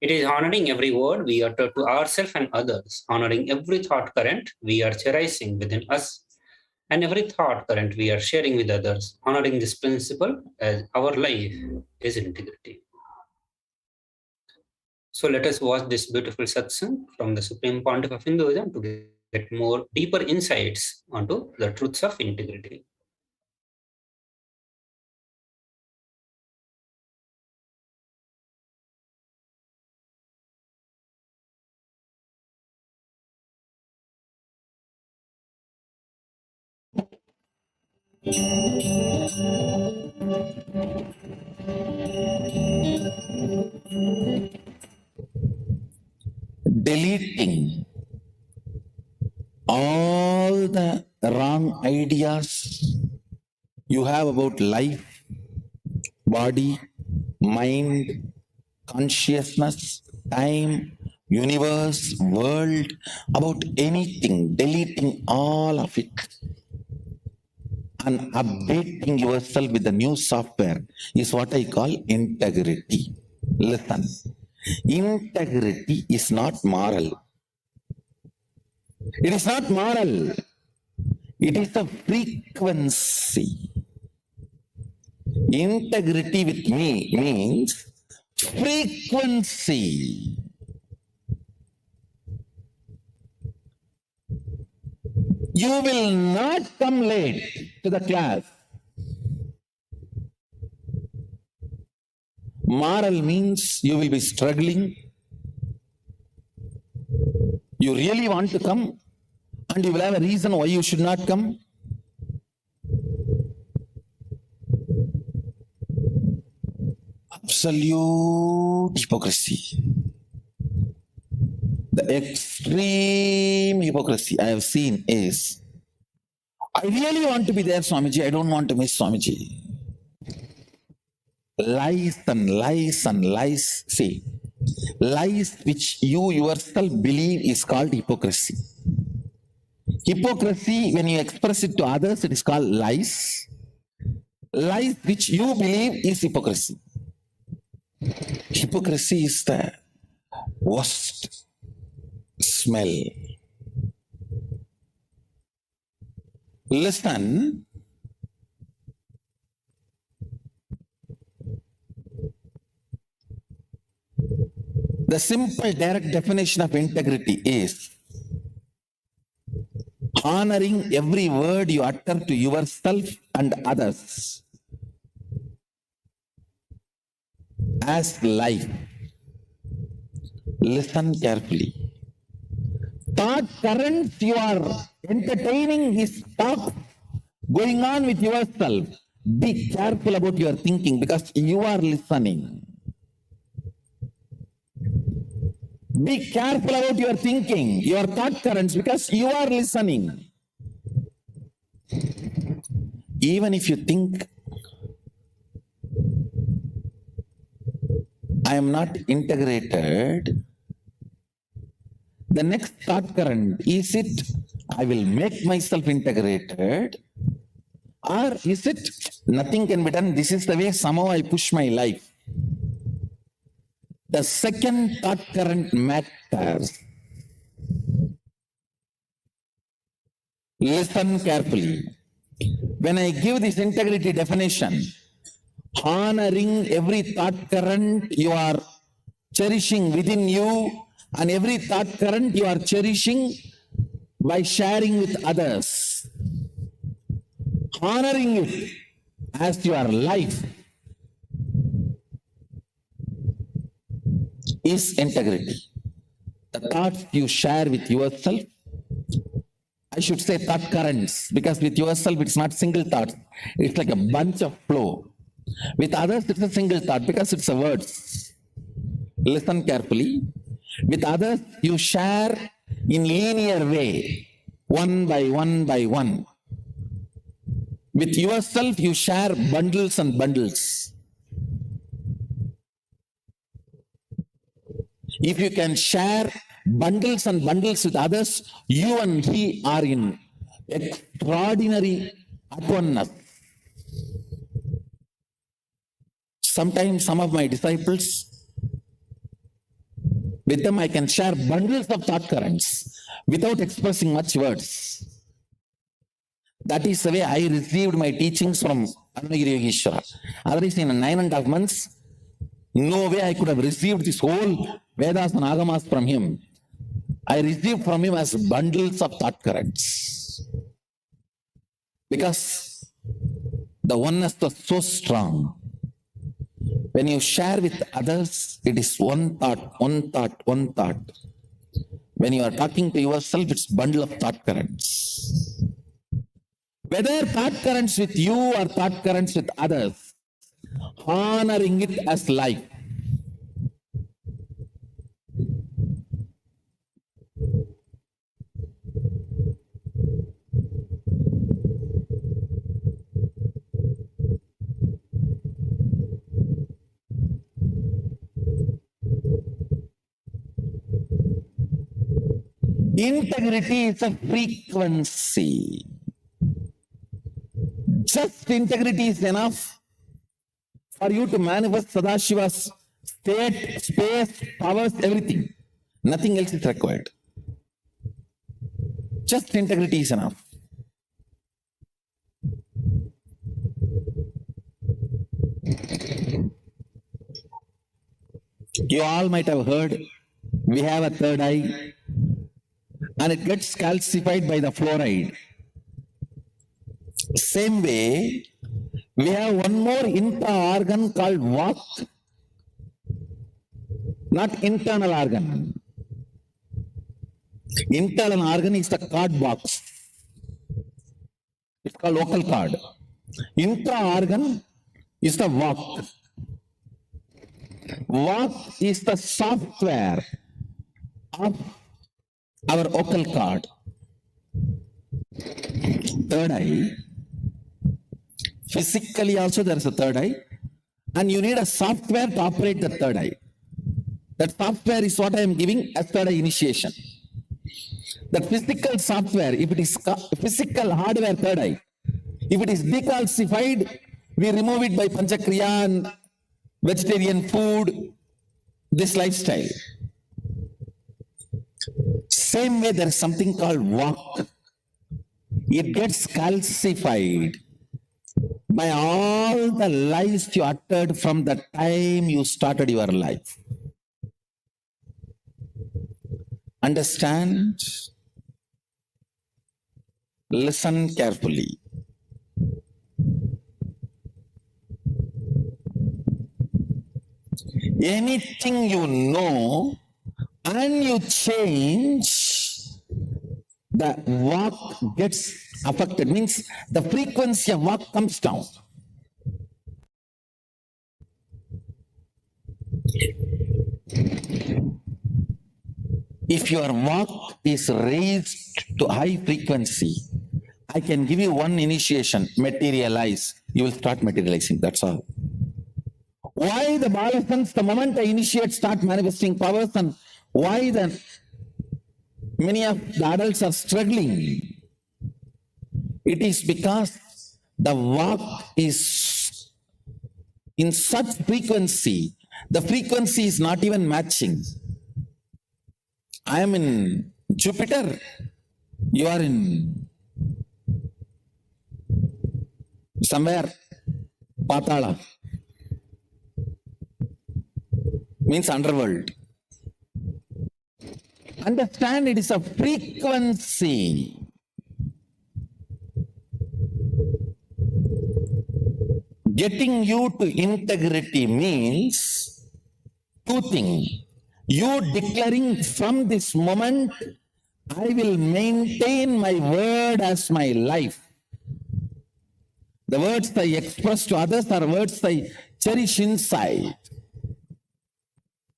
It is honoring every word we utter to ourselves and others, honoring every thought current we are cherishing within us, and every thought current we are sharing with others, honoring this principle as our life is integrity. So let us watch this beautiful satsang from the Supreme Pontiff of Hinduism to get more deeper insights onto the truths of integrity. Deleting all the wrong ideas you have about life, body, mind, consciousness, time, universe, world, about anything, deleting all of it and updating yourself with the new software is what I call integrity. Listen. Integrity is not moral. It is not moral. It is a frequency. Integrity with me means frequency. You will not come late to the class. Moral means you will be struggling. You really want to come and you will have a reason why you should not come. Absolute hypocrisy. The extreme hypocrisy I have seen is, I really want to be there, Swamiji. I don't want to miss Swamiji. Lies and lies and lies. See, lies which you yourself believe is called hypocrisy. Hypocrisy, when you express it to others, it is called lies. Lies which you believe is hypocrisy. Hypocrisy is the worst smell. Listen. The simple direct definition of integrity is honoring every word you utter to yourself and others as life. Listen carefully. Thought currents you are entertaining is talk going on with yourself. Be careful about your thinking because you are listening. Be careful about your thinking, your thought currents, because you are listening. Even if you think, I am not integrated, the next thought current, is it, I will make myself integrated, or is it, nothing can be done, this is the way somehow I push my life. The second thought current matters. Listen carefully. When I give this integrity definition, honoring every thought current you are cherishing within you and every thought current you are cherishing by sharing with others. honoring it as your life is integrity. The thoughts you share with yourself, I should say thought currents, because with yourself it's not single thought. It's like a bunch of flow. With others it's a single thought because it's a words. Listen carefully. With others you share in linear way, one by one by one. With yourself you share bundles and bundles. If you can share bundles and bundles with others, you and he are in extraordinary at oneness. Sometimes some of my disciples, with them I can share bundles of thought currents without expressing much words. That is the way I received my teachings from Arunagiri Yogeshwara. Otherwise, in 9.5 months, no way I could have received this whole Vedas and Agamas from him. I received from him as bundles of thought currents. Because the oneness was so strong. When you share with others, it is one thought, one thought, one thought. When you are talking to yourself, it's bundle of thought currents. Whether thought currents with you or thought currents with others, honoring it as life. Integrity is a frequency. Just integrity is enough for you to manifest Sadashiva's state, space, powers, everything. Nothing else is required. Just integrity is enough. You all might have heard, we have a third eye and it gets calcified by the fluoride. Same way, we have one more intra-organ called Vak, not internal organ. Internal organ is the card box. It's called vocal cord. Intra-organ is the Vak. Vak is the software of our vocal cord. Third eye. Physically also there is a third eye. And you need a software to operate the third eye. That software is what I am giving as third eye initiation. That physical software, if it is physical hardware third eye, if it is decalcified, we remove it by Panchakriya and vegetarian food, this lifestyle. Same way there is something called Vak. It gets calcified by all the lies you uttered from the time you started your life. Understand? Listen carefully. Anything you know and you change, the Vak gets affected. Means the frequency of Vak comes down. If your Vak is raised to high frequency, I can give you one initiation, materialize. You will start materializing, that's all. Why the Balasans, the moment I initiate, start manifesting powers, and why the many of the adults are struggling? It is because the Vak is in such frequency, the frequency is not even matching. I am in Jupiter, you are in somewhere Patala, means underworld. Understand, it is a frequency. Getting you to integrity means two things. You declaring from this moment, I will maintain my word as my life. The words I express to others are words I cherish inside.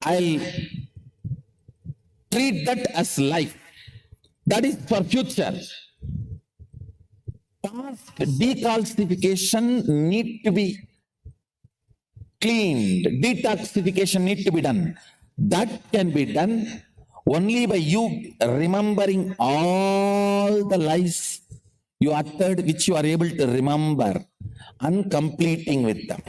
I'll treat that as life. That is for future. Past decalcification need to be cleaned. Detoxification need to be done. That can be done only by you remembering all the lies you uttered, which you are able to remember, and completing with them.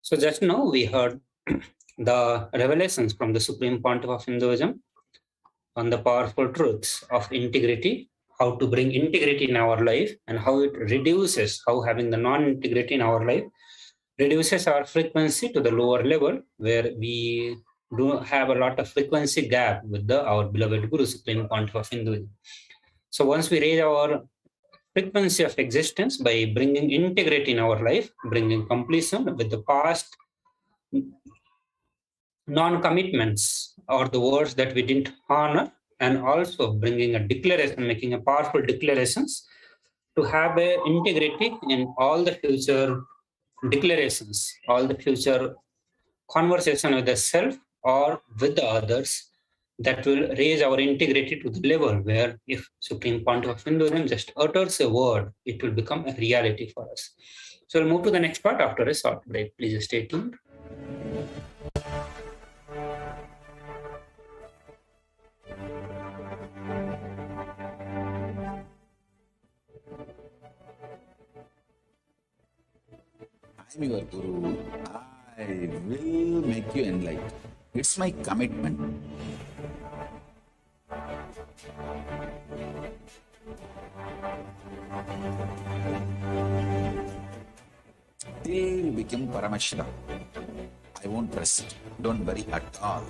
So just now we heard the revelations from the Supreme Pontiff of Hinduism on the powerful truths of integrity, how to bring integrity in our life, and how it reduces, how having the non-integrity in our life reduces our frequency to the lower level, where we do have a lot of frequency gap with our beloved Guru, Supreme Pontiff of Hinduism. So once we raise our frequency of existence by bringing integrity in our life, bringing completion with the past non-commitments or the words that we didn't honor, and also bringing a declaration, making a powerful declarations to have a integrity in all the future declarations, all the future conversation with the self or with the others, that will raise our integrity to the level where if Supreme Pontiff of Hinduism just utters a word, it will become a reality for us. So we'll move to the next part after a short break. Please stay tuned. I'm your Guru. I will make you enlightened. It's my commitment. Till you become Paramashiva, I won't rest. Don't worry at all.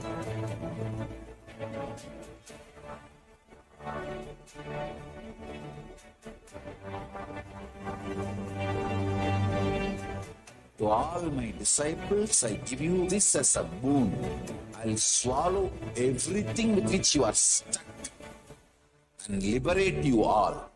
To all my disciples, I give you this as a boon. I'll swallow everything with which you are stuck and liberate you all.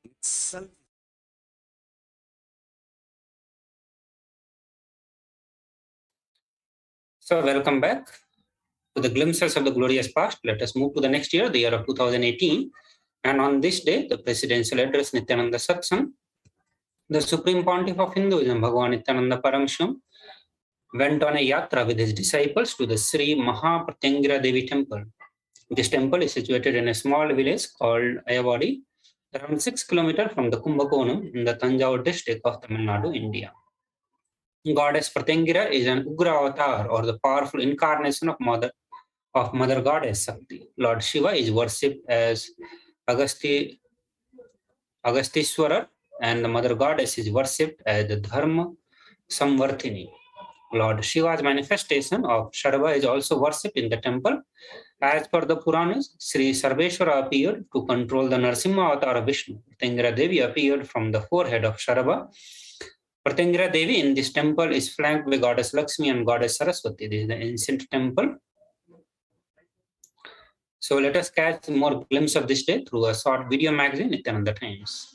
Itself. So welcome back to the glimpses of the glorious past. Let us move to the next year, the year of 2018. And on this day, the presidential address Nithyananda Satsang, the Supreme Pontiff of Hinduism, Bhagavan Nithyananda Paramashivam, went on a yatra with his disciples to the Sri Mahapratyangara Devi temple. This temple is situated in a small village called Ayavadi, around 6 kilometers from the Kumbakonam in the Tanjore district of Tamil Nadu, India. Goddess Pratyangara is an Ugra avatar, or the powerful incarnation of Mother Goddess Shakti. Lord Shiva is worshipped as Agastishwara, and the Mother Goddess is worshipped as the Dharma Samvartini. Lord Shiva's manifestation of Sharva is also worshipped in the temple. As per the Puranas, Sri Sarveshwara appeared to control the Narsimha avatar of Vishnu. Pratyangara Devi appeared from the forehead of Sharva. Pratyangara Devi in this temple is flanked by Goddess Lakshmi and Goddess Saraswati. This is the ancient temple. So let us catch more glimpse of this day through a short video magazine, Nithyananda Times.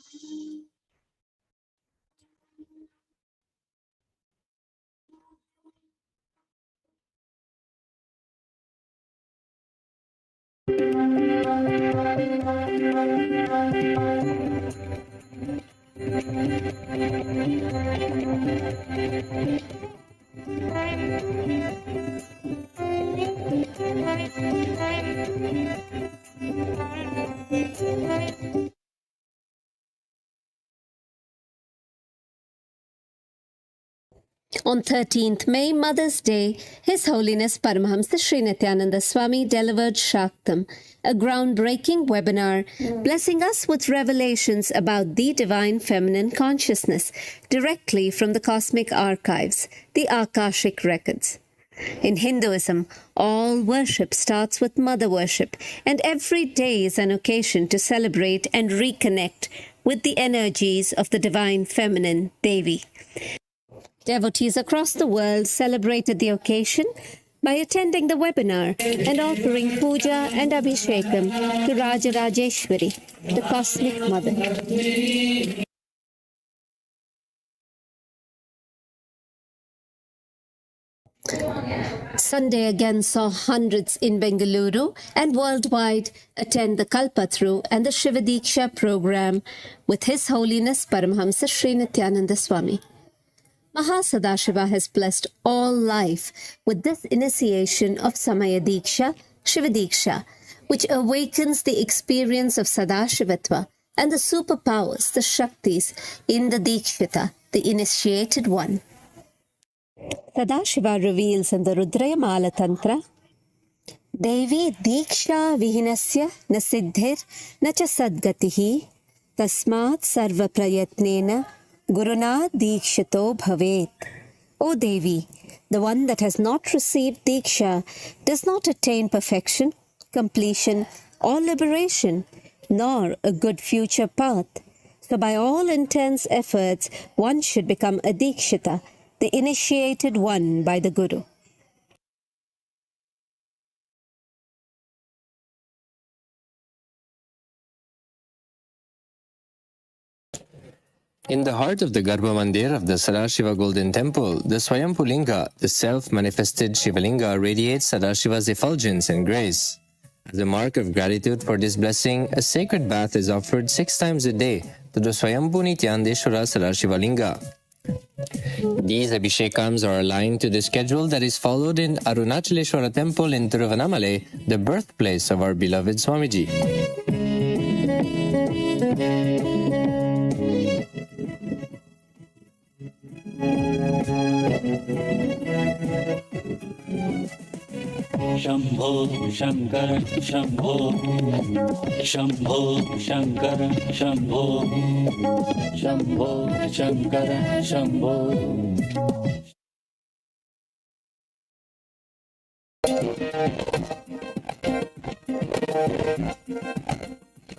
On 13th May, Mother's Day, His Holiness Paramahamsa Sri Nithyananda Swami delivered Shaktam, a groundbreaking webinar blessing us with revelations about the divine feminine consciousness directly from the cosmic archives, the Akashic records. In Hinduism, all worship starts with mother worship, and every day is an occasion to celebrate and reconnect with the energies of the divine feminine, Devi. Devotees across the world celebrated the occasion by attending the webinar and offering puja and abhishekam to Rajarajeshwari, the cosmic mother. Sunday again saw hundreds in Bengaluru and worldwide attend the Kalpatru and the Shivadiksha program with His Holiness Paramahamsa Sri Nithyananda Swami. Mahasadashiva has blessed all life with this initiation of Samaya Diksha, Shivadiksha, which awakens the experience of Sadashivatva and the superpowers, the Shaktis, in the Dikshita, the initiated one. Sadashiva reveals in the Rudrayamala Tantra, Devi Diksha Vihinasya na Siddhir na cha Sadgatihi Tasmat Sarva Prayatnena Guruna Dikshito Bhavet. O Devi, the one that has not received Diksha does not attain perfection, completion, or liberation, nor a good future path. So by all intense efforts, one should become a Dikshita, the initiated one by the Guru. In the heart of the Garbha Mandir of the Sadashiva Golden Temple, the Swayambhu Linga, the self-manifested Shivalinga, radiates Sadashiva's effulgence and grace. As a mark of gratitude for this blessing, a sacred bath is offered 6 times a day to the Swayambhu Nityanandeshwara Sadashiva Linga. These abhishekams are aligned to the schedule that is followed in Arunachaleshwara Temple in Tiruvannamalai, the birthplace of our beloved Swamiji. Shambho Shankara Shambho Shambho Shankara Shambho Shambho Shankara Shambho.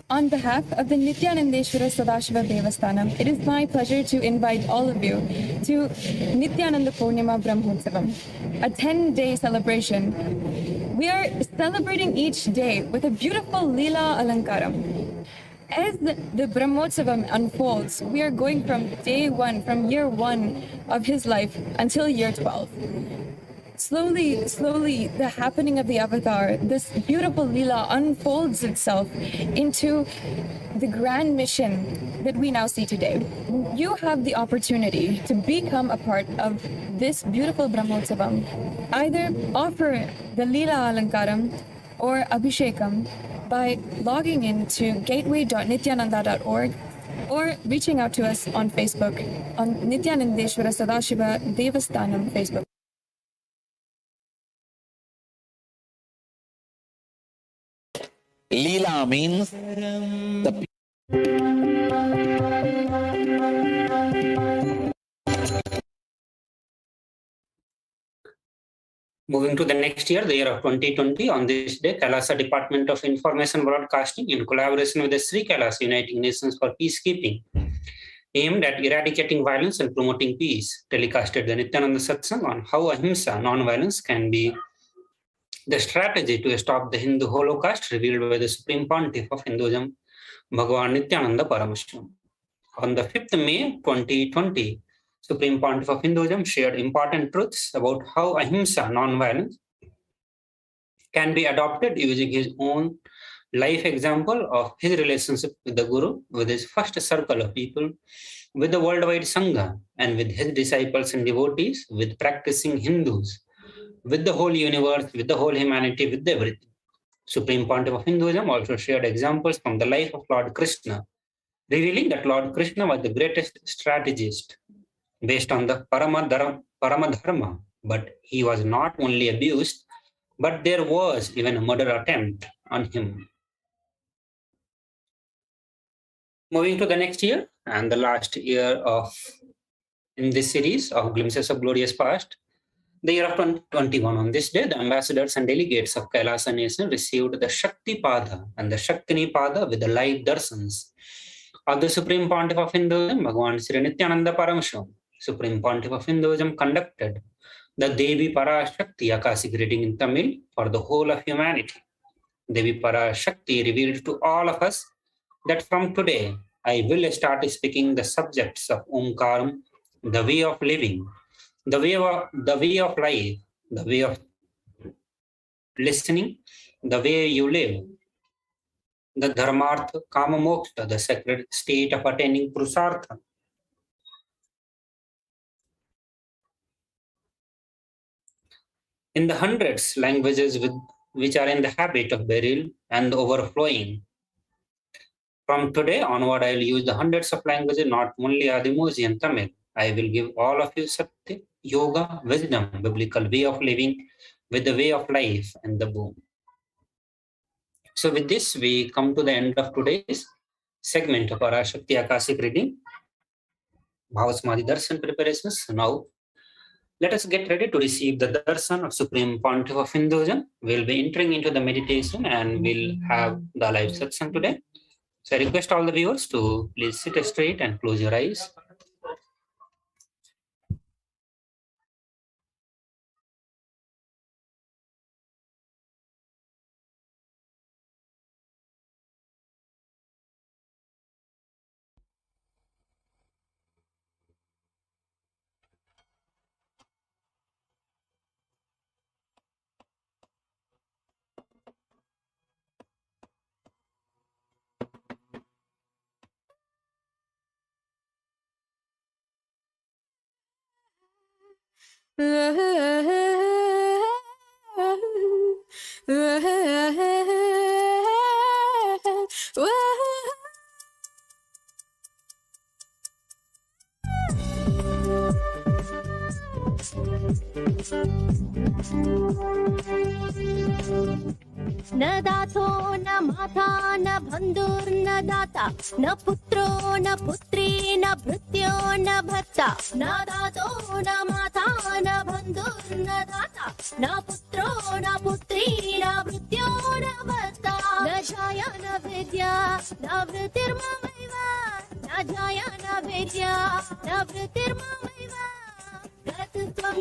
On behalf of the Nithyanandeshwara Sadashiva Devasthanam, it is my pleasure to invite all of you to Nithyananda Purnima Brahmotsavam, a 10-day celebration. We are celebrating each day with a beautiful Leela Alankaram. As the Brahmotsavam unfolds, we are going from day 1, from year 1 of his life until year 12. Slowly, the happening of the avatar, this beautiful Leela unfolds itself into the grand mission that we now see today. You have the opportunity to become a part of this beautiful Brahmotsavam. Either offer the Leela Alankaram or Abhishekam by logging into gateway.nityananda.org or reaching out to us on Facebook on Nithyanandeshwara Sadashiva Devasthanam Facebook. Leela means the Moving to the next year, the year of 2020, on this day, Kailasa Department of Information Broadcasting, in collaboration with the Sri Kailasa United Nations for Peacekeeping, aimed at eradicating violence and promoting peace, telecasted the Nityananda Satsang on how ahimsa, non-violence, can be the strategy to stop the Hindu Holocaust revealed by the Supreme Pontiff of Hinduism, Bhagavan Nithyananda Paramashivam. On the 5th May 2020, Supreme Pontiff of Hinduism shared important truths about how ahimsa, non-violence, can be adopted using his own life example of his relationship with the Guru, with his first circle of people, with the worldwide Sangha, and with his disciples and devotees, with practicing Hindus, with the whole universe, with the whole humanity, with everything. Supreme Pontiff of Hinduism also shared examples from the life of Lord Krishna, revealing that Lord Krishna was the greatest strategist based on the Paramadharma Paramadharma, but he was not only abused, but there was even a murder attempt on him. Moving to the next year and the last year in this series of Glimpses of Glorious Past, the year of 2021. On this day, the ambassadors and delegates of Kailasa nation received the Shakti Pada and the Shaktini Pada with the live darsans of the Supreme Pontiff of Hinduism, Bhagavan Sri Nithyananda Paramashivam. Supreme Pontiff of Hinduism conducted the Devi Parashakti Akashic reading in Tamil for the whole of humanity. Devi Parashakti revealed to all of us that from today, I will start speaking the subjects of Omkaram, the way of living, the way of life, the way of listening, the way you live, the dharmartha, kama moksha, the sacred state of attaining purusartha. In the hundreds languages which are in the habit of burial and overflowing. From today onward, I will use the hundreds of languages, not only Adimosi and Tamil. I will give all of you Satya, Yoga, wisdom, biblical way of living with the way of life and the boom. So with this, we come to the end of today's segment of Parashakti Akashic reading, Bhavasamadhi Darshan preparations. Now, let us get ready to receive the darshan of Supreme Pontiff of Hinduism. We'll be entering into the meditation and we'll have the live satsang today. So I request all the viewers to please sit straight and close your eyes. न दातो न माता न बन्धुर्न दाता न पुत्रो न पुत्री न भृत्यो न भर्ता न दातो न माता न बन्धुर्न दाता न पुत्रो न पुत्री न भृत्यो न भर्ता न जाया न विद्या न वृत्तिर्ममैव न जाया न विद्या न वृत्तिर्ममैव गतत्वं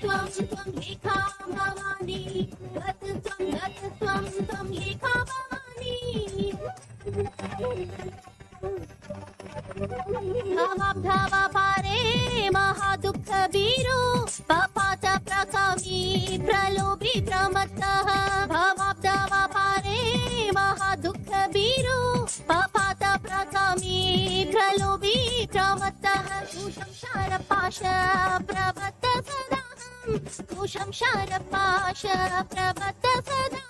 त्वं लेखा भवानी गतत्वं त्वं लेखा भवानी भावाब्धावा पारे महादुःख बीरो पापात प्रकामी प्रलोभी प्रमत्तः भावाब्धावा पारे महादुःख बीरो पापात प्रकामी प्रलोभी प्रमत्तः कुशंशार पाश प्रबद्ध सदाहं कुशंशार पाश प्रबद्ध सदाहं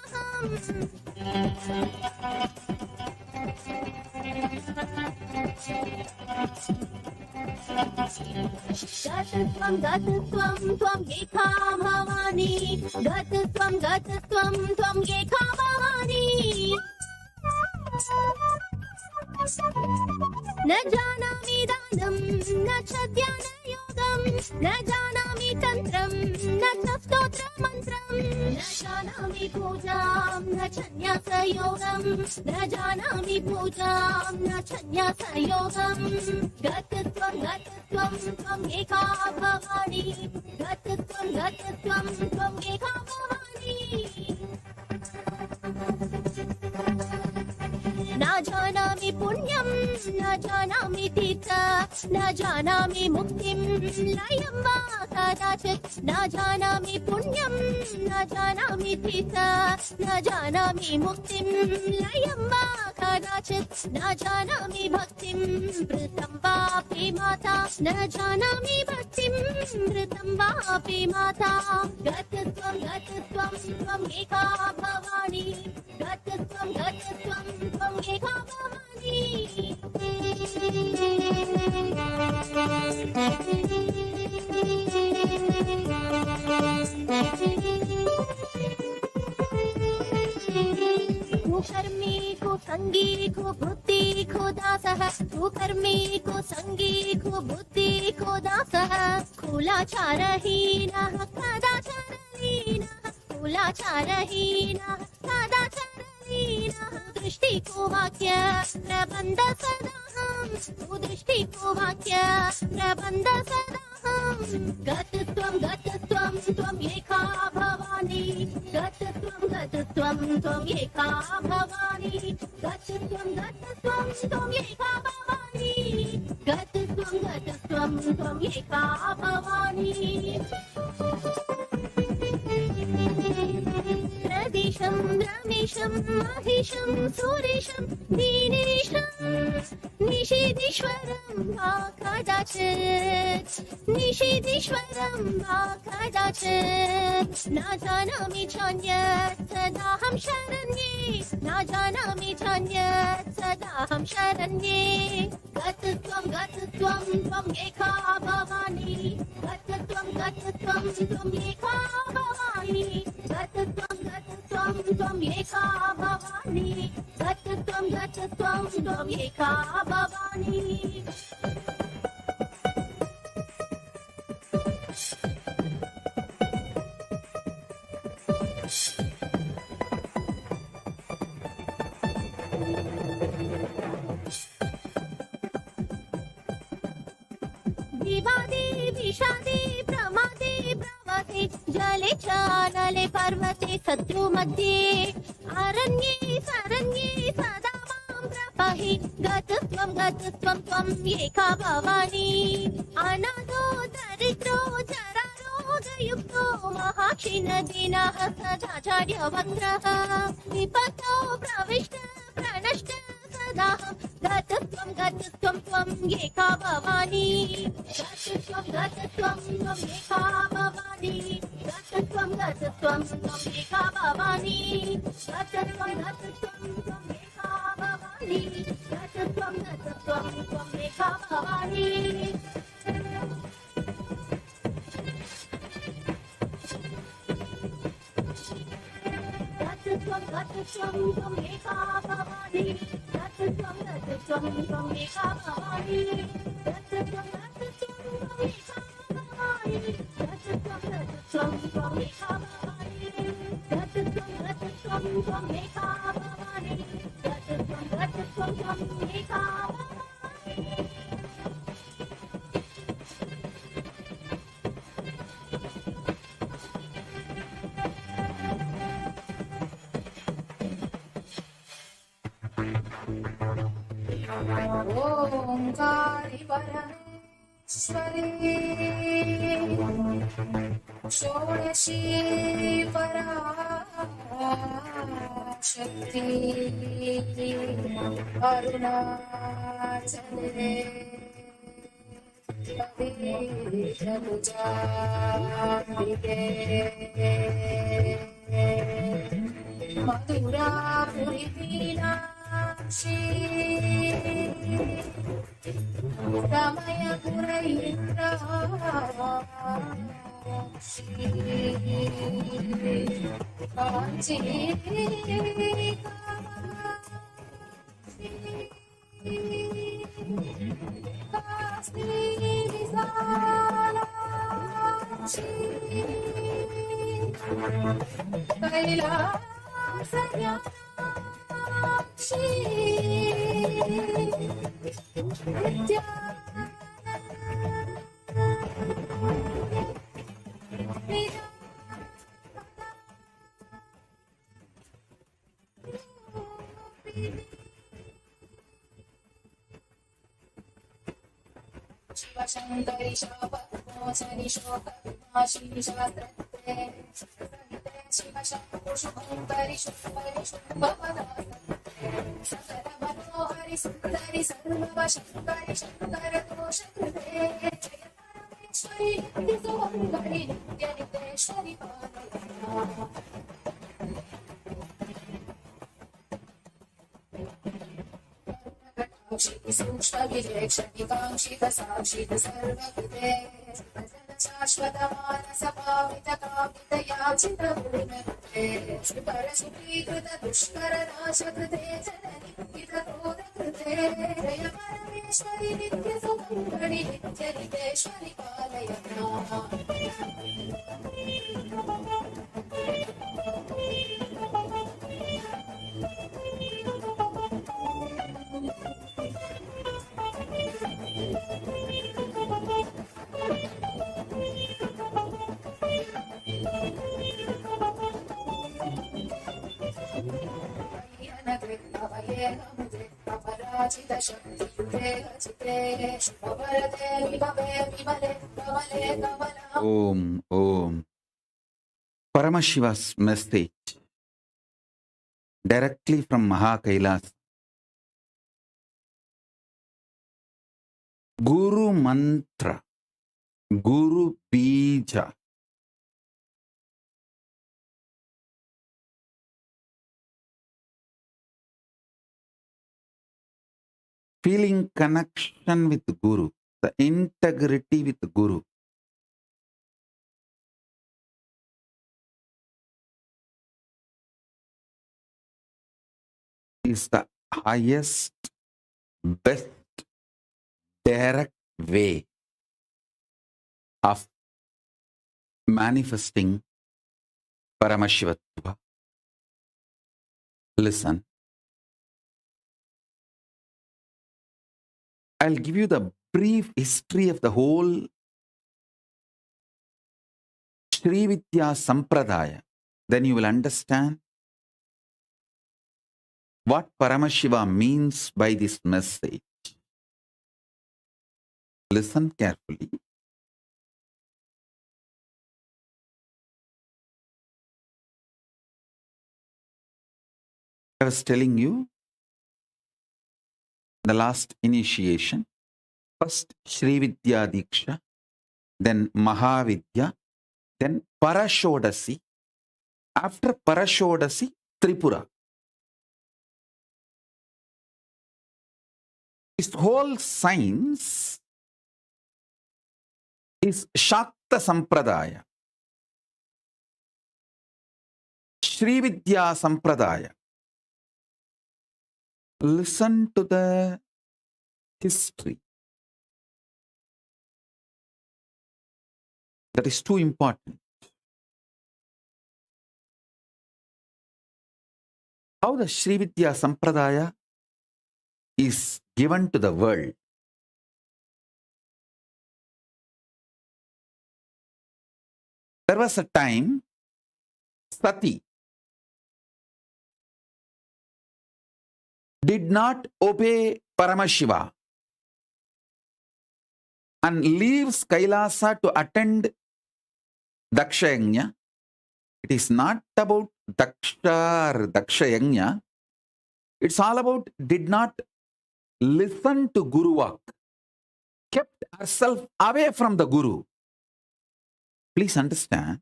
गतत्वं त्वं लेखा भवानी गतत्वं त्वं लेखा भवानी न जानामि दानं न च ध्यानयोगं न जानामि तन्त्रं न च स्तोत्रमन्त्रं न जानामि पूजां न च न्यासयोगं न जानामि पूजां न च न्यासयोगं गतत्वं त्वं लेखा भवानी गतत्वं त्वं लेखा भवानी न जानामि पुण्यं न जानामि तीर्थ न जानामि मुक्तिं लयं वा कदाचित् न जानामि पुण्यं न जानामि तीर्थ न जानामि मुक्तिं लयं वा कदाचित् न जानामि भक्तिं वृतं वापि माता न जानामि भक्तिं वृतं वापि माता गतत्वं त्वं लेखा भवानी गतत्वं त्वं लेखा भवानी तू कर्मी को संगी को बुद्धि को दासः तू कर्मी को संगी को बुद्धि को दासः कुलाचारहीनः कदाचारहीनः कुलाचारहीनः कदाचारहीनः दृष्टि को वाक्य प्रबंध सदाहं तू दृष्टि को वाक्य प्रबंध सदाहं गतत्वं त्वं एका भवानी गतत्वं त्वं एका भवानी गतत्वं त्वं एका भवानी गतत्वं त्वं एका भवानी प्रदिशं रमेशं महिषं सुरेशं दीनेशं निषेधीश्वरं वा कदाचित् निषेधीश्वरं वा कदाचित् न जानामि चान्यत् सदाहं शरण्ये न जानामि चान्यत् सदाहं शरण्ये गतत्वं त्वं एका भवानी गतत्वं त्वं एका भवानी गतत्वं त्वं एका भवानी गतत्वं त्वं एका भवानी विवादे विषादे प्रमादे प्रवादे जले चानले पर्वते शत्रु मध्ये अरण्ये सरण्ये सदा मां प्रपहि गतत्वं त्वं एका भवानी अनाथो दरिद्रो जरारोगयुक्तो महाक्षीणदीनः सदाचार्यवक्त्रः विपतो प्रविष्ट प्रणष्ट सदाहं गतत्वं त्वं एका भवानी गतत्वं त्वं एका भवानी गतत्वं त्वं एका भवानी गतत्वं त्वं एका भवानी गतत्वं त्वं एका भवानी गतत्वं त्वं एका भवानी गतत्वं त्वं एका भवानी गतत्वं त्वं एका भवानी गतत्वं त्वं एका भवानी गतत्वं त्वं एका भवानी गतत्वं त्वं एका भवानी ओंकारि परमेश्वरी षोडशी पराशक्ति अरुणाचले अभिषमुजाम्बिके मधुरापुरी मीनाक्षी रमयपुरैन्द्राक्षी काञ्ची कैलासयाक्षी शिवशङ्करि शापमोचनि शोकविनाशिनि शास्त्रत्वे शिवशङ्कु शुभङ्करि शुभरि शुभपदास्तत्वे सकलमनोहरि सुन्दरि सर्ववशङ्करि शङ्करदोषकृते जय परमेश्वरि नित्यसुमङ्गलि नित्यनितेश्वरि पार्वती सूक्ष्म विवेक्षणि काङ्क्षित साक्षित सर्वकृते शाश्वतमानसभावितकामितयाचितपूर्णकृते श्रीपरशुक्लीकृत दुष्करनाशकृते जननिहितक्रोधकृते जय परमेश्वरि नित्यसुमङ्गलि नित्यनितेश्वरि पालय माम् Om. Paramashiva's message directly from Mahakailas. Guru Mantra, Guru Bija. Feeling connection with Guru, the integrity with Guru. Is the highest, best, direct way of manifesting Paramashivatva. Listen. I'll give you the brief history of the whole Sri Vidya Sampradaya. Then you will understand what Paramashiva means by this message. Listen carefully. I was telling you the last initiation. First Sri Vidya Diksha, then Mahavidya, then Parashodasi. After Parashodasi, Tripura. This whole science is Shakta Sampradaya. Sri Vidya Sampradaya. Listen to the history. That is too important. How the Sri Vidya Sampradaya is given to the world. There was a time Sati did not obey Paramashiva and leaves Kailasa to attend Dakshayagnya. It is not about Daksha or Dakshayagnya. It's all about did not listen to Guru Vak, kept herself away from the Guru. Please understand.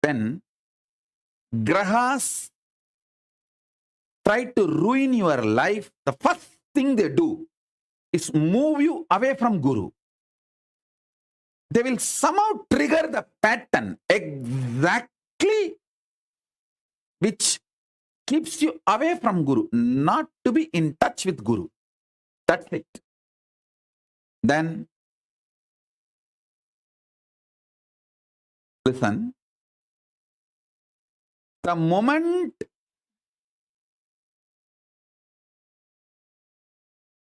When Grahas try to ruin your life, the first thing they do is move you away from Guru. They will somehow trigger the pattern exactly which keeps you away from Guru, not to be in touch with Guru. That's it. Then, listen, the moment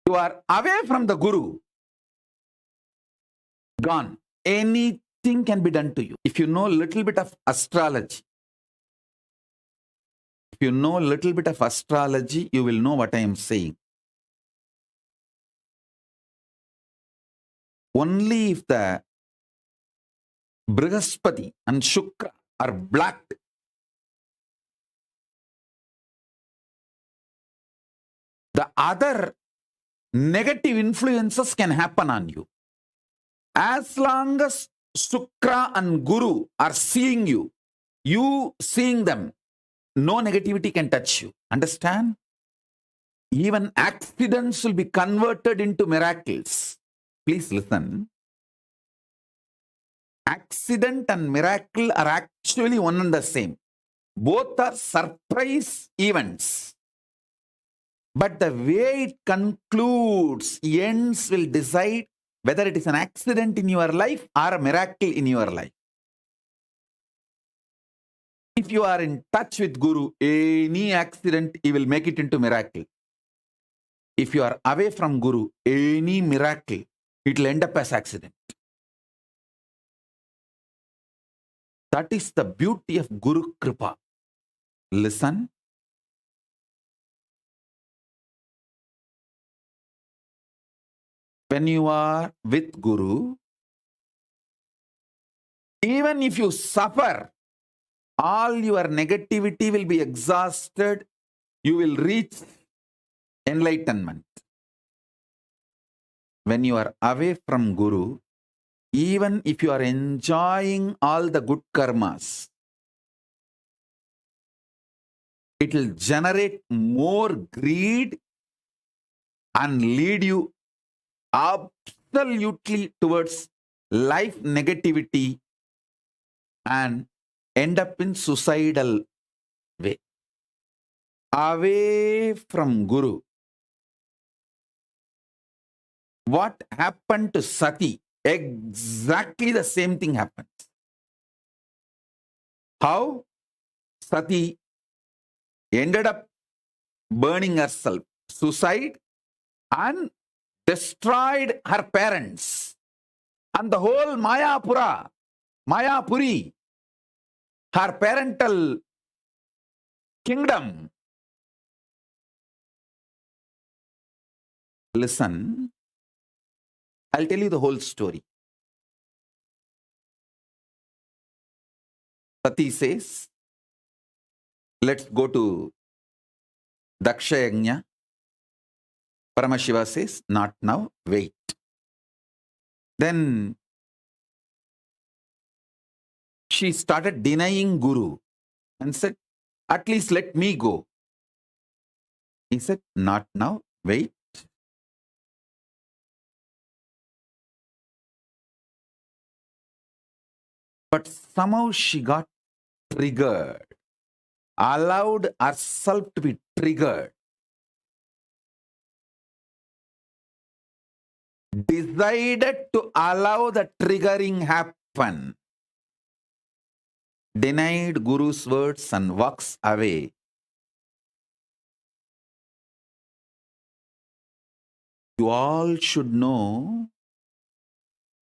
you are away from the Guru, gone. Anything can be done to you. If you know a little bit of astrology, you will know what I am saying. Only if the Brihaspati and Shukra are blacked, the other negative influences can happen on you. As long as Shukra and Guru are seeing you, you seeing them, no negativity can touch you. Understand? Even accidents will be converted into miracles. Please listen. Accident and miracle are actually one and the same. Both are surprise events. But the way it concludes, ends, will decide whether it is an accident in your life or a miracle in your life. If you are in touch with Guru, any accident, he will make it into miracle. If you are away from Guru, any miracle, it will end up as accident. That is the beauty of Guru Kripa. Listen. When you are with Guru, even if you suffer, all your negativity will be exhausted. You will reach enlightenment. When you are away from Guru, even if you are enjoying all the good karmas, it will generate more greed and lead you absolutely towards life negativity and end up in suicidal way. Away from Guru. What happened to Sati? Exactly the same thing happened. How? Sati ended up burning herself, suicide, and destroyed her parents. And the whole Mayapuri, her parental kingdom. Listen, I'll tell you the whole story. Sati says, let's go to Daksha Yajna. Paramashiva says, not now, wait. Then she started denying Guru and said, at least let me go. He said, not now, wait. But somehow she got triggered, allowed herself to be triggered, decided to allow the triggering happen, denied Guru's words and walks away. You all should know,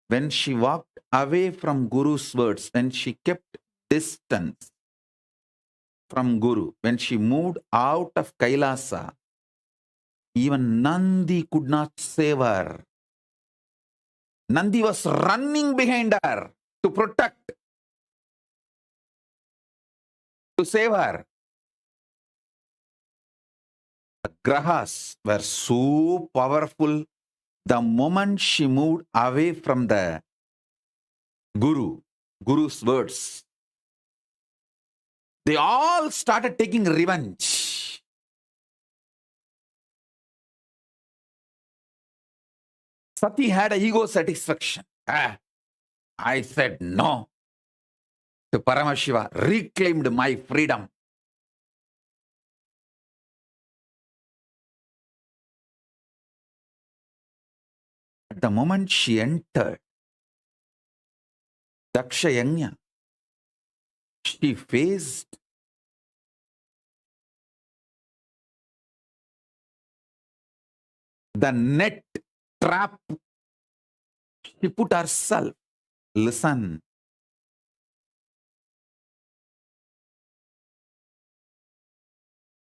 when she walked away from Guru's words, when she kept distance from Guru, when she moved out of Kailasa, even Nandi could not save her. Nandi was running behind her to protect, to save her. The grahas were so powerful. The moment she moved away from the Guru's words, they all started taking revenge. Sati had a ego satisfaction. I said no to Paramashiva, reclaimed my freedom. At the moment she entered Daksha Yajna, she faced the net trap. She put herself. Listen.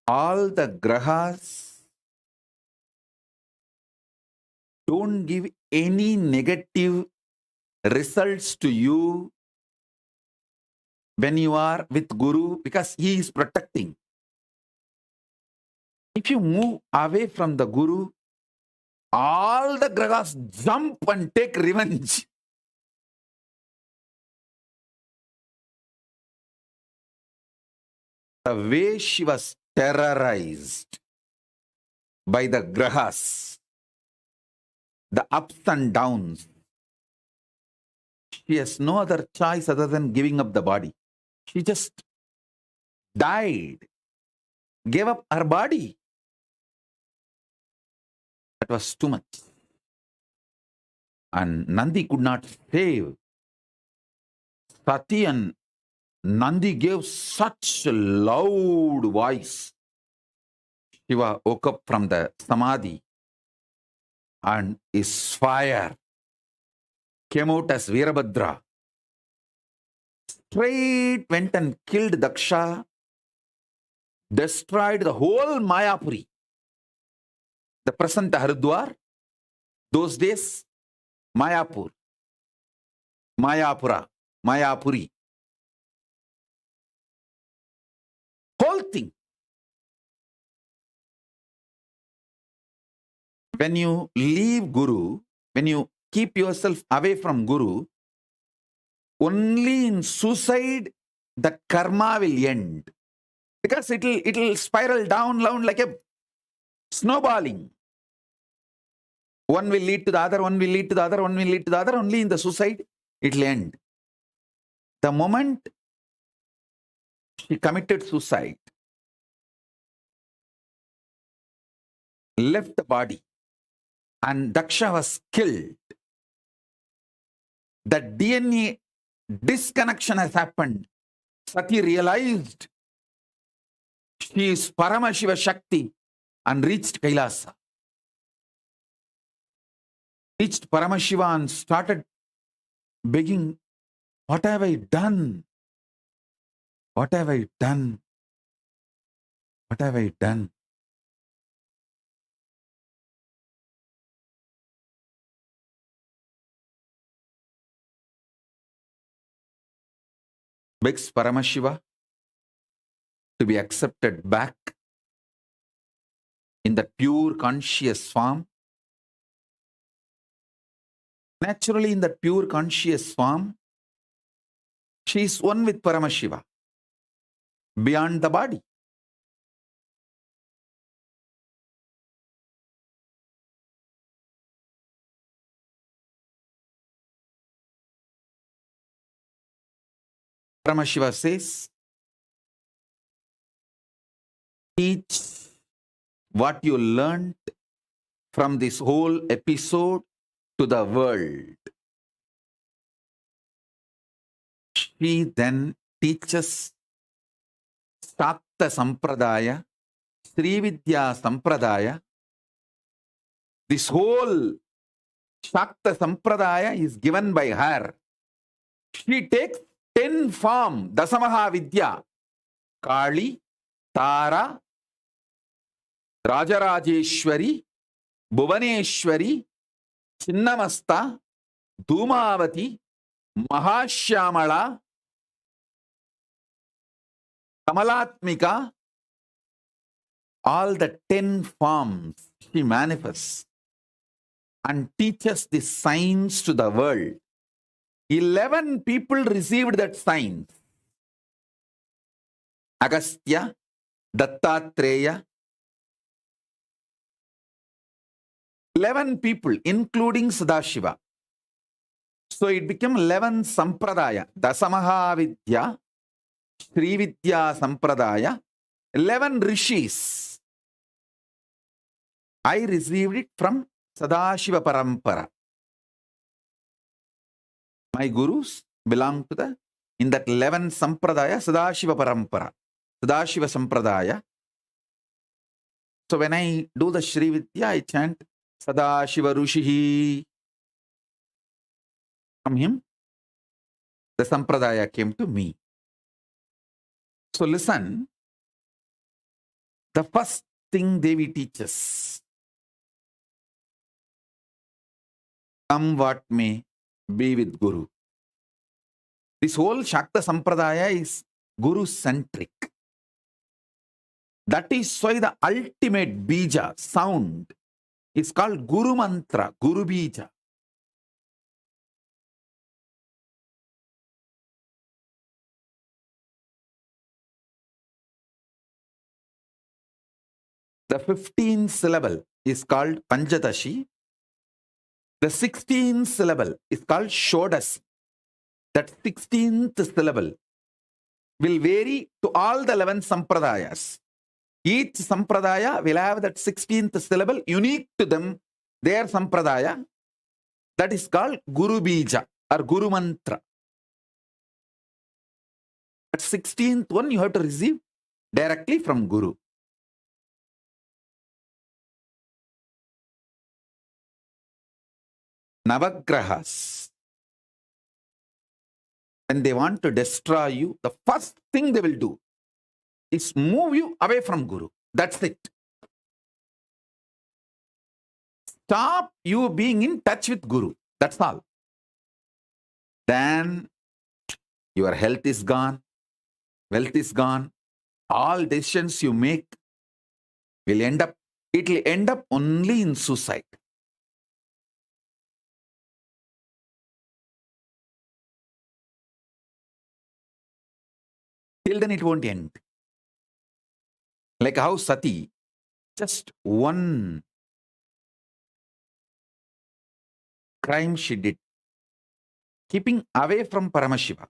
All the grahas don't give any negative results to you when you are with Guru, because he is protecting. If you move away from the Guru, all the grahas jump and take revenge. The way she was terrorized, by the grahas, the ups and downs. She has no other choice other than giving up the body. She just died, gave up her body. That was too much. And Nandi could not save. Sati and Nandi gave such a loud voice. Shiva woke up from the samadhi and his fire came out as Veerabhadra. Straight went and killed Daksha, destroyed the whole Mayapuri. The present Haridwar, those days, Mayapur, Mayapura, Mayapuri. Whole thing. When you leave Guru, when you keep yourself away from Guru, only in suicide the karma will end. Because it'll spiral down like a snowballing. One will lead to the other, one will lead to the other, one will lead to the other. Only in the suicide it'll end. The moment she committed suicide, left the body, and Daksha was killed, the DNA disconnection has happened. Sati realized she is Paramashiva Shakti and reached Kailasa. Reached Paramashiva and started begging, what have I done? What have I done? What have I done? Begs Paramashiva to be accepted back in the pure conscious form. Naturally, in that pure conscious form, she is one with Paramashiva, beyond the body. Paramashiva says, teach what you learned from this whole episode to the world. She then teaches Shakta Sampradaya, Srividya Sampradaya. This whole Shakta Sampradaya is given by her. She takes 10 forms, Dasamaha Vidya, Kali, Tara, Rajarajeshwari, Bhuvaneshwari, Chinnamasta, Dhumavati, Mahashyamala, Kamalatmika, all the 10 forms she manifests and teaches the signs to the world. 11 people received that sign. Agastya, Dattatreya. 11 people, including Sadashiva. So it became 11 Sampradaya. Dasamaha Vidya, Srividya Sampradaya, 11 Rishis. I received it from Sadashiva Parampara. My gurus belong to in that 11 Sampradaya, Sadashiva Parampara, Sadashiva Sampradaya. So when I do the Shri Vidya, I chant Sadashiva Rushihi. From him, the Sampradaya came to me. So listen, the first thing Devi teaches, come what may, be with Guru. This whole Shakta Sampradaya is Guru-centric. That is why the ultimate bija, sound, is called Guru Mantra, Guru Bija. The 15th syllable is called Panchadashi. The 16th syllable is called Shodasi. That 16th syllable will vary to all the 11 sampradayas. Each sampradaya will have that 16th syllable unique to them, their sampradaya. That is called Guru Bija or Guru Mantra. That 16th one you have to receive directly from Guru. Navagrahas. When they want to destroy you, the first thing they will do is move you away from Guru. That's it. Stop you being in touch with Guru. That's all. Then your health is gone, wealth is gone. All decisions you make will end up only in suicide. Till then it won't end. Like how Sati, just one crime she did, keeping away from Paramashiva.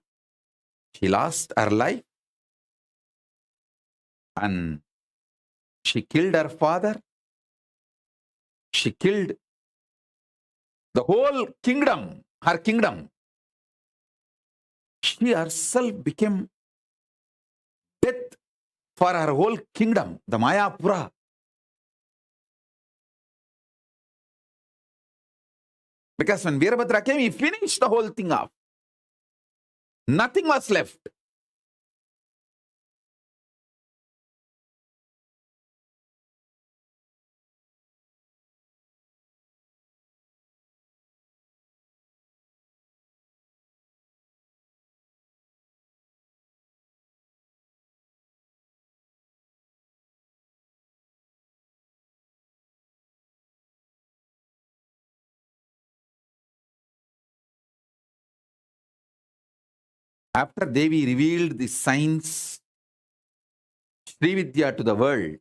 She lost her life and she killed her father. She killed the whole kingdom, her kingdom. She herself became death for her whole kingdom, the Mayapura. Because when Veerabhadra came, he finished the whole thing off. Nothing was left. After Devi revealed the signs, Srividya to the world,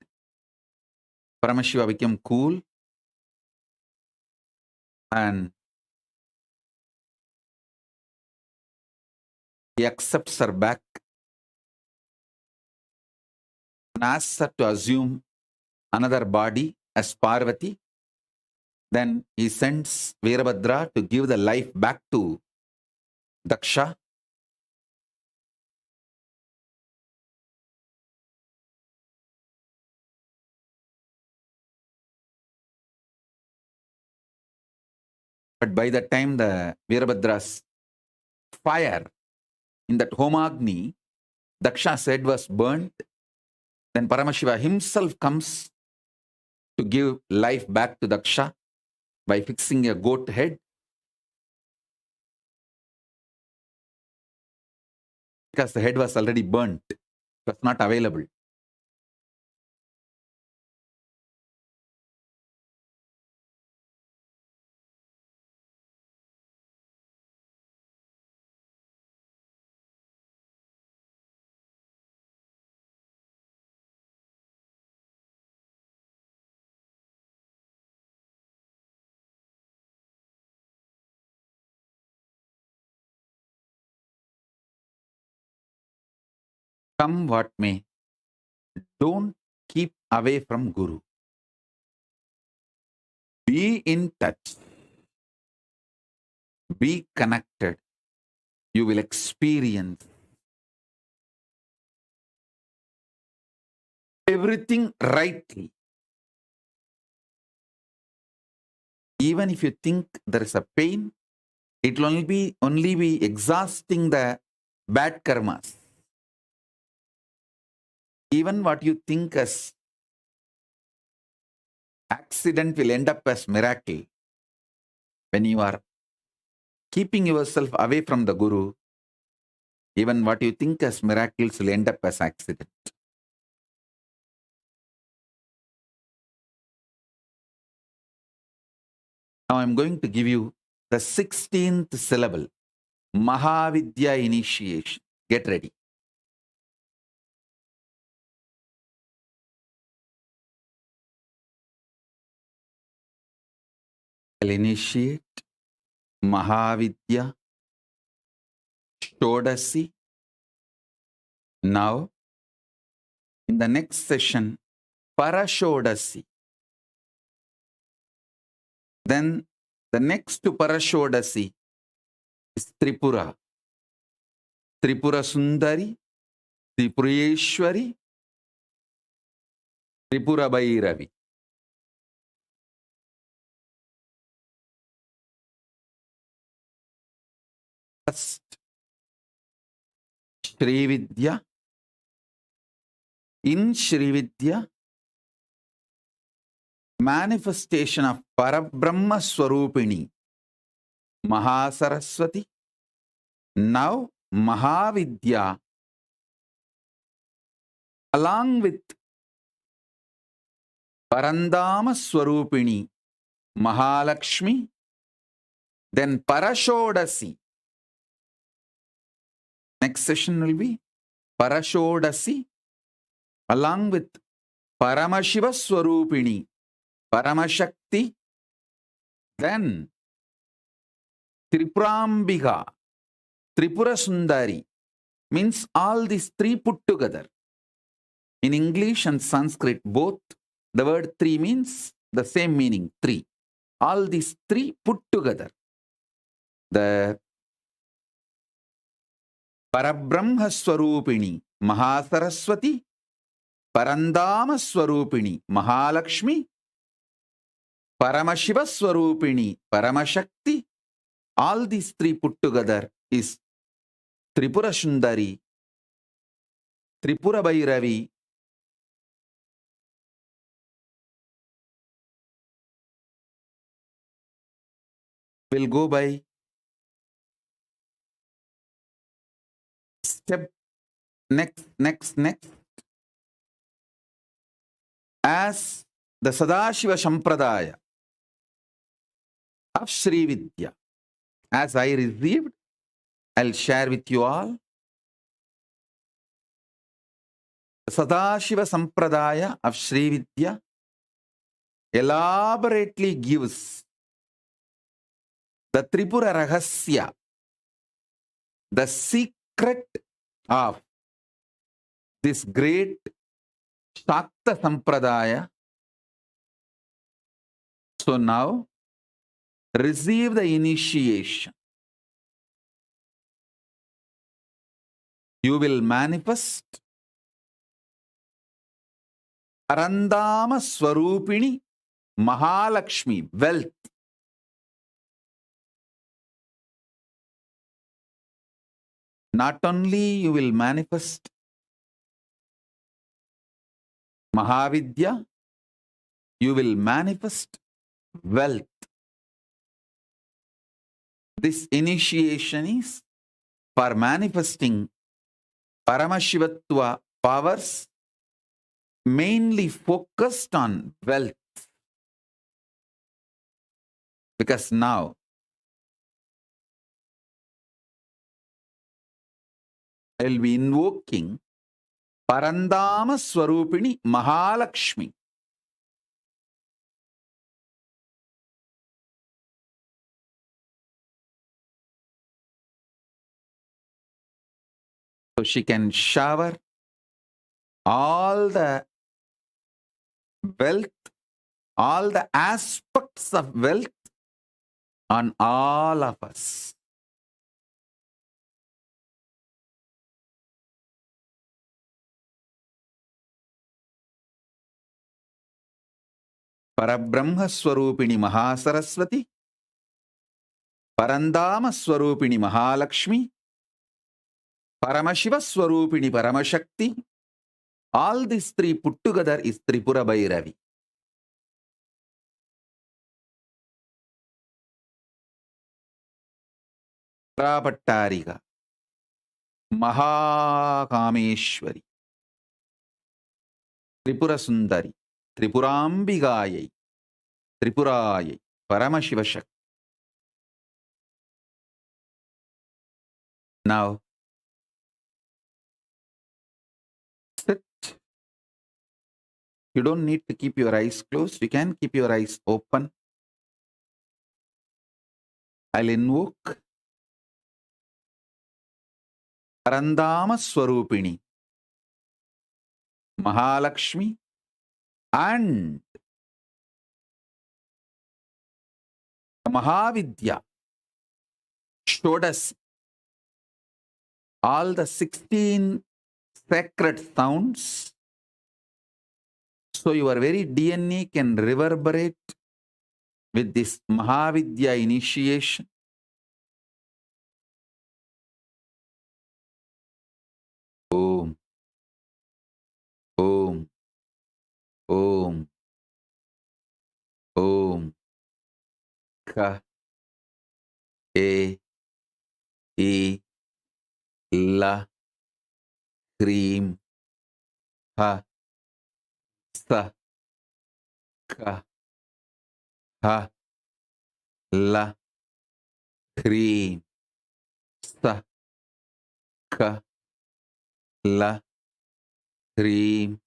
Paramashiva became cool and he accepts her back and asks her to assume another body as Parvati. Then he sends Veerabhadra to give the life back to Daksha. But by the time the Veerabhadra's fire in that Homagni, Daksha's head was burnt, then Paramashiva himself comes to give life back to Daksha by fixing a goat head. Because the head was already burnt, it was not available. Come what may, don't keep away from Guru. Be in touch. Be connected. You will experience everything rightly. Even if you think there is a pain, it will only be exhausting the bad karmas. Even what you think as accident will end up as miracle. When you are keeping yourself away from the Guru, even what you think as miracles will end up as accident. Now I'm going to give you the 16th syllable, Mahavidya initiation. Get ready. initiate Mahavidya Shodasi. Now, in the next session, Parashodasi. Then the next to Parashodasi is Tripura. Tripura Sundari, Tripureshwari, Tripura Bhairavi. First, Srividya. In Srividya, manifestation of Parabrahma Swarupini, Mahasaraswati. Now, Mahavidya, along with Parandama Swarupini, Mahalakshmi, then Parashodasi. Next session will be Parashodasi, along with Paramashiva Swarupini, Paramashakti, then Tripurambika, Tripura Sundari, means all these three put together. In English and Sanskrit, both, the word three means the same meaning, three. All these three put together. The Parabrahma Swarupini, Mahasaraswati, Parandama Swarupini, Mahalakshmi, Paramashiva Swarupini, Paramashakti, all these three put together is Tripura Sundari, Tripura Bhairavi, will go by step next. As the Sadashiva Sampradaya of Sri Vidya, as I received, I'll share with you all. The Sadashiva Sampradaya of Sri Vidya elaborately gives the Tripura Rahasya, the secret of this great Shakta Sampradaya. So now, receive the initiation. You will manifest Parandama Swarupini Mahalakshmi, wealth. Not only you will manifest Mahavidya, you will manifest wealth. This initiation is for manifesting Paramashivatva powers, mainly focused on wealth. Because now, I will be invoking Parandama Swarupini Mahalakshmi. So she can shower all the wealth, all the aspects of wealth on all of us. Parabrahma Swarupini Mahasaraswati, Parandama Swarupini Mahalakshmi, Paramashiva Swarupini Paramashakti, all these three put together is Tripura Bhairavi. Prapattarika, Mahakameshwari, Tripura Sundari, Tripurambigayai, Tripurayai, Paramashiva Shakti. Now, sit. You don't need to keep your eyes closed. You can keep your eyes open. I'll invoke Parandama Swarupini, Mahalakshmi, and Mahavidya, Shodasi, all the 16 sacred sounds. So your very DNA can reverberate with this Mahavidya initiation. Om, Om, Om, Om, Ka, E, I, La, Krim, Ha, Sa, Ka, Ha, La, Krim, Sa, Ka, La, Krim.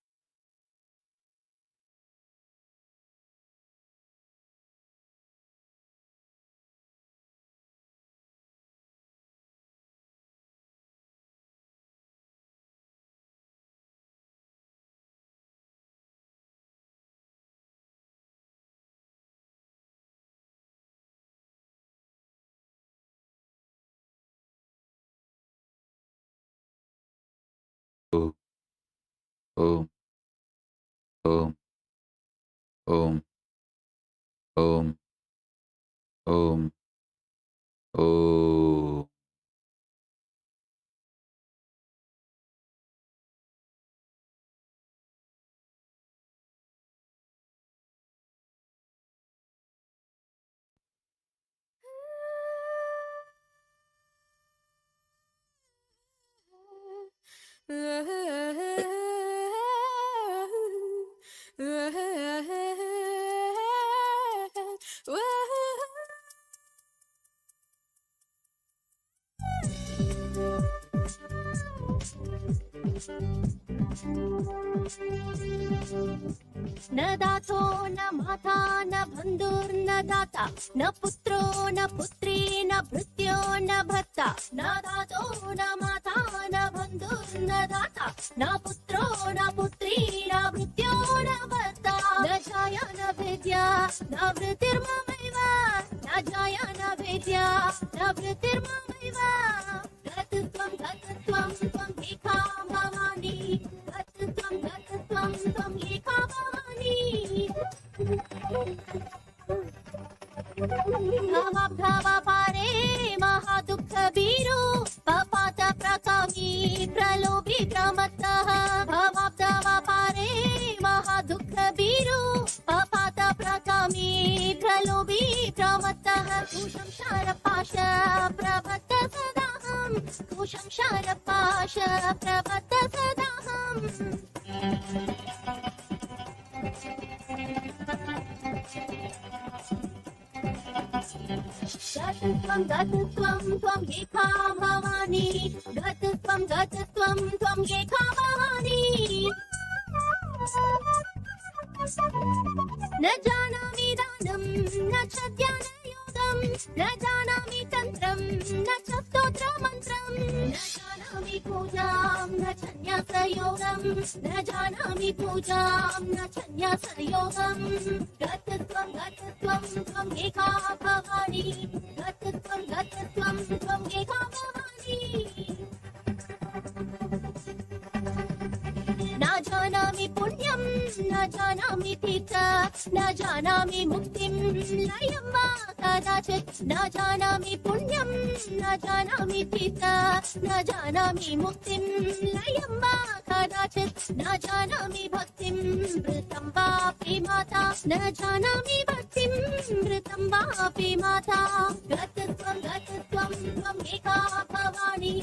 Om, Om, Om, Om, Om, Om, Om. न दातो न माता न बन्धुर्न दाता न पुत्रो न पुत्री न भृत्यो न भर्ता न दातो न माता न बन्धुर्न दाता न पुत्रो न पुत्री न भृत्यो न भर्ता न जाया न भेद्या न भृतिर्ममैव न जाया न भेद्या न भृतिर्ममैव गतत्वं गतत्वं त्वं एका भवानी गतत्वं गतत्वं त्वं एका भवानी भवा पारे महादुःखबीरो पपात प्रकामी प्रलोभी प्रमत्तः भवा पारे महादुःखबीरो पपात प्रकामी प्रलोभी प्रमत्तः कुशंशारपाश प्रभत्त सदाहं कुशंशारपाश प्रभत्त सदाहम् गतत्वं गतत्वं त्वं एका भवानी गतत्वं गतत्वं त्वं एका भवानी न जानामि दानं न च ध्यानयोगं न जानामि तन्त्रं न च स्तोत्रमन्त्रं न जानामि पूजां न च न्यासयोगं न जानामि पूजां न च न्यासयोगं गतत्वं गतत्वं त्वं एका भवानी गतत्वं गतत्वं त्वं एका भवानी न जानामि पुण्यं न जानामि तीर्थ न जानामि मुक्तिं लयं वा कदाचित् न जानामि पुण्यं न जानामि तीर्थ न जानामि मुक्तिं लयं वा कदाचित् न जानामि भक्तिं मृतं वापि माता न जानामि भक्तिं मृतं वापि माता गतत्वं गतत्वं त्वं एका भवानी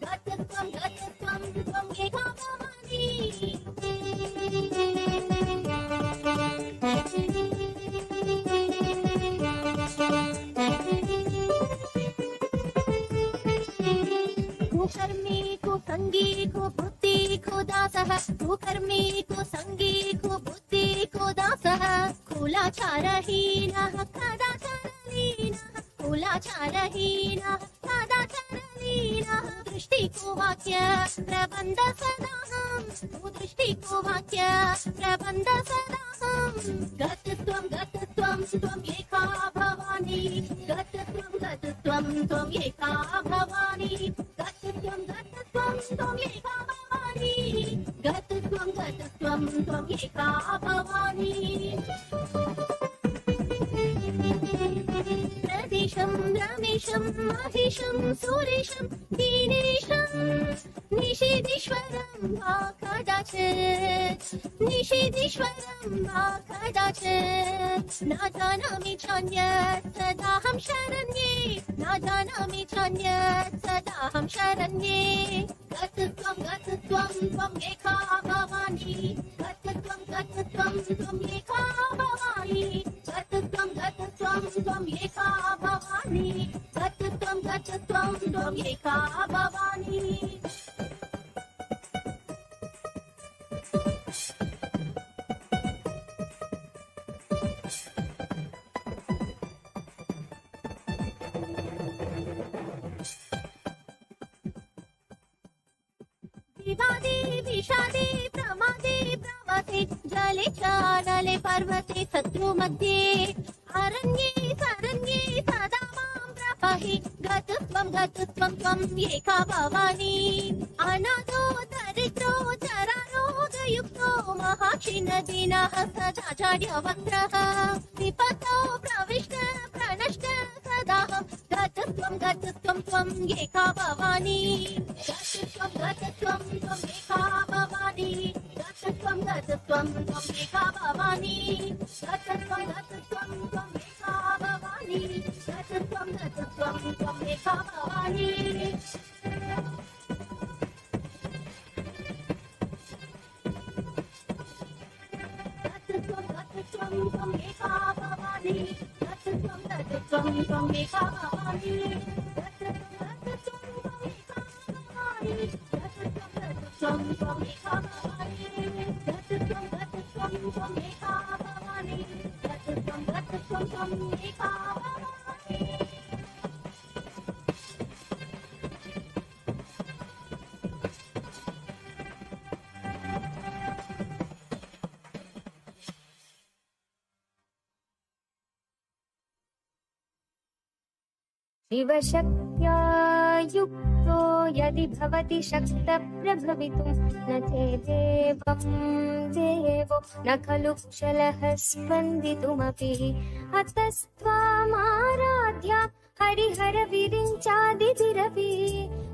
गतत्वं गतत्वं त्वं एका भवानी कुकर्मी कुसंगी कुबुद्धि कुदासः कुकर्मी कुसंगी कुबुद्धि कुदासः कुलाचारहीनः कदाचारहीनः सदाचारहीनः सदाचारलीनः दृष्टिकुवाक्य प्रबन्ध सदाहं दृष्टिकुवाक्य प्रबन्ध सदाहं गतत्वं गतत्वं त्वम् एका भवानी गतत्वं गतत्वं त्वम् एका भवानी गतत्वं गतत्वं त्वम् एका भवानी गतत्वं गतत्वं त्वम् एका भवानी प्रदिशं रमेशं महिषं सुरेशं दीनेशं निषेधीश्वरं वा कदाचित् निषेधीश्वरं वा कदाचित् न जानामि चान्यत् सदाहं शरण्ये न जानामि चान्यत् सदाहं शरण्ये गतत्वं गतत्वं त्वम् एका भवानी गतत्वं गतत्वं त्वम् एका भवानी गतत्वं गतत्वं त्वम् एका भवानी गतत्वं गतत्वं त्वम् एका भवानी विवादे विषादे प्रमादे प्रवते जले चानले पर्वते शत्रु मध्ये अरण्ये शरण्ये सदा मां प्रपहि गतत्वं गतत्वं त्वम् एका भवानी अनाथो दरिद्रो जरारोगयुक्तो महाक्षीणदीनः सदाचार्यवक्त्रः विपतो प्रविष्ट प्रणष्ट सदाहं गतत्वं गतत्वं त्वम् एका भवानी गतत्वं गतत्वं त्वम् एका भवानी गतत्वं गतत्वं त्वम् एका भवानी गतत्वं गतत्वं त्वम् एका भवानी गतत्वं गतत्वं त्वम् एका भवानी गतत्वं गतत्वं त्वम् एका भवानी गतत्वं गतत्वं त्वम् एका भवानी गतत्वं त्वम् एका भवानी गतत्वं गतत्वं त्वम् एका भवानी गतत्वं गतत्वं त्वम् एका भवानी शिवशक्त्या युक्तो यदि भवति शक्तः प्रभवितुं न चेदेवं देवो न खलु कुशलः स्पन्दितुमपि अतस्त्वामाराध्या हरिहर विरिञ्चादिभिरपि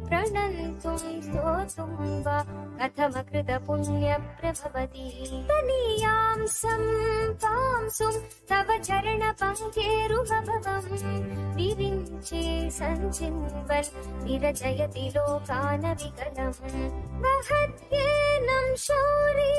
प्रणन्तुं स्तोतुं वा कथमकृत पुण्य प्रभवति तनीयां सम्पांसुं तव चरण पङ्केरुभवं विरिञ्चे सञ्चिन्वन् विरचयति लोकान् विकलम् वहत्येनं शौरी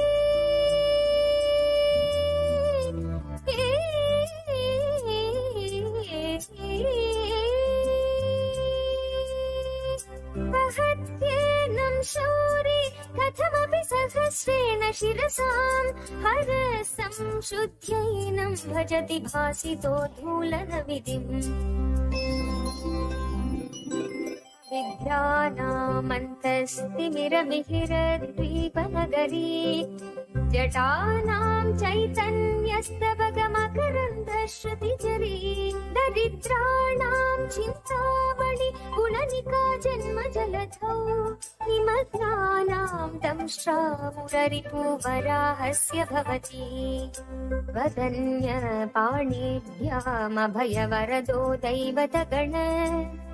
वहत्येनं शौरी कथमपि सहस्रेण शिरसां हरसंशुद्ध्यैनं भजति भासितो धूलनविधिम् विद्यानामन्तस्तिमिरमिहिरद्वीपनगरी जटानां चैतन्यस्तवगमकरन्दश्रुतिचरी दरिद्राणां चिन्तामणि गुणनिका जन्मजलधौ निमग्नानां दंष्ट्रामुररिपुवराहस्य भवति वदन्यपाणिभ्यामभयवरदो दैवतगण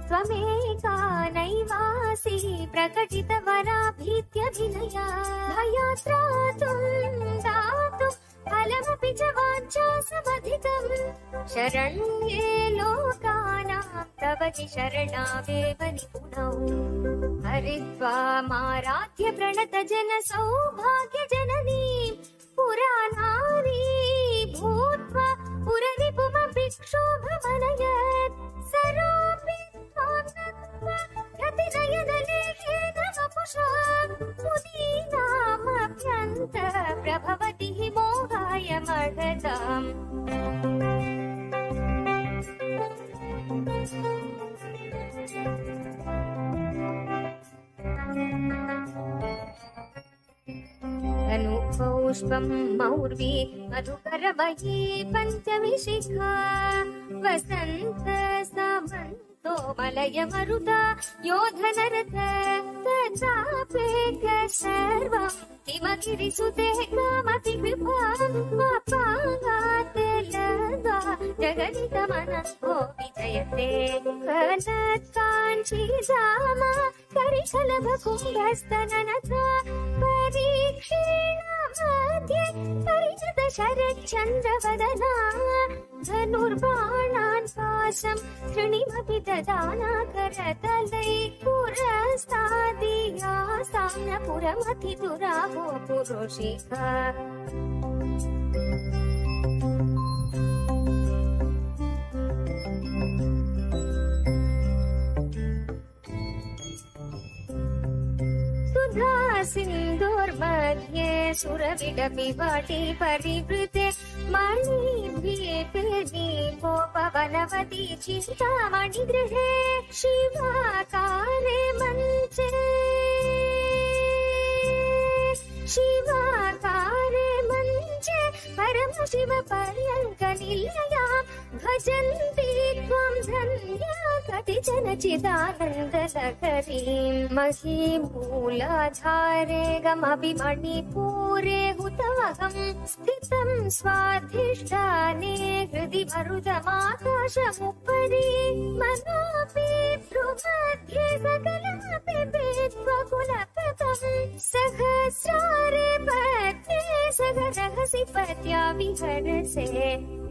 त्वमेका नैवासि प्रकटितवराभीत्यभिनया भयात्रातुं दातुं फलमपि च वाञ्छासमधिकम् शरण्ये लोकानां तव हि शरणावेव निपुणौ हरित्वामाराध्य प्रणत जन सौभाग्य जननीं पुराणानि भूत्वा पुररिपुमपि क्षोभमनयत् सरोऽपि गतिनयनलेखेन वपुषा मुनीनामभ्यन्त प्रभवति हि मोहाय मर्हताम् पुष्पं मौर्वी मधुकरमयी पञ्चविशिखा वसन्त सामन्तो मलय मरुता योधनरथ तथापेक सर्वं हिमगिरिसुते कामपि कृपाम् अपागात् लगा जगदितमनसो विजयते कनत्काञ्चीधाम करिशलभकुम्भस्तननथा परीक्षेण मध्ये परिणत शरच्चन्द्रवदना धनुर्बाणान् पाशं तृणीमपि ददाना करतलै पुरस्तादिया साम्नपुरमथिदुराहो पुरुषिका सिन्धोर्मध्ये सुरविडपिवाटी परिवृते मणिद्वीपवनवती चिन्तामणिगृहे शिवाकारे मञ्चे परमशिव पर्यङ्कनिलयां भजन्ति त्वं धन्या कतिचन चिदानन्दलहरीं महीमूलाधारे गमभिमणिपूरे हुतवहं स्थितं स्वाधिष्ठाने हृदि मरुदमाकाशमुपरि मनोऽपि भ्रुमध्ये सकलमपि वेद्वकुलप्रदं सहस्रारे पद्मे सगरहसि पत्या विहरसे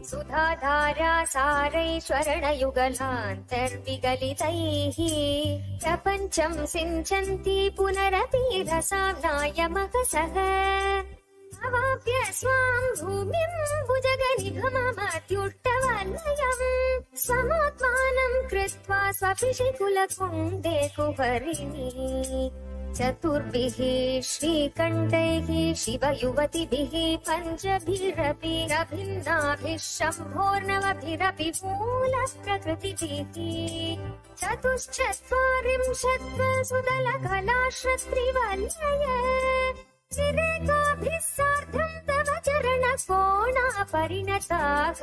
सुधाधारा सारैश्वरणयुगलान्तर्विगलितैः प्रपञ्चं सिञ्चन्ति पुनरपि रसाम्नायमकसः अवाप्य स्वां भूमिं भुजगनिभममत्युट्टवलयम् स्वमात्मानं कृत्वा स्वपिशिकुलकुण्डे कुहरिणी चतुर्भिः श्रीकण्ठैः शिवयुवतिभिः पञ्चभिरपि अभिन्नाभिः शम्भोर्नवभिरपि मूलप्रकृतिभिः चतुश्चत्वारिंशत्वसुदलकलाश्रत्रिवलय चिरेकाभिः सार्धं तव चरणकोणा परिणताः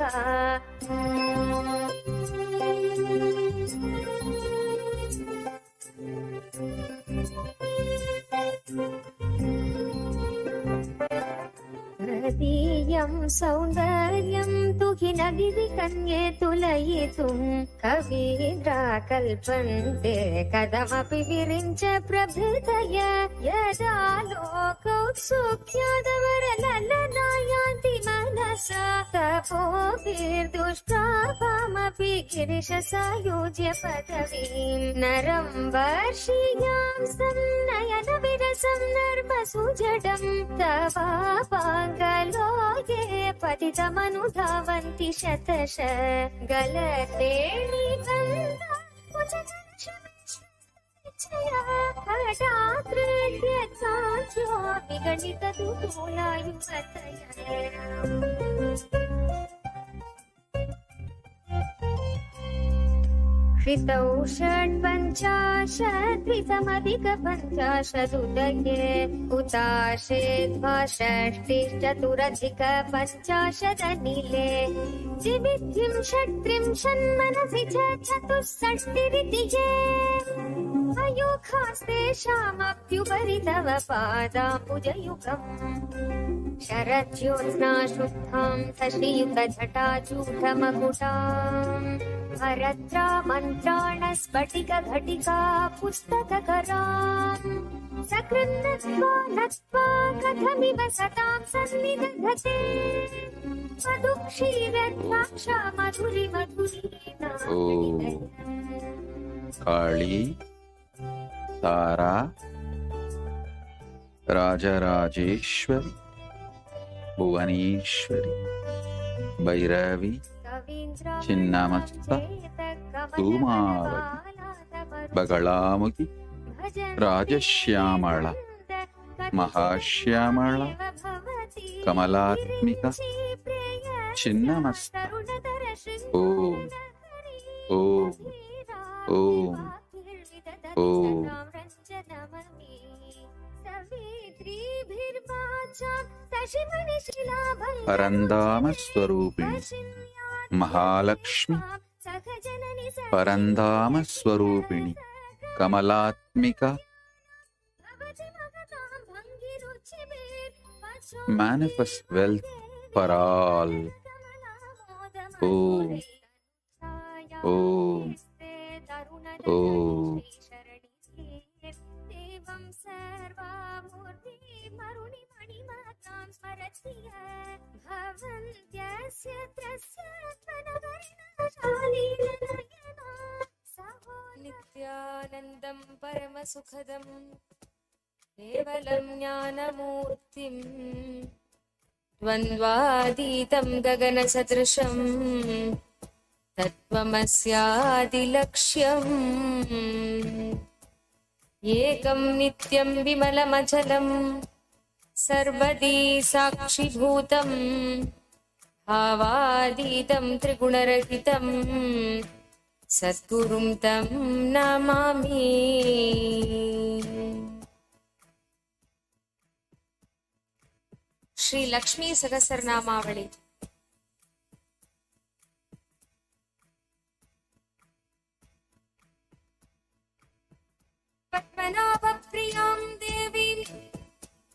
तदीयं सौन्दर्यं तु हि न गिरिकन्ये तुलयितुं कवीन्द्राकल्पन्ते कथमपि विरिञ्च प्रभृतय यदा लोकौत्सुक्यादवरललनायान्ति मनसा तपोभिर्दुष्प्रापामपि गिरिशसायुज्य पदवीं नरं वर्षीयां सन्नयनविरसं नर्मसुजडं तवापाङ्गलोके पतितमनुधावन्ति शतश गलतेणी कृतौ षड्पञ्चाशद्विसमधिकपञ्चाशदुदये उताशे द्वाषष्टिश्चतुरधिकपञ्चाशदनिले जिविद्धिं षट्त्रिंशन्मनसि च चतुष्षष्टिरिति ये अयोखास्तेषामप्युपरि तव पादाम्बुजयुगम् शरज्योत्स्ना शुद्धां शशियुगजटाचूटमकुटाम् भरद्रा मन्त्राण स्फटिक घटिका पुस्तककराम् सकृन्नत्वा नत्वा कथमिव सतां सन्निदधते मधुक्षीरद्राक्षा मधुरि काली तारा Rajrajeshwari Bhuvaneshwari Bhairavi चिन्नमस्ता Dhumavati Baglamukhi राजश्यामला महाश्यामला Kamalatmika चिन्नमस्ता Om Om Om Om பரந்தாம ஸ்வரூபிணி Mahalakshmi பரந்தாம ஸ்வரூபிணி Kamalatmika manifest wealth for all. Om. Om. Om. नित्यानन्दं परमसुखदं केवलं ज्ञानमूर्तिं द्वन्द्वातीतं गगनसदृशं तत्त्वमस्यादिलक्ष्यम् एकं नित्यं विमलमचलं सर्वदी साक्षिभूतं भावातीतं त्रिगुणरहितं सद्गुरुं तं नमामि। श्री लक्ष्मी सहस्रनामावली। पद्मनाभप्रियां देवीं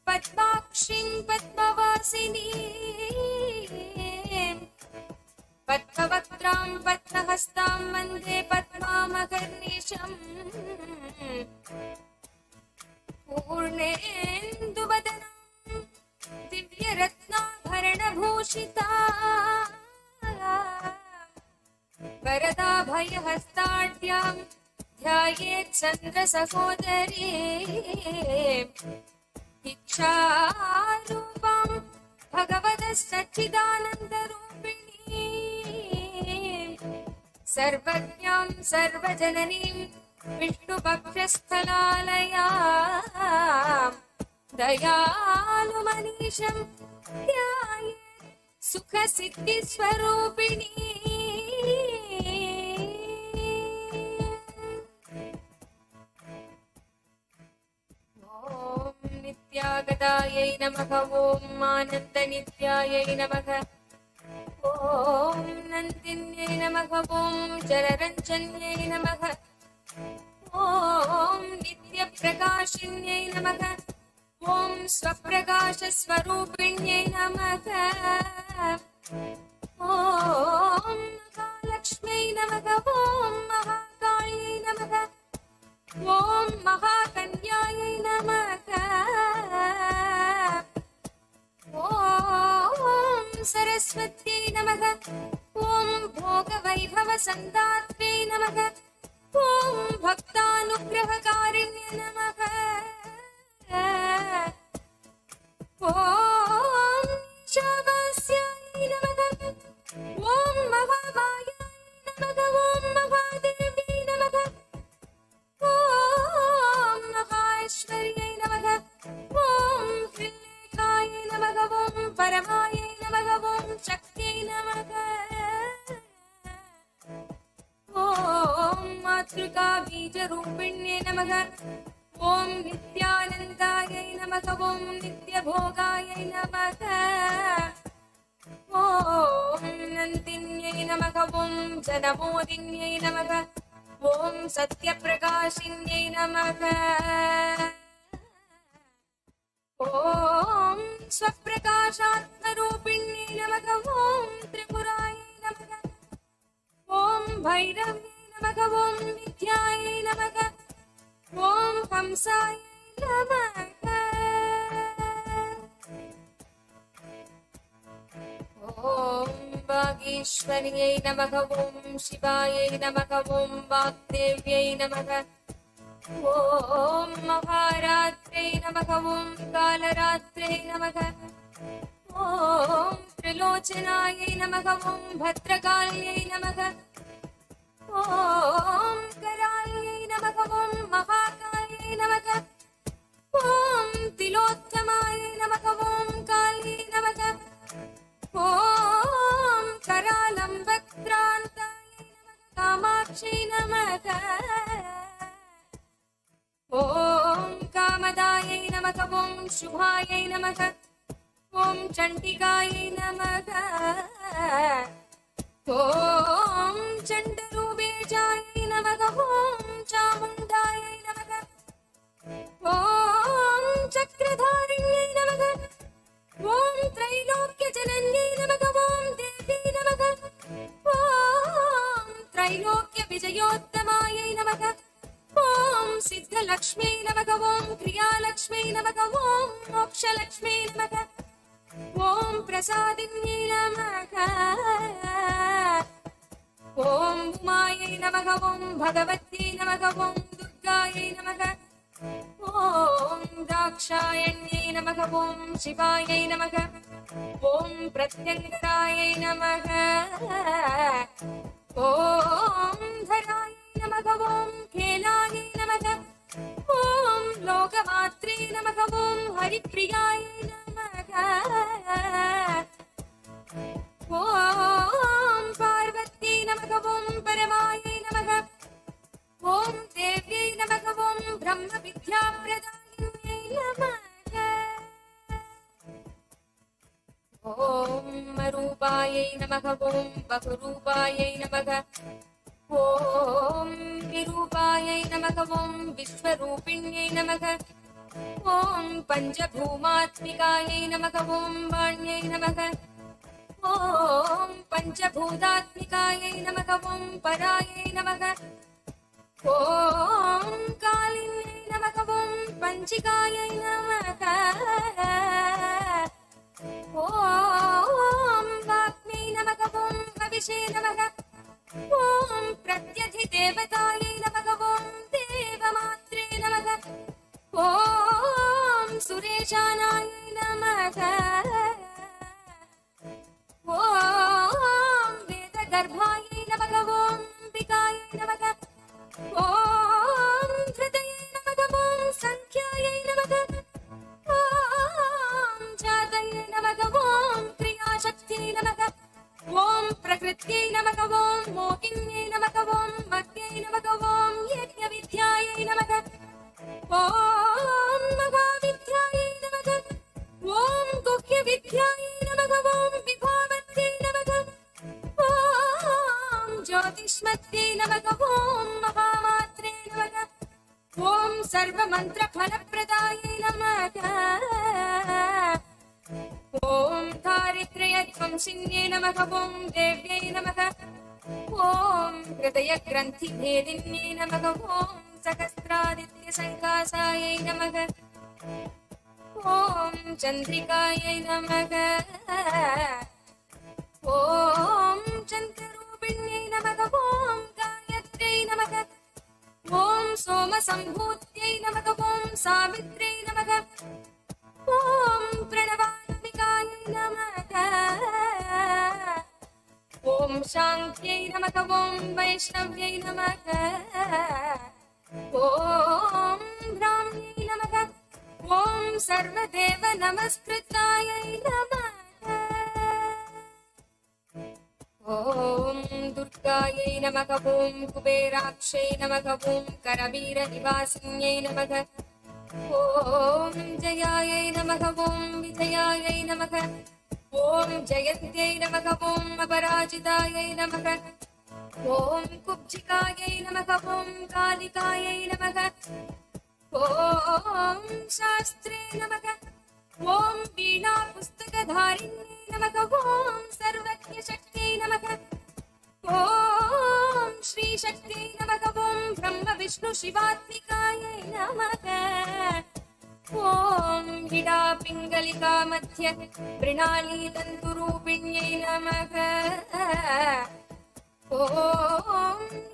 पद्माक्षीं पद्मवासिनीं पद्मवक्त्रां पद्महस्तां वन्दे पद्मामकर्निशम् पूर्णेन्दुवदनां दिव्यरत्नाभरणभूषिता वरदाभयहस्ताढ्यां ध्यायेत् चन्द्रसहोदरी इच्छारूपां भगवतश्चिदानन्दरूपिणी सर्वज्ञां सर्वजननीं विष्णुभक्ष्यस्थलालयां दयालुमनीशं ध्यायेत् सुखसिद्धिस्वरूपिणी नित्यागतायै नमः। ॐ आनन्दनित्यायै नमः। ॐ नन्दिन्यै नमः। ॐ जलरञ्जन्यै नमः। ॐ नित्यप्रकाशिन्यै नमः। ॐ स्वप्रकाशस्वरूपिण्यै नमः। ॐ महालक्ष्म्यै नमः। ॐ महाकाल्यै नमः। ॐ महाकन्यायै नमः। ॐ सरस्वत्यै नमः। ॐ भोगवैभवसन्दात्र्यै नमः। ॐ भक्तानुग्रहकारिण्ये नमः। ॐ शावास्यायै नमः। ॐ महामायायै नमः। ॐ महादेव्यै नमः। ॐ महाऐश्वर्यै नमः। ॐ त्रिलेखायै नमः। ॐ परमायै नमः। ॐ शक्त्यै नमः। ॐ मातृकाबीजरूपिण्ये नमः। ॐ नित्यानन्दायै नमः। ॐ नित्यभोगायै नमः। ॐ नन्दिन्यै नमः। ॐ जनमोदिन्यै नमः। ॐ सत्यप्रकाशिन्यै नमः। ॐ स्वप्रकाशात्मरूपिण्यै नमः। ॐ त्रिपुरायै नमः। ॐ भैरव्यै नमः। ॐ विद्यायै नमः। ॐ हंसायै नमः। ॐ वागीश्वर्यै नमः। ॐ शिवायै नमः। ॐ वाग्देव्यै नमः। ॐ महारात्र्यै नमः। ॐ कालरात्र्यै नमः। ॐ त्रिलोचनायै नमः। ॐ भद्रकाल्यै नमः। ॐ कराल्यै नमः। ॐ महाकाल्यै नमः। ॐ तिलोत्तमायै नमः। ॐ काल्यै नमः। ॐ करालम्बक्रान्तायै नमः। कामाक्षै नमः। ॐ कामदायै नमः। ॐ शुभायै नमः। ॐ चण्डिकायै नमः ॐ चण्डरूपेशायै नमः ॐ चामुण्डायै नमः ॐ चक्रधारिण्यै नमः ॐ त्रैलोक्यजनन्यै नमः ॐ देव्यै नमः ॐ त्रैलोक्यविजयोत्तमायै नमः ॐ सिद्धलक्ष्म्यै नमः ॐ क्रियालक्ष्म्यै नमः ॐ मोक्षलक्ष्म्यै नमः ॐ प्रसादिन्यै नमः ॐ उमायै नमः ॐ भगवत्यै नमः ॐ दुर्गायै नमः ॐ दाक्षायण्यै नमः ॐ शिवायै नमः ॐ प्रत्यङ्गरायै नमः ॐ धरायै नमः ॐ खेलायै नमः ॐ लोकमात्रे नमः ॐ हरिप्रियायै नमः ॐ पार्वत्यै नमः ॐ परमायै नमः ॐ देव्यै नमः ॐ ब्रह्मविद्याप्रदायिन्यै नमः ॐ रूपायै नमः ॐ बहुरूपायै नमः ॐ विरूपायै नमः ॐ विश्वरूपिण्यै नमः ॐ पञ्चभूमात्मिकायै नमः ॐ वाण्यै नमः ॐ पञ्चभूतात्मिकायै नमः ॐ परायै नमः ॐ कालिन्यै नमः ॐ पञ्चिकायै नमः ॐ वाग्मै नमः ॐ हविषे नमः ॐ प्रत्यधिदेवतायै नमः ॐ देवमात्रे नमः ॐ सुरेशानायै नमः ॐ वेदगर्भायै नमः ॐ अम्बिकायै नमः ॐ धृतये नमः ॐ सङ्ख्यायै नमः ॐ जातये नमः ॐ क्रियाशक्त्यै नमः ॐ प्रकृत्यै नमः ॐ मोहिन्यै नमः ॐ मग्यै नमः ॐ यज्ञविद्यायै नमः ॐ महाविद्यायै नमः ॐ गुह्यविद्यायै नमः ॐ विभावत्यै नमः ॐ ज्योतिष्मत्यै नमः ॐ महामात्रे नमः ॐ सर्वमन्त्रफलप्रदायै नमः ॐ दारिद्र्यध्वंसिन्यै नमः ॐ देव्यै नमः ॐ हृदयग्रन्थिभेदिन्यै नमः ॐ सहस्रादित्यसङ्कासायै नमः ॐ चन्द्रिकायै नमः ॐ चन्द्ररूपिण्यै नमः ॐ गायत्र्यै नमः ॐ सोमसम्भूत्यै नमः ॐ सावित्र्यै नमः ॐ प्रणवात्मिकायै नमः ॐ शान्त्यै नमः ॐ वैष्णव्यै नमः ॐ ब्राह्म्यै नमः ॐ सर्वदेव नमस्कृतायै नमः ॐ दुर्गायै नमः ॐ कुबेराक्षै नमः ॐ करवीरनिवासिन्यै नमः ॐ जयायै नमः ॐ विजयायै नमः ॐ जयन्त्यै नमः ॐ अपराजितायै नमः ॐ कुब्जिकायै नमः ॐ कालिकायै नमः ॐ शास्त्रे नमः ॐ वीणापुस्तकधारिण्यै नमः ॐ सर्वज्ञशक्त्यै नमः ॐ श्रीशक्त्यै नमः ॐ ब्रह्मविष्णुशिवात्मिकायै नमः ॐ हिडा पिङ्गलिका मध्य मृणालीतन्तुरूपिण्यै नमः ॐ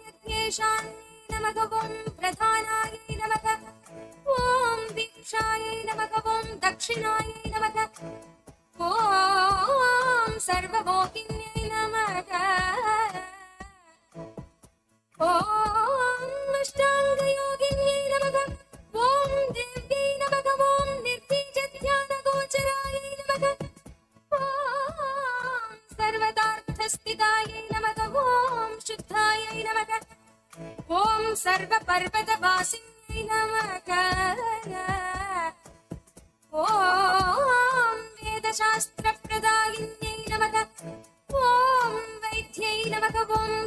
यज्ञेशान्यै नमः ॐ प्रधानायै नमः ॐ दीक्षायै नमः ॐ दक्षिणायै नमः ॐ सर्वमोहिन्यै नमः ॐ अष्टाङ्गयोगिन्यै नमः ॐ देव्यै नमः ॐ निर्बीजध्यानगोचरायै नमः ॐ सर्वदार्थस्थितायै नमः ॐ शुद्धायै नमः ॐ सर्वपर्वतवासिन्यै नमः ॐ वेदशास्त्र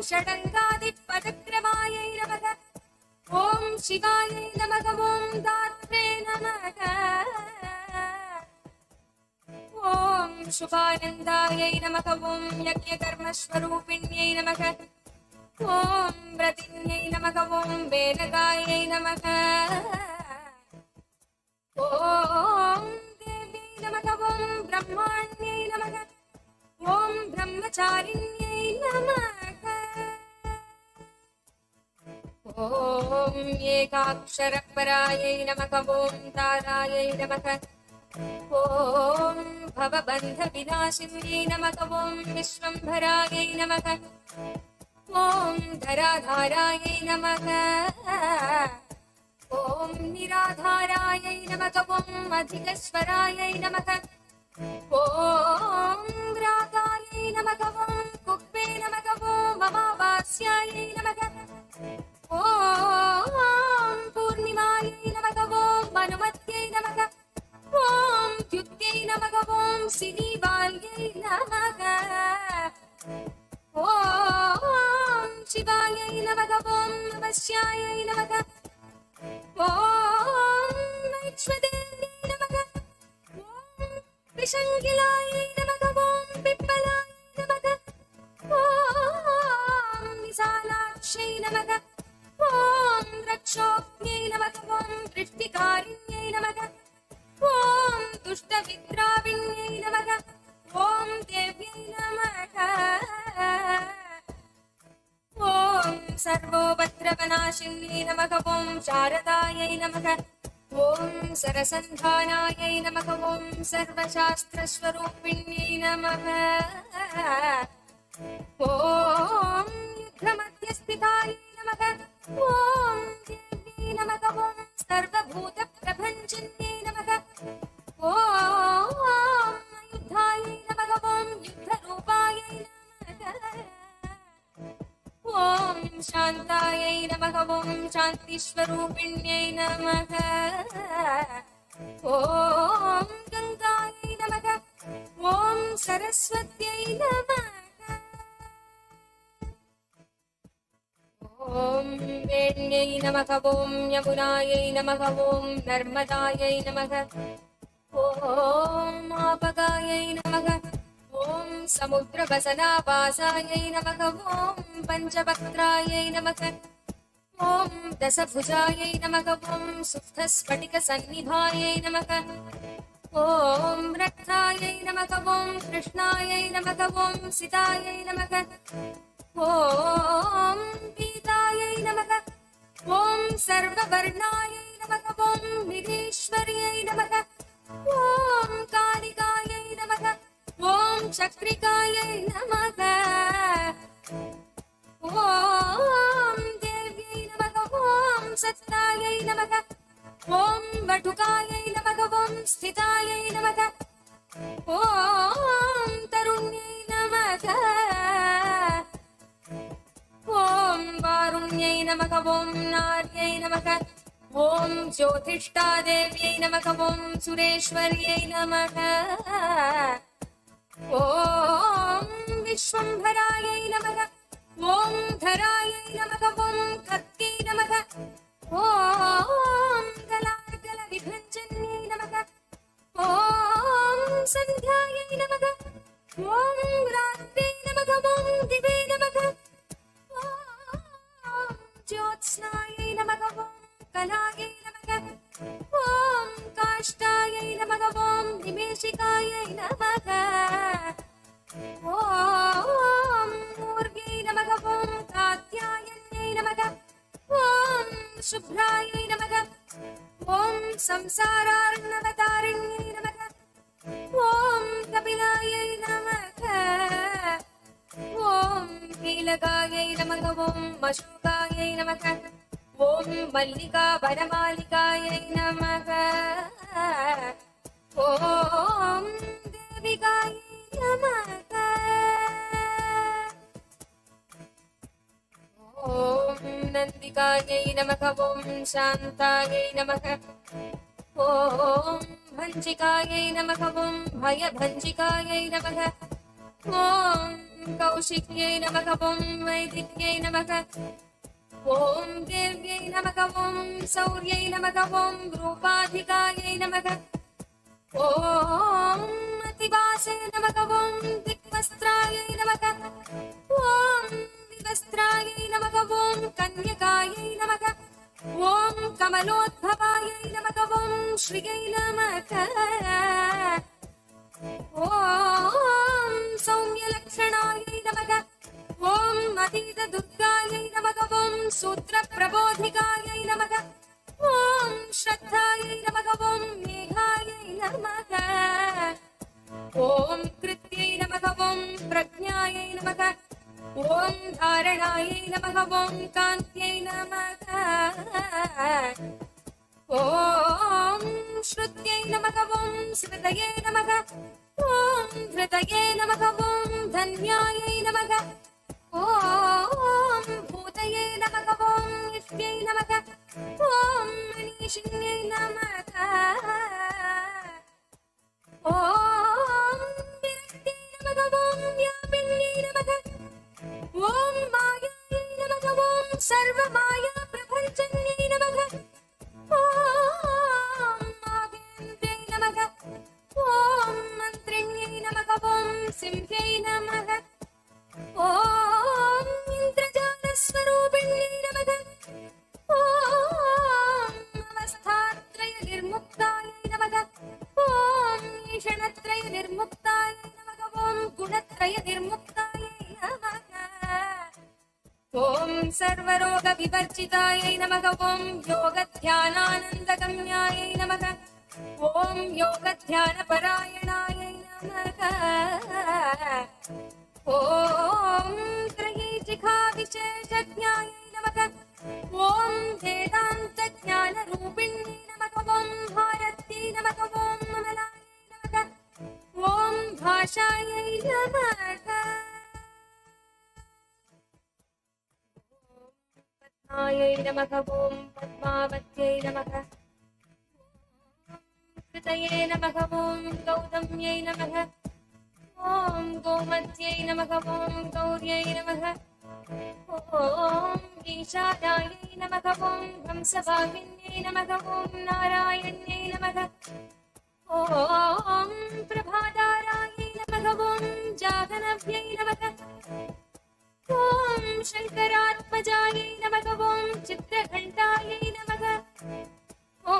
षडङ्गादिपदक्रमायै नमः ॐ शिवायै नमः ॐ दात्रे नमः ॐ शुभानन्दायै नमः ॐ यज्ञकर्मस्वरूपिण्यै नमः ॐ व्रतिन्यै नमः ॐ वेदगायै नमः ॐ देव्यै नमः ॐ ब्रह्माण्यै नमः ॐ ब्रह्मचारिण्यै नमः ॐ एकाक्षरपरायै नमः ॐ तारायै नमः ॐ भवबन्धविनाशिन्यै नमः ॐ विश्वम्भरायै नमः ॐ धराधारायै नमः ॐ निराधारायै नमः ॐ अधिकस्वरायै नमः ॐ रागायै नमः ॐ कुब्बे नमः ॐ अमावास्यायै नमः ॐ पूर्णिमायै नमः ॐ अनुमत्यै नमः ॐ द्युत्यै नमः ॐ सिनीबाल्यै नमः ॐ शिवायै नमः ॐ नमस्यायै नमः ॐ वैश्वदेव्यै नमः ॐ विशङ्गिलायै नमः ॐ पिप्पलायै नमः ॐ विशालाक्ष्यै नमः ॐ रक्षोज्ञै नमः ॐ वृष्टिकारिण्यै नमः ॐ दुष्टविद्राविण्यै नमः ॐ देव्यै नमः ॐ सर्वोपद्रवनाशिन्यै नमः ॐ शारदायै नमः ॐ सरसन्धानायै नमः ॐ सर्वशास्त्रस्वरूपिण्यै नमः ॐ युद्धमध्यस्थितायै नमः ॐ देव्यै नमः ॐ सर्वभूतप्रभञ्जन्यै नमः ॐ युद्धायै नमः ॐ युद्धरूपायै नमः ॐ शान्तायै नमः ॐ शान्तिस्वरूपिण्यै नमः ॐ गङ्गायै नमः ॐ सरस्वत्यै नमः ॐ वेण्यै नमः ॐ यमुनायै नमः ॐ नर्मदायै नमः ॐ आपगायै नमः ॐ समुद्रवसनावासायै नमः ॐ पञ्चवक्त्रायै नमः ॐ दशभुजायै नमः ॐ सुप्तस्फटिकसन्निभायै नमः ॐ रक्तायै नमः ॐ कृष्णायै नमः ॐ सितायै नमः ॐ पीतायै नमः ॐ सर्ववर्णायै नमः ॐ निरीश्वर्यै नमः ॐ कालिकायै नमः ॐ चक्रिकायै नमः ॐ देव्यै नमः ॐ सत्तायै नमः ॐ वटुकायै नमः ॐ स्थितायै नमः ॐ तरुण्यै नमः ॐ वारुण्यै नमः ॐ नार्यै नमः ॐ ज्योतिष्ठादेव्यै नमः ॐ सुरेश्वर्यै नमः ॐ विश्वम्भरायै नमः ॐ धरायै नमः ॐ खर्कै नमः ॐ गलार्गलविभञ्जन्यै नमः ॐ सन्ध्यायै नमः ॐ रात्रै नमः ॐ दिवे नमः ॐ ज्योत्स्नायै नमः ॐ कलायै नमः ॐ काष्ठायै नमः ॐ निमेषिकायै नमः ॐ मूर्ध्यै नमः ॐ कात्यायन्यै नमः ॐ शुभ्रायै नमः ॐ संसारार्णवतारिण्यै नमः ॐ कपिलायै नमः ॐ कीलकायै नमः ॐ अशोकायै नमः ॐ मल्लिका वनमालिकायै नमः ॐ देविकायै नमः ॐ नन्दिकायै नमः ॐ शान्तायै नमः ॐ भञ्जिकायै नमः ॐ भयभञ्जिकायै नमः ॐ कौशिक्यै नमः ॐ वैदिक्यै नमः ॐ देव्यै नमः ॐ सौर्यै नमः ॐ रूपाधिकायै नमः ॐ अतिवासे नमः ॐ दिक्वस्त्रायै नमः ॐ विवस्त्रायै नमः ॐ कन्यकायै नमः ॐ कमलोद्भवायै नमः ॐ श्रियै नमः ॐ सौम्यलक्षणायै नमः ॐ अतीतदुर्गायै नमः ॐ सूत्रप्रबोधिकायै नमः ॐ श्रद्धायै नमः ॐ मेघायै नमः ॐ कृत्यै नमः ॐ प्रज्ञायै नमः ॐ धारणायै नमः ॐ कान्त्यै नमः ॐ श्रुत्यै नमः ॐ स्मृतये नमः ॐ धृतये नमः ॐ धन्यायै नमः ॐ भूतये नमः ॐ इष्ट्यै नमः ॐ मनीषिण्यै नमः ॐ विरक्त्यै नमः ॐ व्यापिन्यै नमः ॐ मायायै नमः ॐ सर्वमाया प्रपञ्चन्यै नमः ॐ माहेन्द्रै नमः ॐ मन्त्रिण्यै नमः ॐ सिंह्यै नमः ॐ इन्द्रजालस्वरूपिण्यै नमः ॐ अवस्थात्रयनिर्मुक्तायै नमः ॐ ईषणत्रयनिर्मुक्तायै नमः ॐ गुणत्रयनिर्मुक्तायै नमः ॐ सर्वरोगविवर्जितायै नमः ॐ योगध्यानानन्दगम्यायै नमः ॐ योगध्यानपरायणायै नमः ॐ त्रयीशिखाविशेषज्ञायै नमः ॐ वेदान्तज्ञानरूपिण्यै नमः ॐ भारत्यै नमः ॐ मलायै नमः ॐ भाषायै नमः पद्मायै नमः ॐ पद्मावत्यै नमः कृतये नमः ॐ गौतम्यै नमः ॐ गोमत्यै नमः ॐ गौर्यै नमः ॐ ईशानायै नमः ॐ हंसवाहिन्यै नमः ॐ नारायण्यै नमः ॐ प्रभादारायै नमः ॐ जागनव्यै नमः ॐ शङ्करात्मजायै नमः ॐ चित्रघण्टायै नमः ॐ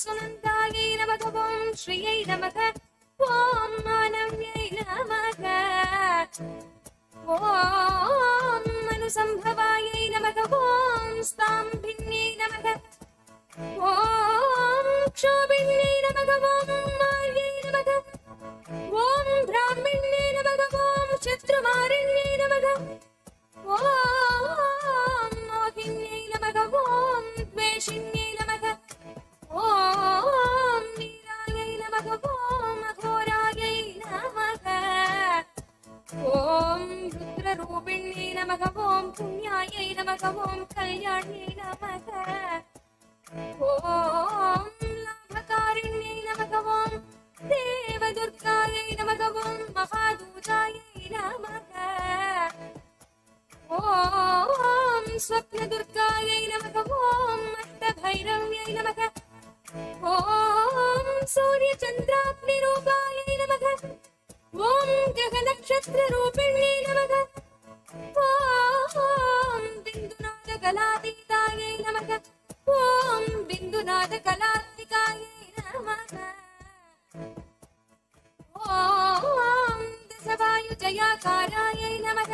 सुनन्दायै नमः ॐ श्रियै नमः ॐ मानव्यै नमः ॐ मनुसम्भवायै नमः ॐ स्ताम्भिन्यै नमः ॐ क्षोभिन्यै नमः ॐ मार्यै नमः ॐ ब्राह्मिण्यै नमः ॐ शत्रुमारिण्यै नमः ॐ मोहिन्यै नमः ॐ द्वेषिन्यै नमः ॐ नीरायै नमः ॐ अघोरायै नमः ॐ रुद्ररूपिण्यै नमः ॐ पुण्यायै नमः ॐ कल्याण्यै नमः ॐ लाभकारिण्यै नमः ॐ देवदुर्गायै नमः ॐ महादूतायै नमः ॐ स्वप्नदुर्गायै नमः ॐ अष्टभैरव्यै नमः ॐ सूर्यचन्द्राग्निरूपायै नमः ॐ ग्रहनक्षत्ररूपिण्यै नमः ॐ बिन्दुनादकलातीतायै नमः ॐ बिन्दुनादकलात्मिकायै नमः ॐ दशवायुजयाकारायै नमः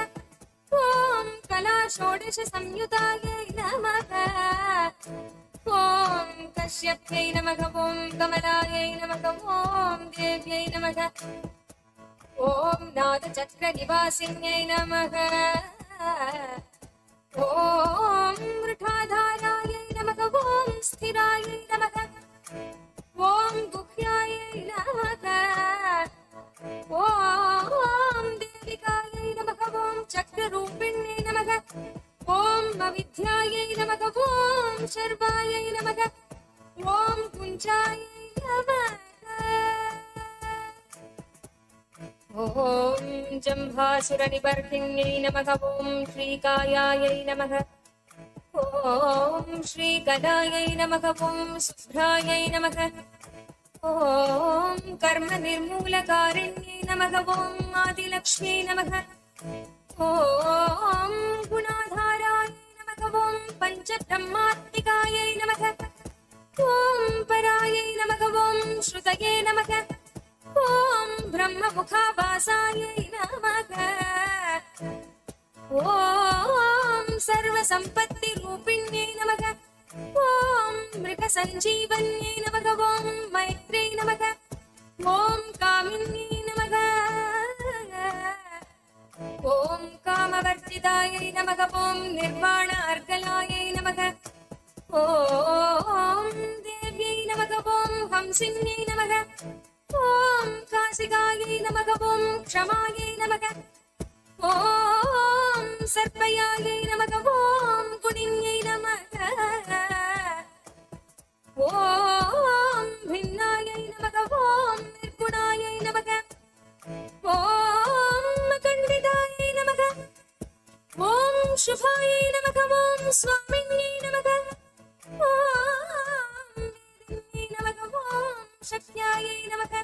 ॐ कलाषोडशसंयुतायै नमः ॐ कश्यप्यै नमः ॐ कमलायै नमः ॐ देव्यै नमः ॐ नादचक्रनिवासिन्यै नमः ॐ मृठाधारायै नमः ॐ स्थिरायै नमः ॐ गुह्यायै नमः ॐ देविकायै नमः ॐ चक्ररूपिण्यै नमः ॐ अविद्यायै नमः ॐ शर्वायै नमः ॐ कुञ्जायै नमः ॐ जम्भासुरनिबर्हिण्यै नमः ॐ श्रीकायायै नमः ॐ श्रीकलायै नमः ॐ शुभ्रायै नमः ॐ कर्मनिर्मूलकारिण्यै नमः ॐ आदिलक्ष्म्यै नमः ॐ गुणाधारायै नमः ॐ पञ्चब्रह्मात्मिकायै नमः ॐ परायै नमः ॐ श्रुतये नमः ॐ ब्रह्ममुखावासायै नमः ॐ सर्वसम्पत्तिरूपिण्यै नमः ॐ मृगसञ्जीवन्यै नमः ॐ मैत्र्यै नमः ॐ कामिन्यै नमः ॐ कामवर्जितायै नमः ॐ निर्वाणार्गलायै नमः ॐ देव्यै नमः ॐ हंसिन्यै नमः ॐ काशिकायै नमः ॐ क्षमायै नमः ॐ सर्पयायै नमः ॐ कुणिन्यै नमः ॐ भिन्नायै नमः ॐ निर्गुणायै नमः ॐ खण्डितायै नमः ॐ शुभायै नमः ॐ स्वामिन्यै नमः ॐ वेदिन्यै नमः ॐ शक्त्यायै नमः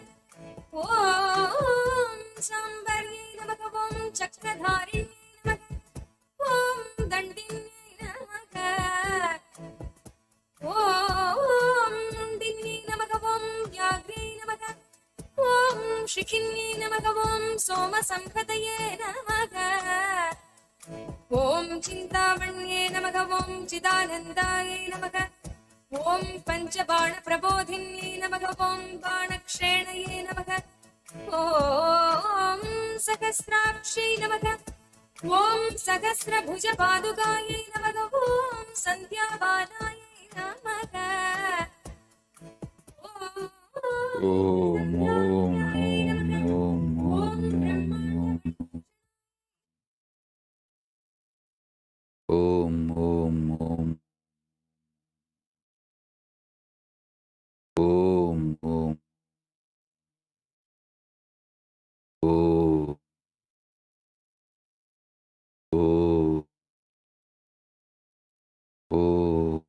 ॐ साम्बर्यै नमः ॐ चक्रधारिण्यै नमः ॐ दण्डिन्यै नमः ॐ मुण्डिन्यै नमः ॐ व्याघ्र्यै नमः ॐ शिखिन्यै नमः ॐ सोमसम्पदये नमः ॐ चिन्तामण्ये नमः ॐ चिदानन्दायै नमः ॐ पञ्चबाणप्रबोधिन्यै नमः ॐ बाणक्षेणये नमः ॐ सहस्राक्षै नमः ॐ सहस्रभुजपादुकायै नमः ॐ सन्ध्याबालायै नमः Om, Om, Om, Om, Om, Om, Om, Om, Om, Om, Om, Om, Om,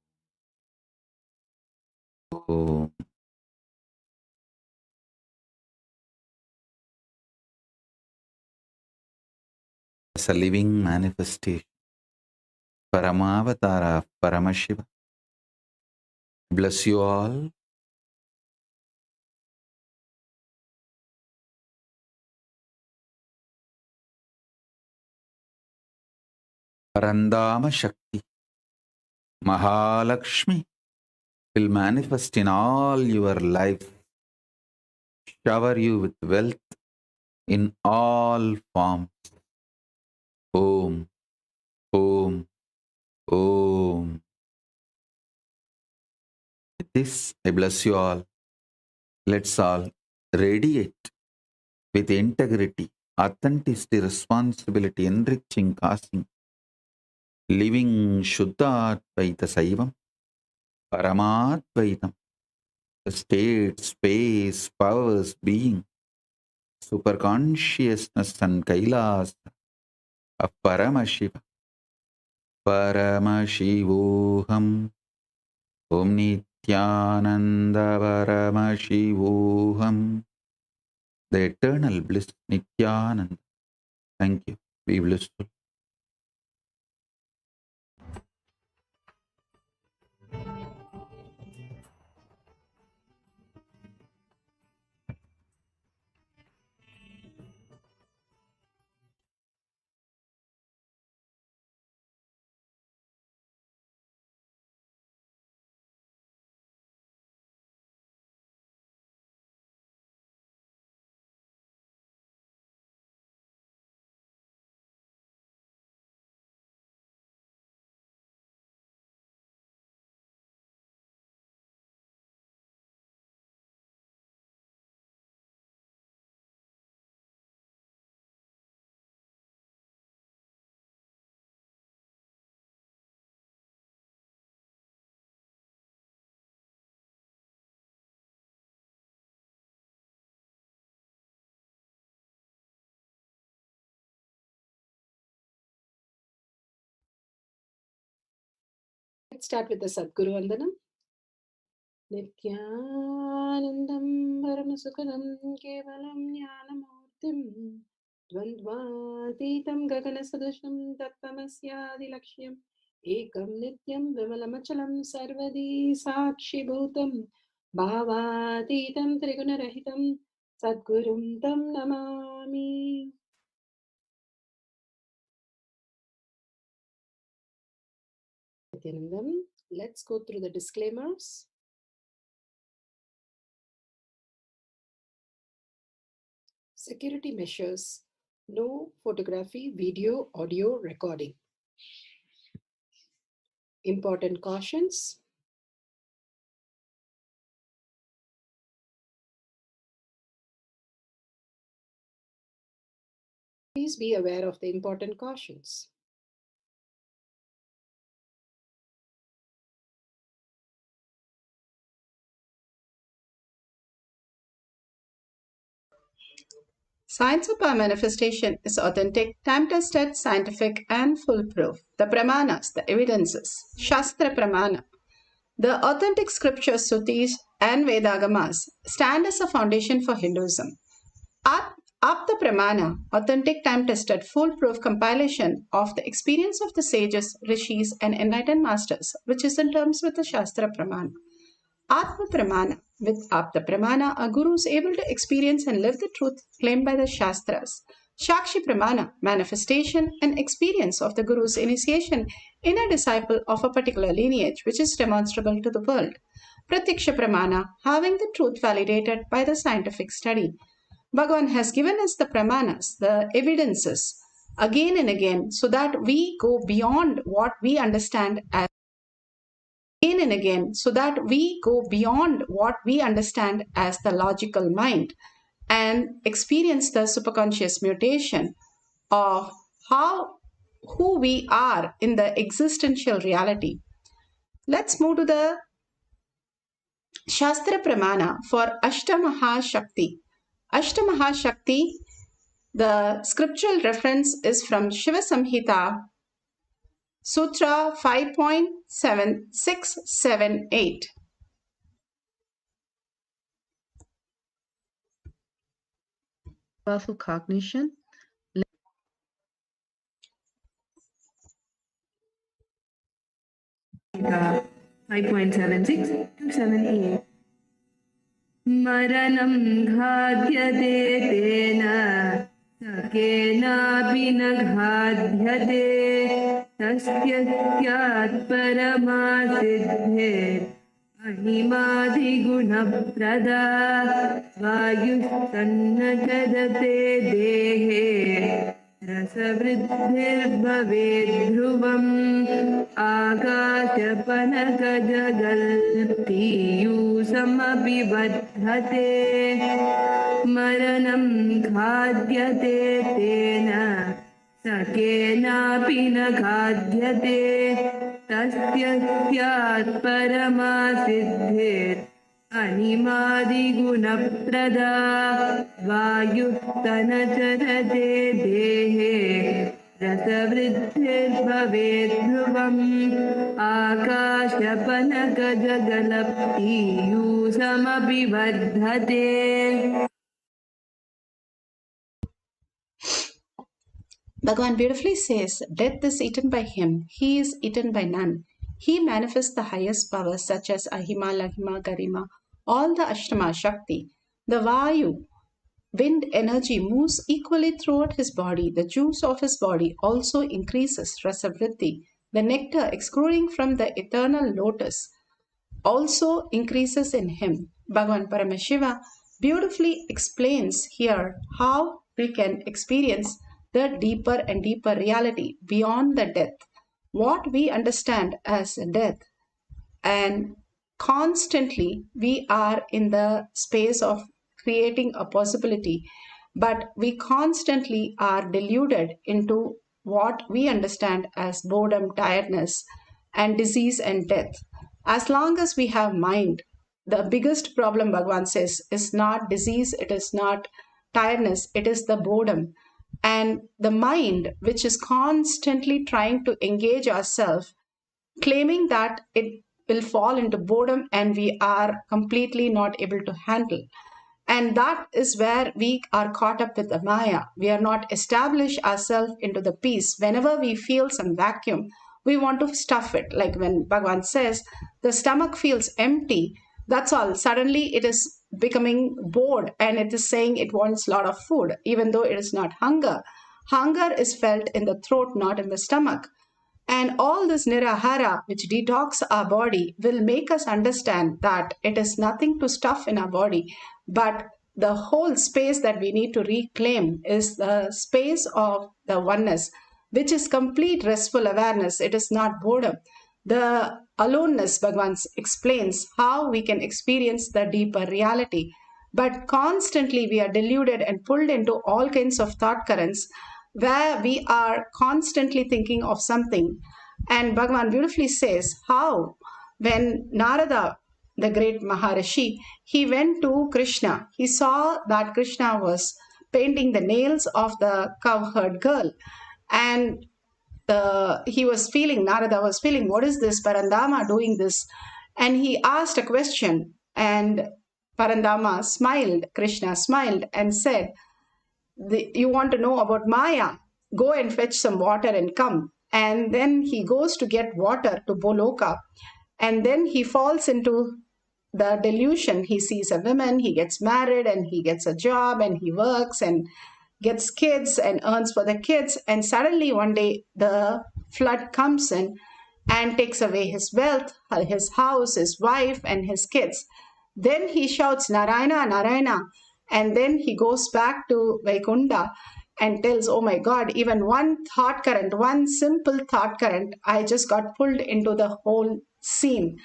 Om. As a living manifestation, Paramavatara of Paramashiva, bless you all. Parandama Shakti, Mahalakshmi will manifest in all your life, shower you with wealth in all forms. Om, Om, Om. With this, I bless you all. Let's all radiate with integrity, authenticity, responsibility, enriching, causing, living Shuddha-Advaita Saivam, Paramadvaitam, the state, space, powers, being, superconsciousness and Kailas of Paramashiva, Paramashivoham, Om Nithyananda Paramashivoham, the eternal bliss Nithyananda. Thank you. Be blissful. Let's start with the Sadguru Vandanam. Nithyanandam Paramasukadam Kevalam Jnanamurtim Dvandvatitam Gaganasadusham Tattvamasya Laksham Ekam Nityam Vimalamachalam Sarvadi Sakshi Bhutam Bhavatitam Trigunarahitam Sadgurum Tam Namami. Nithyanandam, let's go through the disclaimers. Security measures. No photography, video, audio recording. Important cautions. Please be aware of the important cautions. Science of our manifestation is authentic, time-tested, scientific, and foolproof. The pramanas, the evidences, Shastra Pramana, the authentic scriptures, Sutis, and Vedagamas stand as a foundation for Hinduism. Apta Pramana, authentic, time-tested, foolproof compilation of the experience of the sages, rishis, and enlightened masters, which is in terms with the Shastra Pramana. Atma Pramana. With Apta Pramana, a guru is able to experience and live the truth claimed by the Shastras. Shakshi Pramana, manifestation and experience of the guru's initiation in a disciple of a particular lineage, which is demonstrable to the world. Pratyaksha Pramana, having the truth validated by the scientific study. Bhagavan has given us the pramanas, the evidences, again and again, so that we go beyond what we understand as the logical mind and experience the superconscious mutation of who we are in the existential reality. Let's move to the Shastra Pramana for Ashtamaha Shakti. Ashtamaha Shakti, the scriptural reference is from Shiva Samhita, Sutra 5.7678. Powerful cognition. 5.76 to 78. Maranam ghadhyate tena sakenapi na ghadhyate tasyasyat paramasiddhe ahimadi gunaprada vayustanna chadate dehe रसवृद्धिर्भवेद् ध्रुवम् आकाशपनकजगल्पीयूषमपि वर्धते मरणं खाद्यते तेन सकेनापि न खाद्यते तस्य स्यात् परमासिद्धिर् अनिमादिगुणप्रदा वायुस्तनचरते देहे रसवृद्धिर्भवेद् ध्रुवम् आकाशपनकजगलपीयूषमपि वर्धते. Bhagavan beautifully says, death is eaten by him, he is eaten by none. He manifests the highest powers such as Ahima, Lahima, Garima, all the Ashtama Shakti. The Vayu, wind energy, moves equally throughout his body. The juice of his body also increases, Rasavritti. The nectar exuding from the eternal lotus also increases in him. Bhagavan Paramashiva beautifully explains here how we can experience the deeper and deeper reality beyond the death. What we understand as death, and constantly we are in the space of creating a possibility, but we constantly are deluded into what we understand as boredom, tiredness, and disease and death. As long as we have mind, the biggest problem, Bhagavan says, is not disease, it is not tiredness, it is the boredom. And the mind, which is constantly trying to engage ourselves claiming that it will fall into boredom and we are completely not able to handle. And that is where we are caught up with the Maya. We are not established ourselves into the peace. Whenever we feel some vacuum, we want to stuff it. Like when Bhagavan says, the stomach feels empty, that's all. Suddenly it is becoming bored and it is saying it wants a lot of food, even though it is not hunger. Hunger is felt in the throat, not in the stomach. And all this nirahara, which detox our body, will make us understand that it is nothing to stuff in our body, but the whole space that we need to reclaim is the space of the oneness, which is complete restful awareness. It is not boredom. The aloneness, Bhagavan explains how we can experience the deeper reality. But constantly we are deluded and pulled into all kinds of thought currents where we are constantly thinking of something. And Bhagavan beautifully says how when Narada, the great Maharishi, he went to Krishna, he saw that Krishna was painting the nails of the cowherd girl. And Narada was feeling, what is this Parandama doing this? And he asked a question, and Parandama smiled, Krishna smiled and said, you want to know about Maya? Go and fetch some water and come. And then he goes to get water to Boloka. And then he falls into the delusion. He sees a woman, he gets married and he gets a job and he works and gets kids and earns for the kids. And suddenly one day the flood comes in and takes away his wealth, his house, his wife and his kids. Then he shouts, Narayana, Narayana. And then he goes back to Vaikunta and tells, oh my God, even one thought current, one simple thought current, I just got pulled into the whole scene.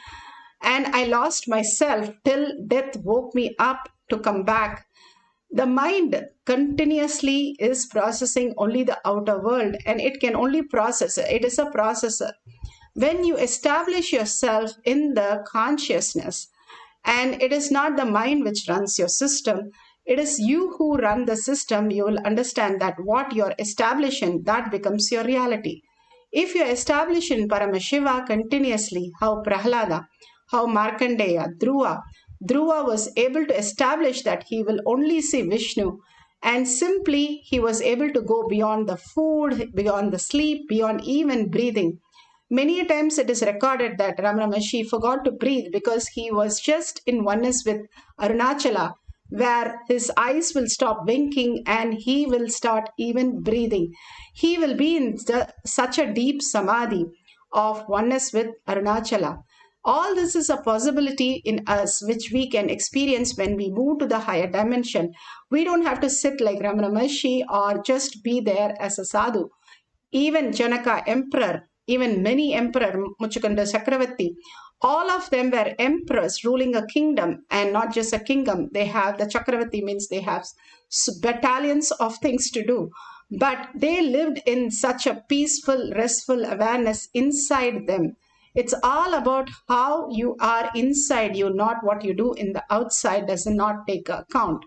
And I lost myself till death woke me up to come back. The mind continuously is processing only the outer world, and it can only process it. It is a processor. When you establish yourself in the consciousness, and it is not the mind which runs your system, it is you who run the system, you will understand that what you're establishing, that becomes your reality. If you establish in Paramashiva continuously, how Prahlada, how Markandeya, Dhruva was able to establish that he will only see Vishnu, and simply he was able to go beyond the food, beyond the sleep, beyond even breathing. Many times it is recorded that Ramana Maharshi forgot to breathe because he was just in oneness with Arunachala, where his eyes will stop winking and he will start even breathing. He will be in such a deep samadhi of oneness with Arunachala. All this is a possibility in us which we can experience when we move to the higher dimension. We don't have to sit like Ramana Maharshi or just be there as a sadhu. Even Janaka Emperor, even many emperor, Muchukunda Chakravarti, all of them were emperors ruling a kingdom, and not just a kingdom. They have, the Chakravarti means they have battalions of things to do. But they lived in such a peaceful, restful awareness inside them. It's all about how you are inside you, not what you do in the outside does not take account.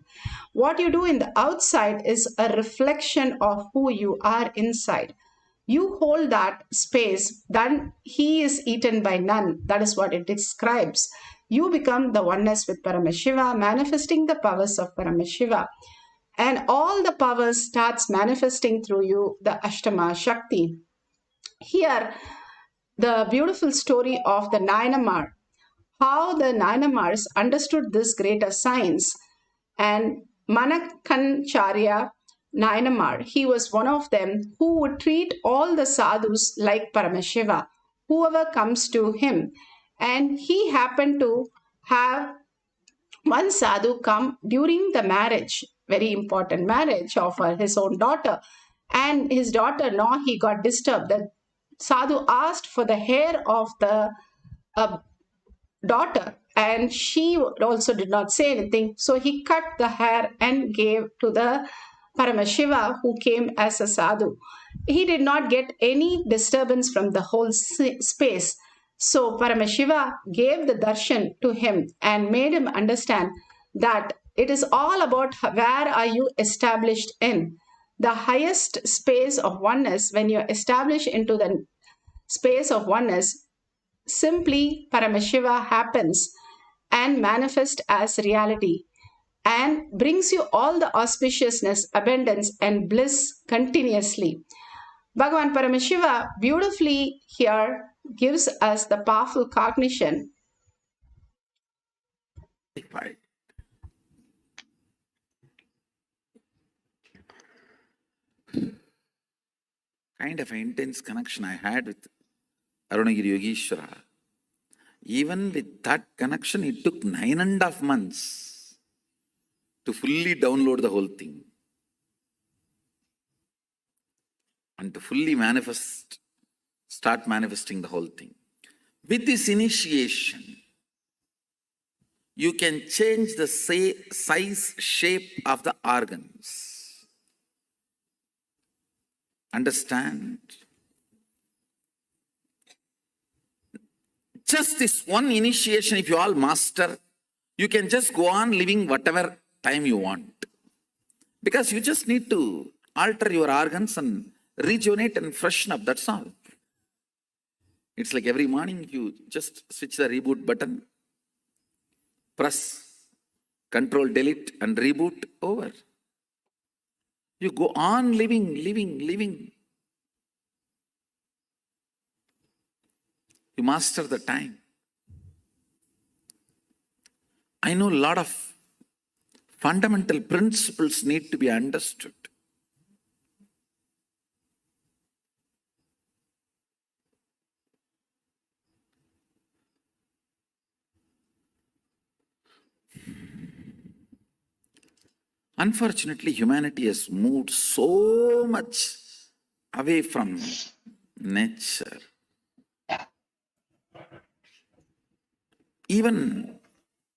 What you do in the outside is a reflection of who you are inside. You hold that space, then he is eaten by none. That is what it describes. You become the oneness with Paramashiva, manifesting the powers of Paramashiva. And all the powers starts manifesting through you, the Ashtama Shakti. Here, the beautiful story of the Nayanamar, how the Nayanamars understood this greater science. And Manakancharya Nayanamar, he was one of them who would treat all the sadhus like Paramashiva, whoever comes to him. And he happened to have one sadhu come during the marriage, very important marriage of his own daughter. And his daughter, no, he got disturbed. The sadhu asked for the hair of the daughter, and she also did not say anything. So he cut the hair and gave to the Paramashiva, who came as a sadhu. He did not get any disturbance from the whole space. So Paramashiva gave the darshan to him and made him understand that it is all about where are you established in. The highest space of oneness, when you establish into the space of oneness, Simply, Paramashiva happens and manifests as reality and brings you all the auspiciousness, abundance, and bliss continuously. Bhagavan Paramashiva beautifully here gives us the powerful cognition. Kind of intense connection I had with Arunagiri Yogeshwara. Even with that connection, it took 9.5 months to fully download the whole thing and to fully start manifesting the whole thing. With this initiation, you can change the size, shape of the organs. Understand? Just this one initiation, if you all master, you can just go on living whatever time you want. Because you just need to alter your organs and rejuvenate and freshen up, that's all. It's like every morning you just switch the reboot button, press Control Delete and reboot, over. You go on living. You master the time. I know a lot of fundamental principles need to be understood. Unfortunately, humanity has moved so much away from nature. Even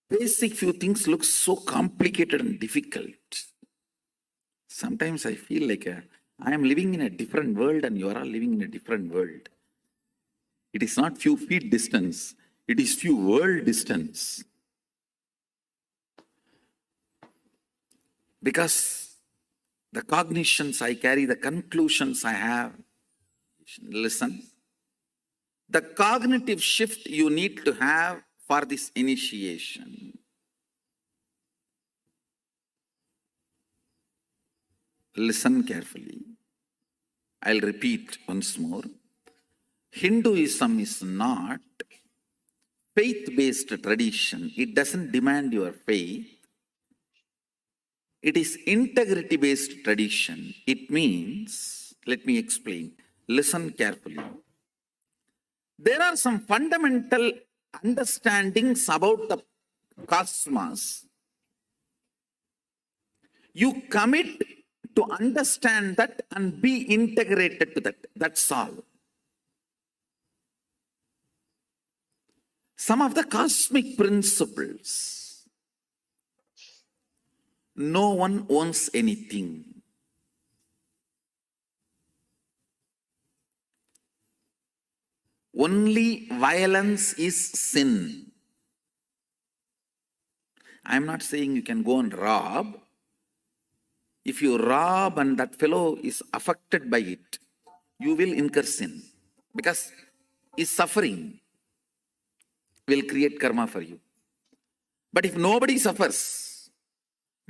basic few things look so complicated and difficult. Sometimes I feel like I am living in a different world and you are all living in a different world. It is not few feet distance, it is few world distance. Because the cognitions I carry, the conclusions I have, listen, the cognitive shift you need to have for this initiation. Listen carefully. I'll repeat once more. Hinduism is not faith-based tradition. It doesn't demand your faith. It is integrity-based tradition. It means, let me explain. Listen carefully. There are some fundamental understandings about the cosmos. You commit to understand that and be integrated to that. That's all. Some of the cosmic principles. No one owns anything. Only violence is sin. I'm not saying you can go and rob. If you rob and that fellow is affected by it, you will incur sin. Because his suffering will create karma for you. But if nobody suffers,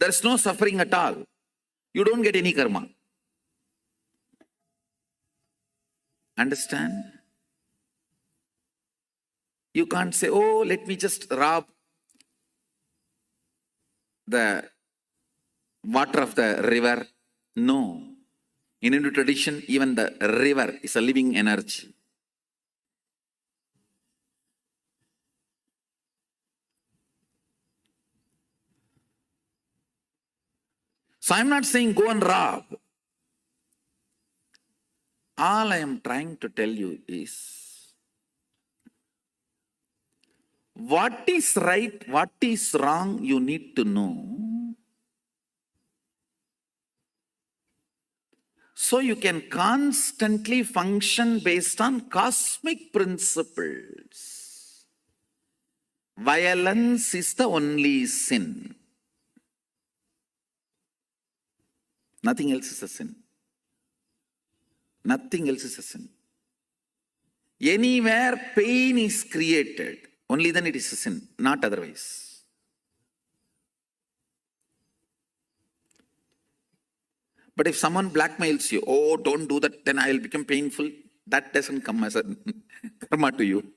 there is no suffering at all, you don't get any karma. Understand? You can't say, oh, let me just rob the water of the river. No. In Hindu tradition, even the river is a living energy. So I'm not saying go and rob. All I am trying to tell you is what is right, what is wrong, you need to know. So you can constantly function based on cosmic principles. Violence is the only sin. Nothing else is a sin. Nothing else is a sin. Anywhere pain is created, only then it is a sin, not otherwise. But if someone blackmails you, oh, don't do that, then I will become painful, that doesn't come as a karma to you.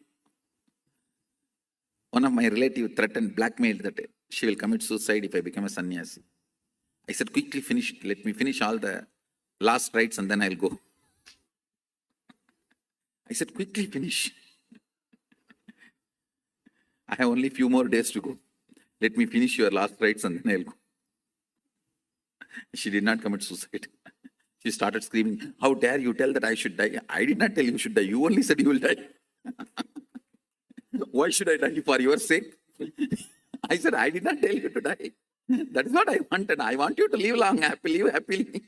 One of my relatives threatened, blackmailed that she will commit suicide if I become a sannyasi. I said, quickly finish it. Let me finish all the last rites and then I'll go. I said, quickly finish. I have only few more days to go. Let me finish your last rites and then I'll go. She did not commit suicide. She started screaming, how dare you tell that I should die? I did not tell you should die. You only said you will die. Why should I die? For your sake? I said, I did not tell you to die. That is what I wanted. I want you to live long, happily, live happily.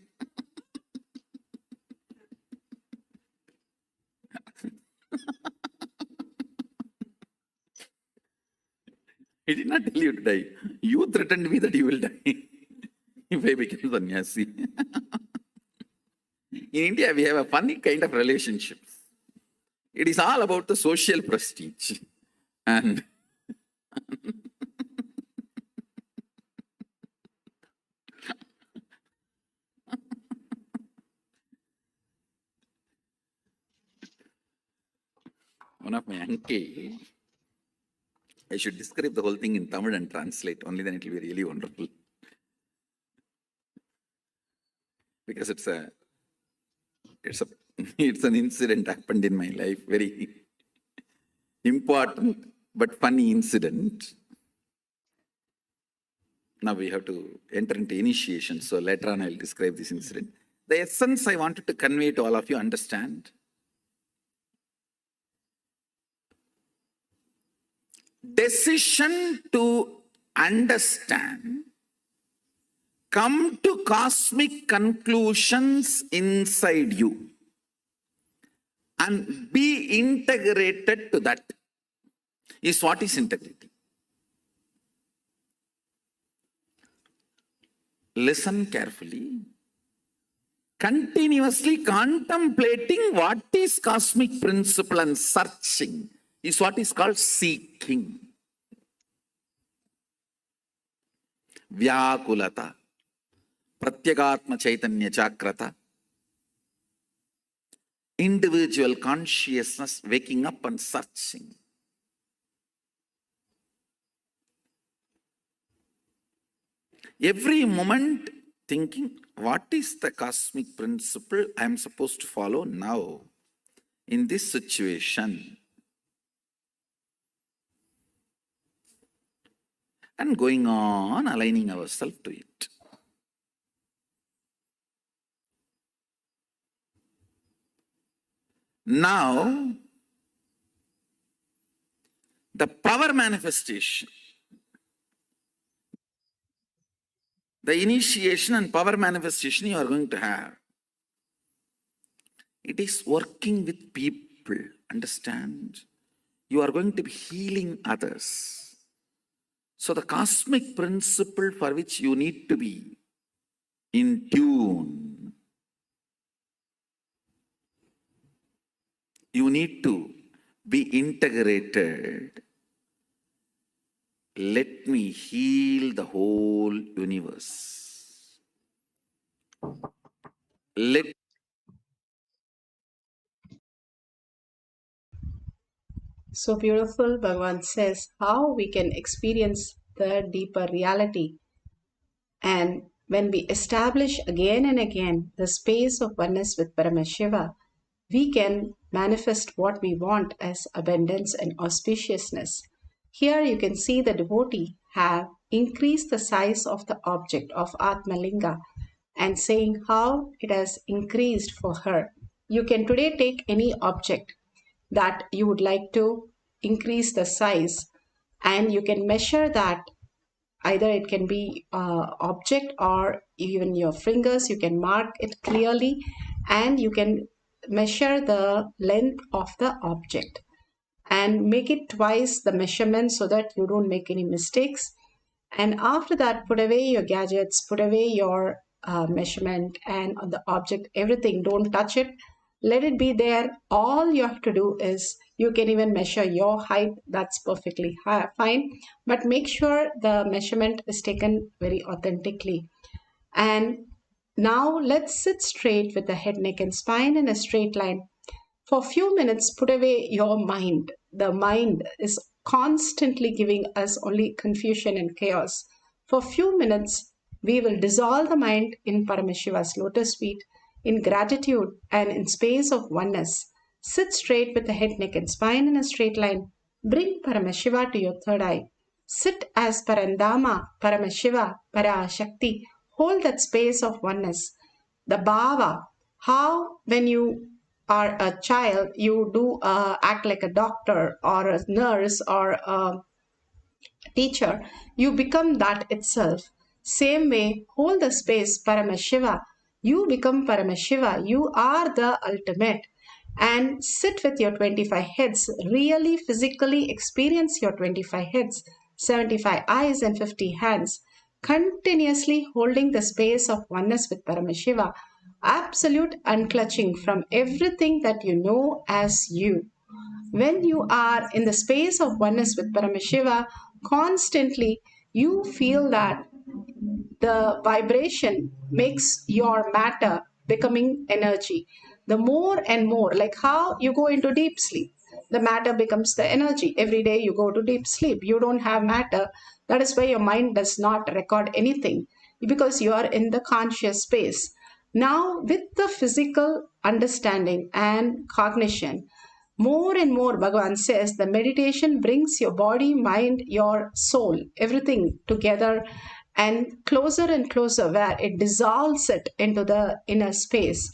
I did not tell you to die. You threatened me that you will die if I become sannyasi. In India, we have a funny kind of relationships. It is all about the social prestige. And one of my uncle, I should describe the whole thing in Tamil and translate, only then it will be really wonderful. Because it's an incident happened in my life, very important but funny incident. Now we have to enter into initiation, so later on I will describe this incident. The essence I wanted to convey to all of you, understand. Decision to understand, come to cosmic conclusions inside you and be integrated to that is what is integrity. Listen carefully. Continuously contemplating what is cosmic principle and searching is what is called seeking. Vyakulata, Pratyagatma Chaitanya Chakrata, individual consciousness waking up and searching. Every moment thinking, what is the cosmic principle I am supposed to follow now in this situation? And going on aligning ourselves to it. Now, the power manifestation, the initiation and power manifestation you are going to have, it is working with people, understand? You are going to be healing others. So the cosmic principle for which you need to be in tune, you need to be integrated. Let me heal the whole universe. So beautiful, Bhagavan says how we can experience the deeper reality. And when we establish again and again the space of oneness with Paramashiva, we can manifest what we want as abundance and auspiciousness. Here you can see the devotee have increased the size of the object of Atmalinga and saying how it has increased for her. You can today take any object that you would like to increase the size and you can measure that. Either it can be object or even your fingers, you can mark it clearly and you can measure the length of the object and make it twice the measurement so that you don't make any mistakes. And after that, put away your gadgets, put away your measurement and the object, everything, don't touch it. Let it be there. All you have to do is, you can even measure your height. That's perfectly fine. But make sure the measurement is taken very authentically. And now let's sit straight with the head, neck and spine in a straight line. For a few minutes, put away your mind. The mind is constantly giving us only confusion and chaos. For a few minutes, we will dissolve the mind in Paramashiva's lotus feet, in gratitude and in space of oneness. Sit straight with the head, neck and spine in a straight line. Bring Paramashiva to your third eye. Sit as Parandama, Paramashiva, Parashakti. Hold that space of oneness. The bhava, how when you are a child, you do act like a doctor or a nurse or a teacher, you become that itself. Same way, hold the space, Paramashiva. You become Paramashiva. You are the ultimate. And sit with your 25 heads. Really physically experience your 25 heads, 75 eyes and 50 hands. Continuously holding the space of oneness with Paramashiva. Absolute unclutching from everything that you know as you. When you are in the space of oneness with Paramashiva, constantly you feel that the vibration makes your matter becoming energy. The more and more, like how you go into deep sleep, the matter becomes the energy. Every day you go to deep sleep, you don't have matter. That is why your mind does not record anything, because you are in the conscious space. Now, with the physical understanding and cognition, more and more, Bhagavan says, the meditation brings your body, mind, your soul, everything together and closer, where it dissolves it into the inner space.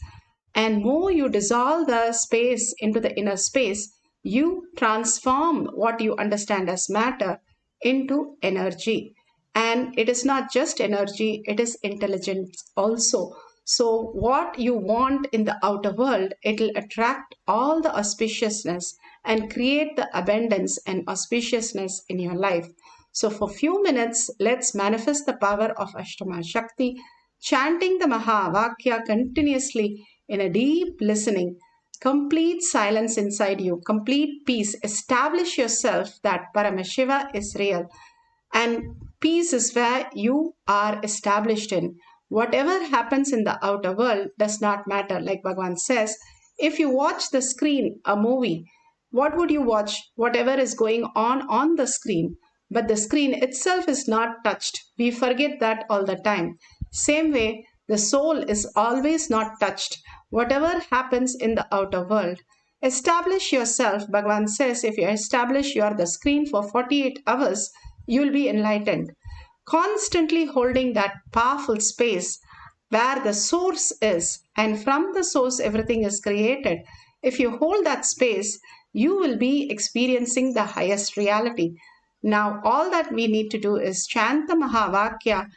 And more you dissolve the space into the inner space, you transform what you understand as matter into energy. And it is not just energy, it is intelligence also. So what you want in the outer world, it will attract all the auspiciousness and create the abundance and auspiciousness in your life. So for few minutes, let's manifest the power of Ashtama Shakti, chanting the Mahavakya continuously in a deep listening, complete silence inside you, complete peace. Establish yourself that Paramashiva is real. And peace is where you are established in. Whatever happens in the outer world does not matter. Like Bhagavan says, if you watch the screen, a movie, what would you watch? Whatever is going on the screen. But the screen itself is not touched. We forget that all the time. Same way, the soul is always not touched. Whatever happens in the outer world, establish yourself. Bhagavan says, if you establish you are the screen for 48 hours, you will be enlightened. Constantly holding that powerful space where the source is, and from the source everything is created. If you hold that space, you will be experiencing the highest reality. Now, all that we need to do is chant the Mahavakya,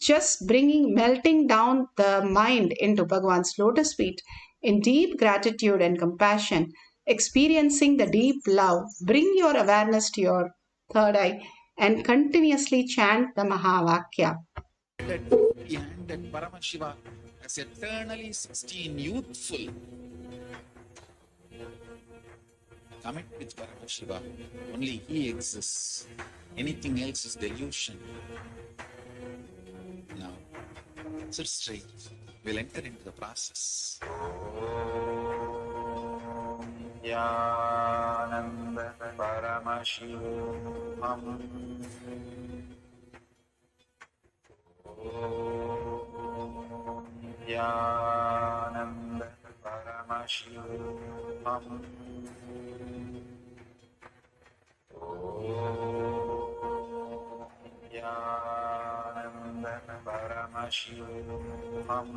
just melting down the mind into Bhagavan's lotus feet in deep gratitude and compassion, experiencing the deep love. Bring your awareness to your third eye and continuously chant the Mahavakya. Behind that Paramashiva as eternally 16, youthful. Commit with Paramashiva. Only He exists. Anything else is delusion. Now, sit straight. We'll enter into the process. Nityananda Paramashivoham. Nityananda Paramashivoham. Nityananda Paramashivoham.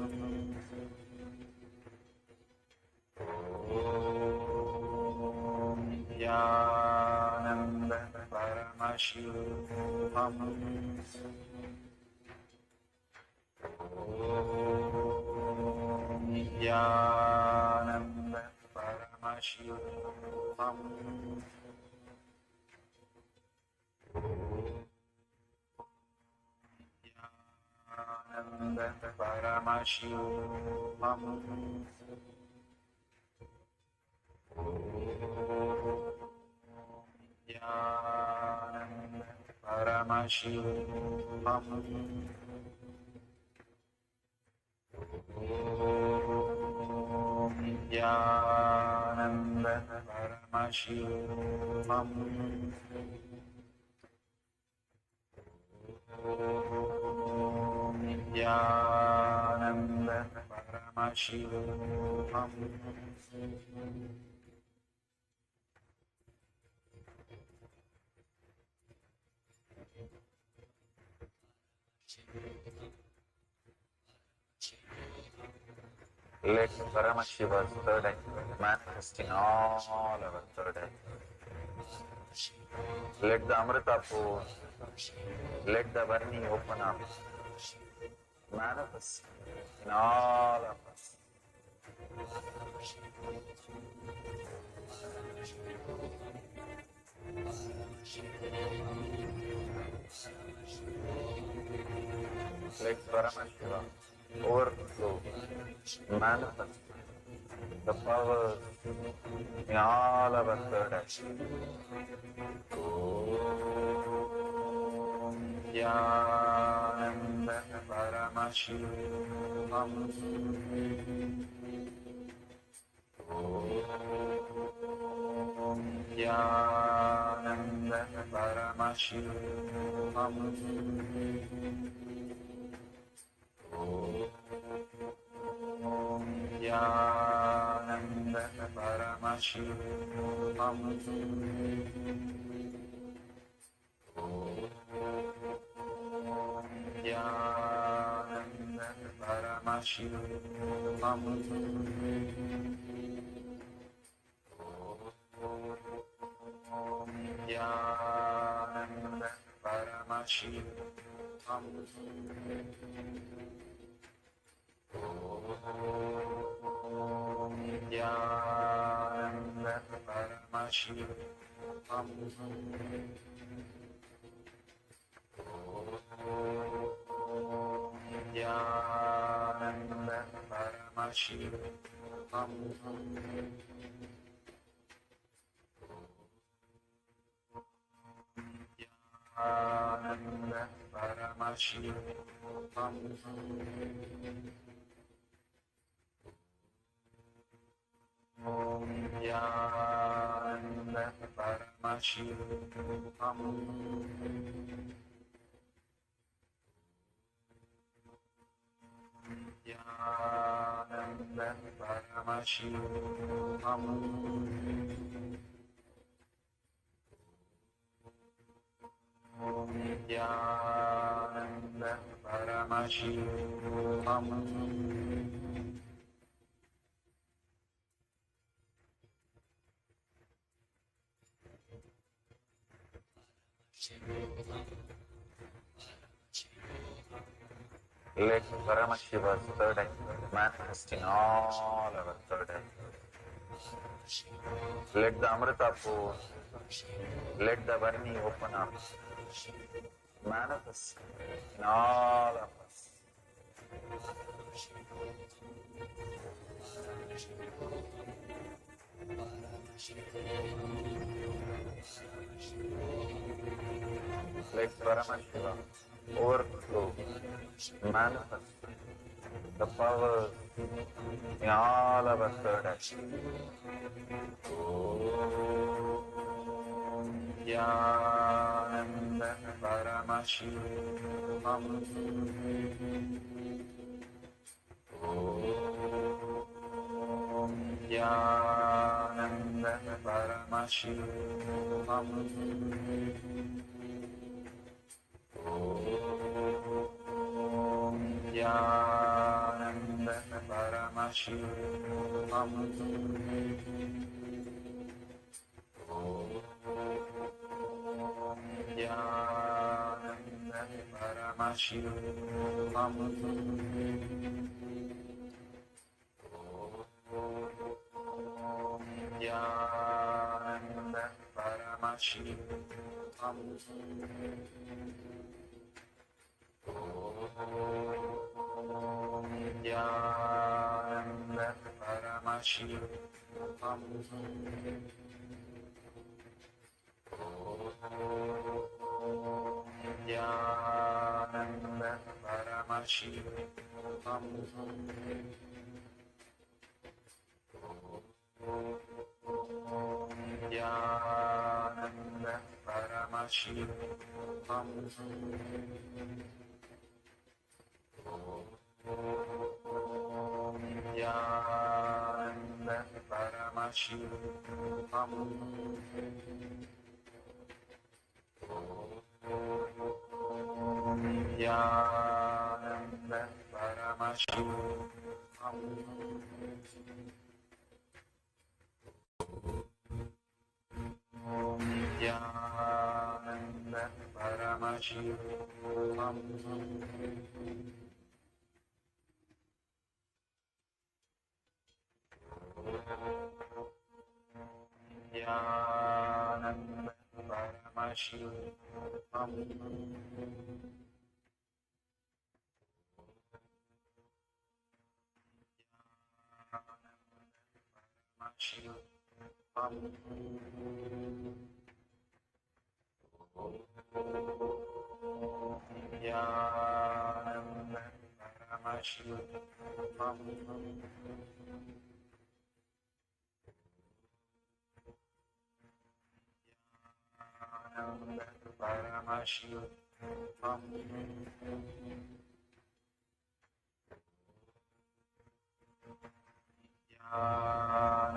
Nityananda Paramashivoham. Nityananda Paramashivoham. Nityananda Paramashivoham. Nithyananda Paramashivam. Nithyananda Paramashivam. Nithyananda Paramashivam. Let Paramashiva's third eye manifest in all our third eye. Let the Amrita pool, let the Varni open up, manifest in all of us. Let Paramashiva overflow, manifest the power in all our third eye. Om Nithyananda Paramashivam. Om Nithyananda Paramashivam. Om Nithyananda Paramashivam. Om Nithyananda Paramashivam. Om Nithyananda Paramashivam. Om Nithyananda Paramashivam. Om Nithyananda Paramashivam. Nithyananda Paramashivam. Om Nithyananda Paramashivam. Nithyananda Paramashivam. Om Nithyananda Paramashivam. Let Paramashiva's third eye manifest in all our third eye. Let the Amrita pool, let the Varni open up, manifest in all of us. Let Paramashiva overflow, manifest the power in all of our third eye. Om Nithyananda Paramashivam. Om Nithyananda Paramashivam. Om Nithyananda Paramashivam. Om Nithyananda Paramashivam. Om Nithyananda Paramashivam. Om Nithyananda Paramashivam. Nithyananda Paramashivam. Nithyananda Paramashivam. Nithyananda Paramashivam. Nithyananda Paramashivam. Nithyananda Paramashivam. Nithyananda Paramashivam. Nithyananda Paramashivam. Nithyananda Paramashivam. Nithyananda Paramashivam. Nithyananda Paramashivam.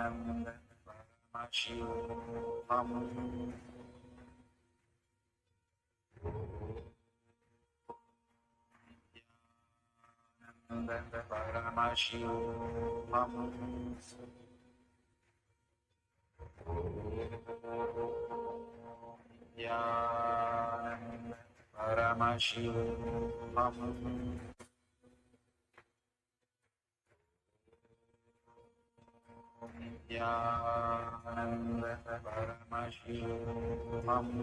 Nithyananda Paramashivam. Nithyananda Paramashivam.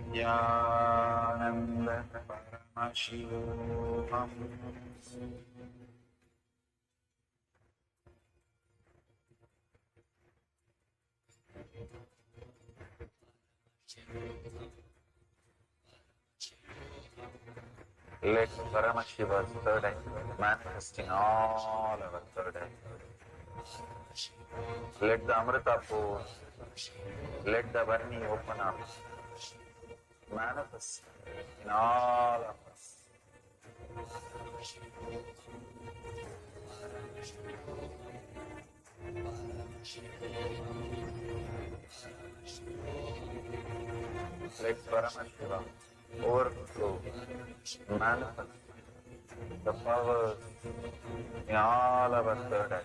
Nithyananda Paramashivam. Let Paramashiva's third eye manifest in all our third eye. Let the Amrita pour, let the Varni open up, manifest in all of us. Let Paramashiva overflow, manifest the powers in all our third eye.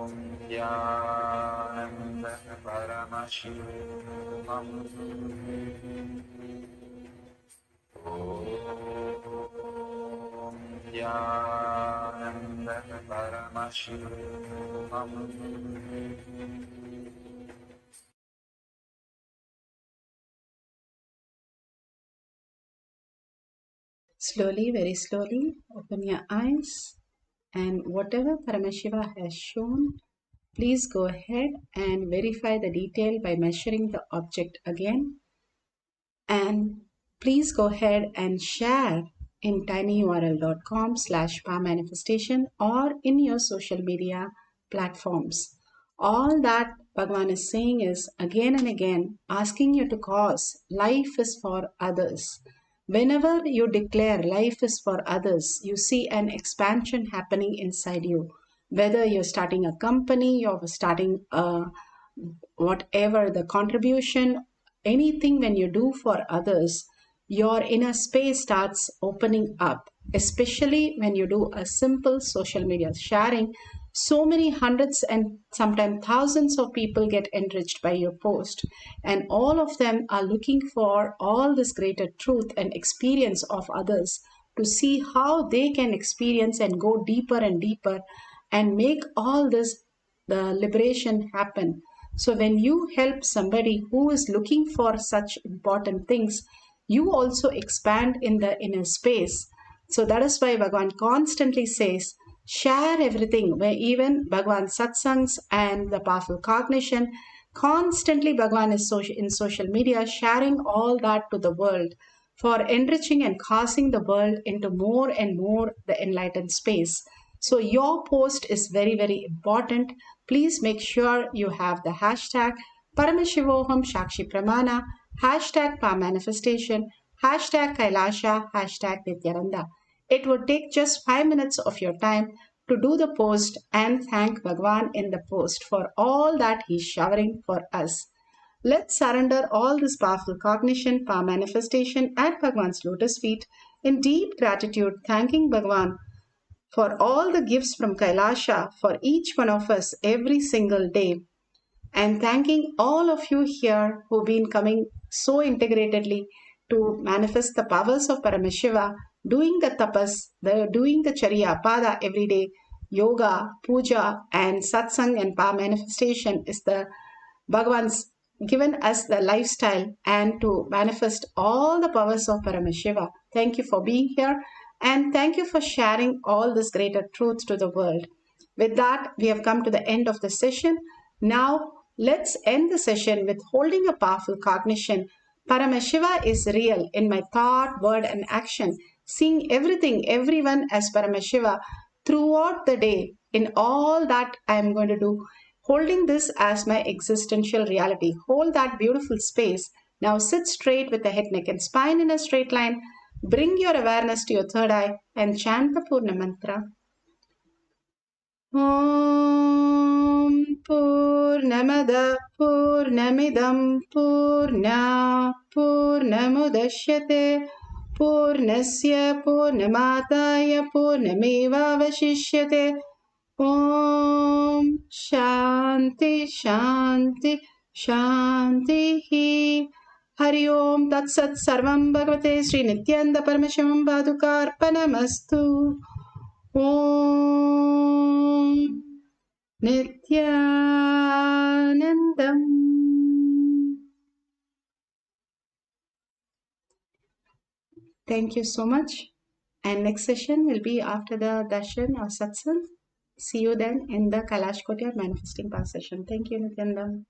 Om Nithyananda Paramashivam. Om Nithyananda Paramashivam. Slowly, very slowly, open your eyes, and whatever Paramashiva has shown, please go ahead and verify the detail by measuring the object again. And please go ahead and share in tinyurl.com/powermanifestation or in your social media platforms. All that Bhagavan is saying is again and again asking you to cause life is for others. Whenever you declare life is for others, you see an expansion happening inside you. Whether you're starting a company, you're starting whatever the contribution, anything when you do for others, your inner space starts opening up, especially when you do a simple social media sharing. So many hundreds and sometimes thousands of people get enriched by your post, and all of them are looking for all this greater truth and experience of others to see how they can experience and go deeper and deeper and make all this the liberation happen. So when you help somebody who is looking for such important things, you also expand in the inner space. So that is why Bhagavan constantly says, share everything, where even Bhagavan satsangs and the powerful cognition, constantly Bhagavan is in social media sharing all that to the world for enriching and causing the world into more and more the enlightened space. So your post is very, very important. Please make sure you have the hashtag Paramashivoham Shakshi Pramana, hashtag Pa Manifestation, hashtag Kailasha, hashtag Nithyananda. It would take just 5 minutes of your time to do the post and thank Bhagavan in the post for all that he's showering for us. Let's surrender all this powerful cognition, power manifestation at Bhagavan's lotus feet in deep gratitude, thanking Bhagavan for all the gifts from Kailasha for each one of us every single day, and thanking all of you here who've been coming so integratedly to manifest the powers of Paramashiva, doing the tapas, doing the charya, pada every day, yoga, puja, and satsang and power manifestation is the Bhagavan's given us the lifestyle and to manifest all the powers of Paramashiva. Thank you for being here and thank you for sharing all this greater truth to the world. With that, we have come to the end of the session. Now, let's end the session with holding a powerful cognition. Paramashiva is real in my thought, word, and action, seeing everything, everyone as Paramashiva throughout the day in all that I am going to do. Holding this as my existential reality. Hold that beautiful space. Now sit straight with the head, neck, and spine in a straight line. Bring your awareness to your third eye and chant the Purna mantra. Om Purnamada Purnamidam Purna Purnamudashyate Purnasya Purnamataya Purnameva Vashishyate. Om Shanti Shanti Shanti. Hari Om Tat Sat Sarvam Bhagavate Sri Nithyananda Paramashivam Padukarpanamastu. Om Nithyanandam. Thank you so much. And next session will be after the darshan or satsang. See you then in the Kailash Kotyar manifesting power session. Thank you, Nithyanandam.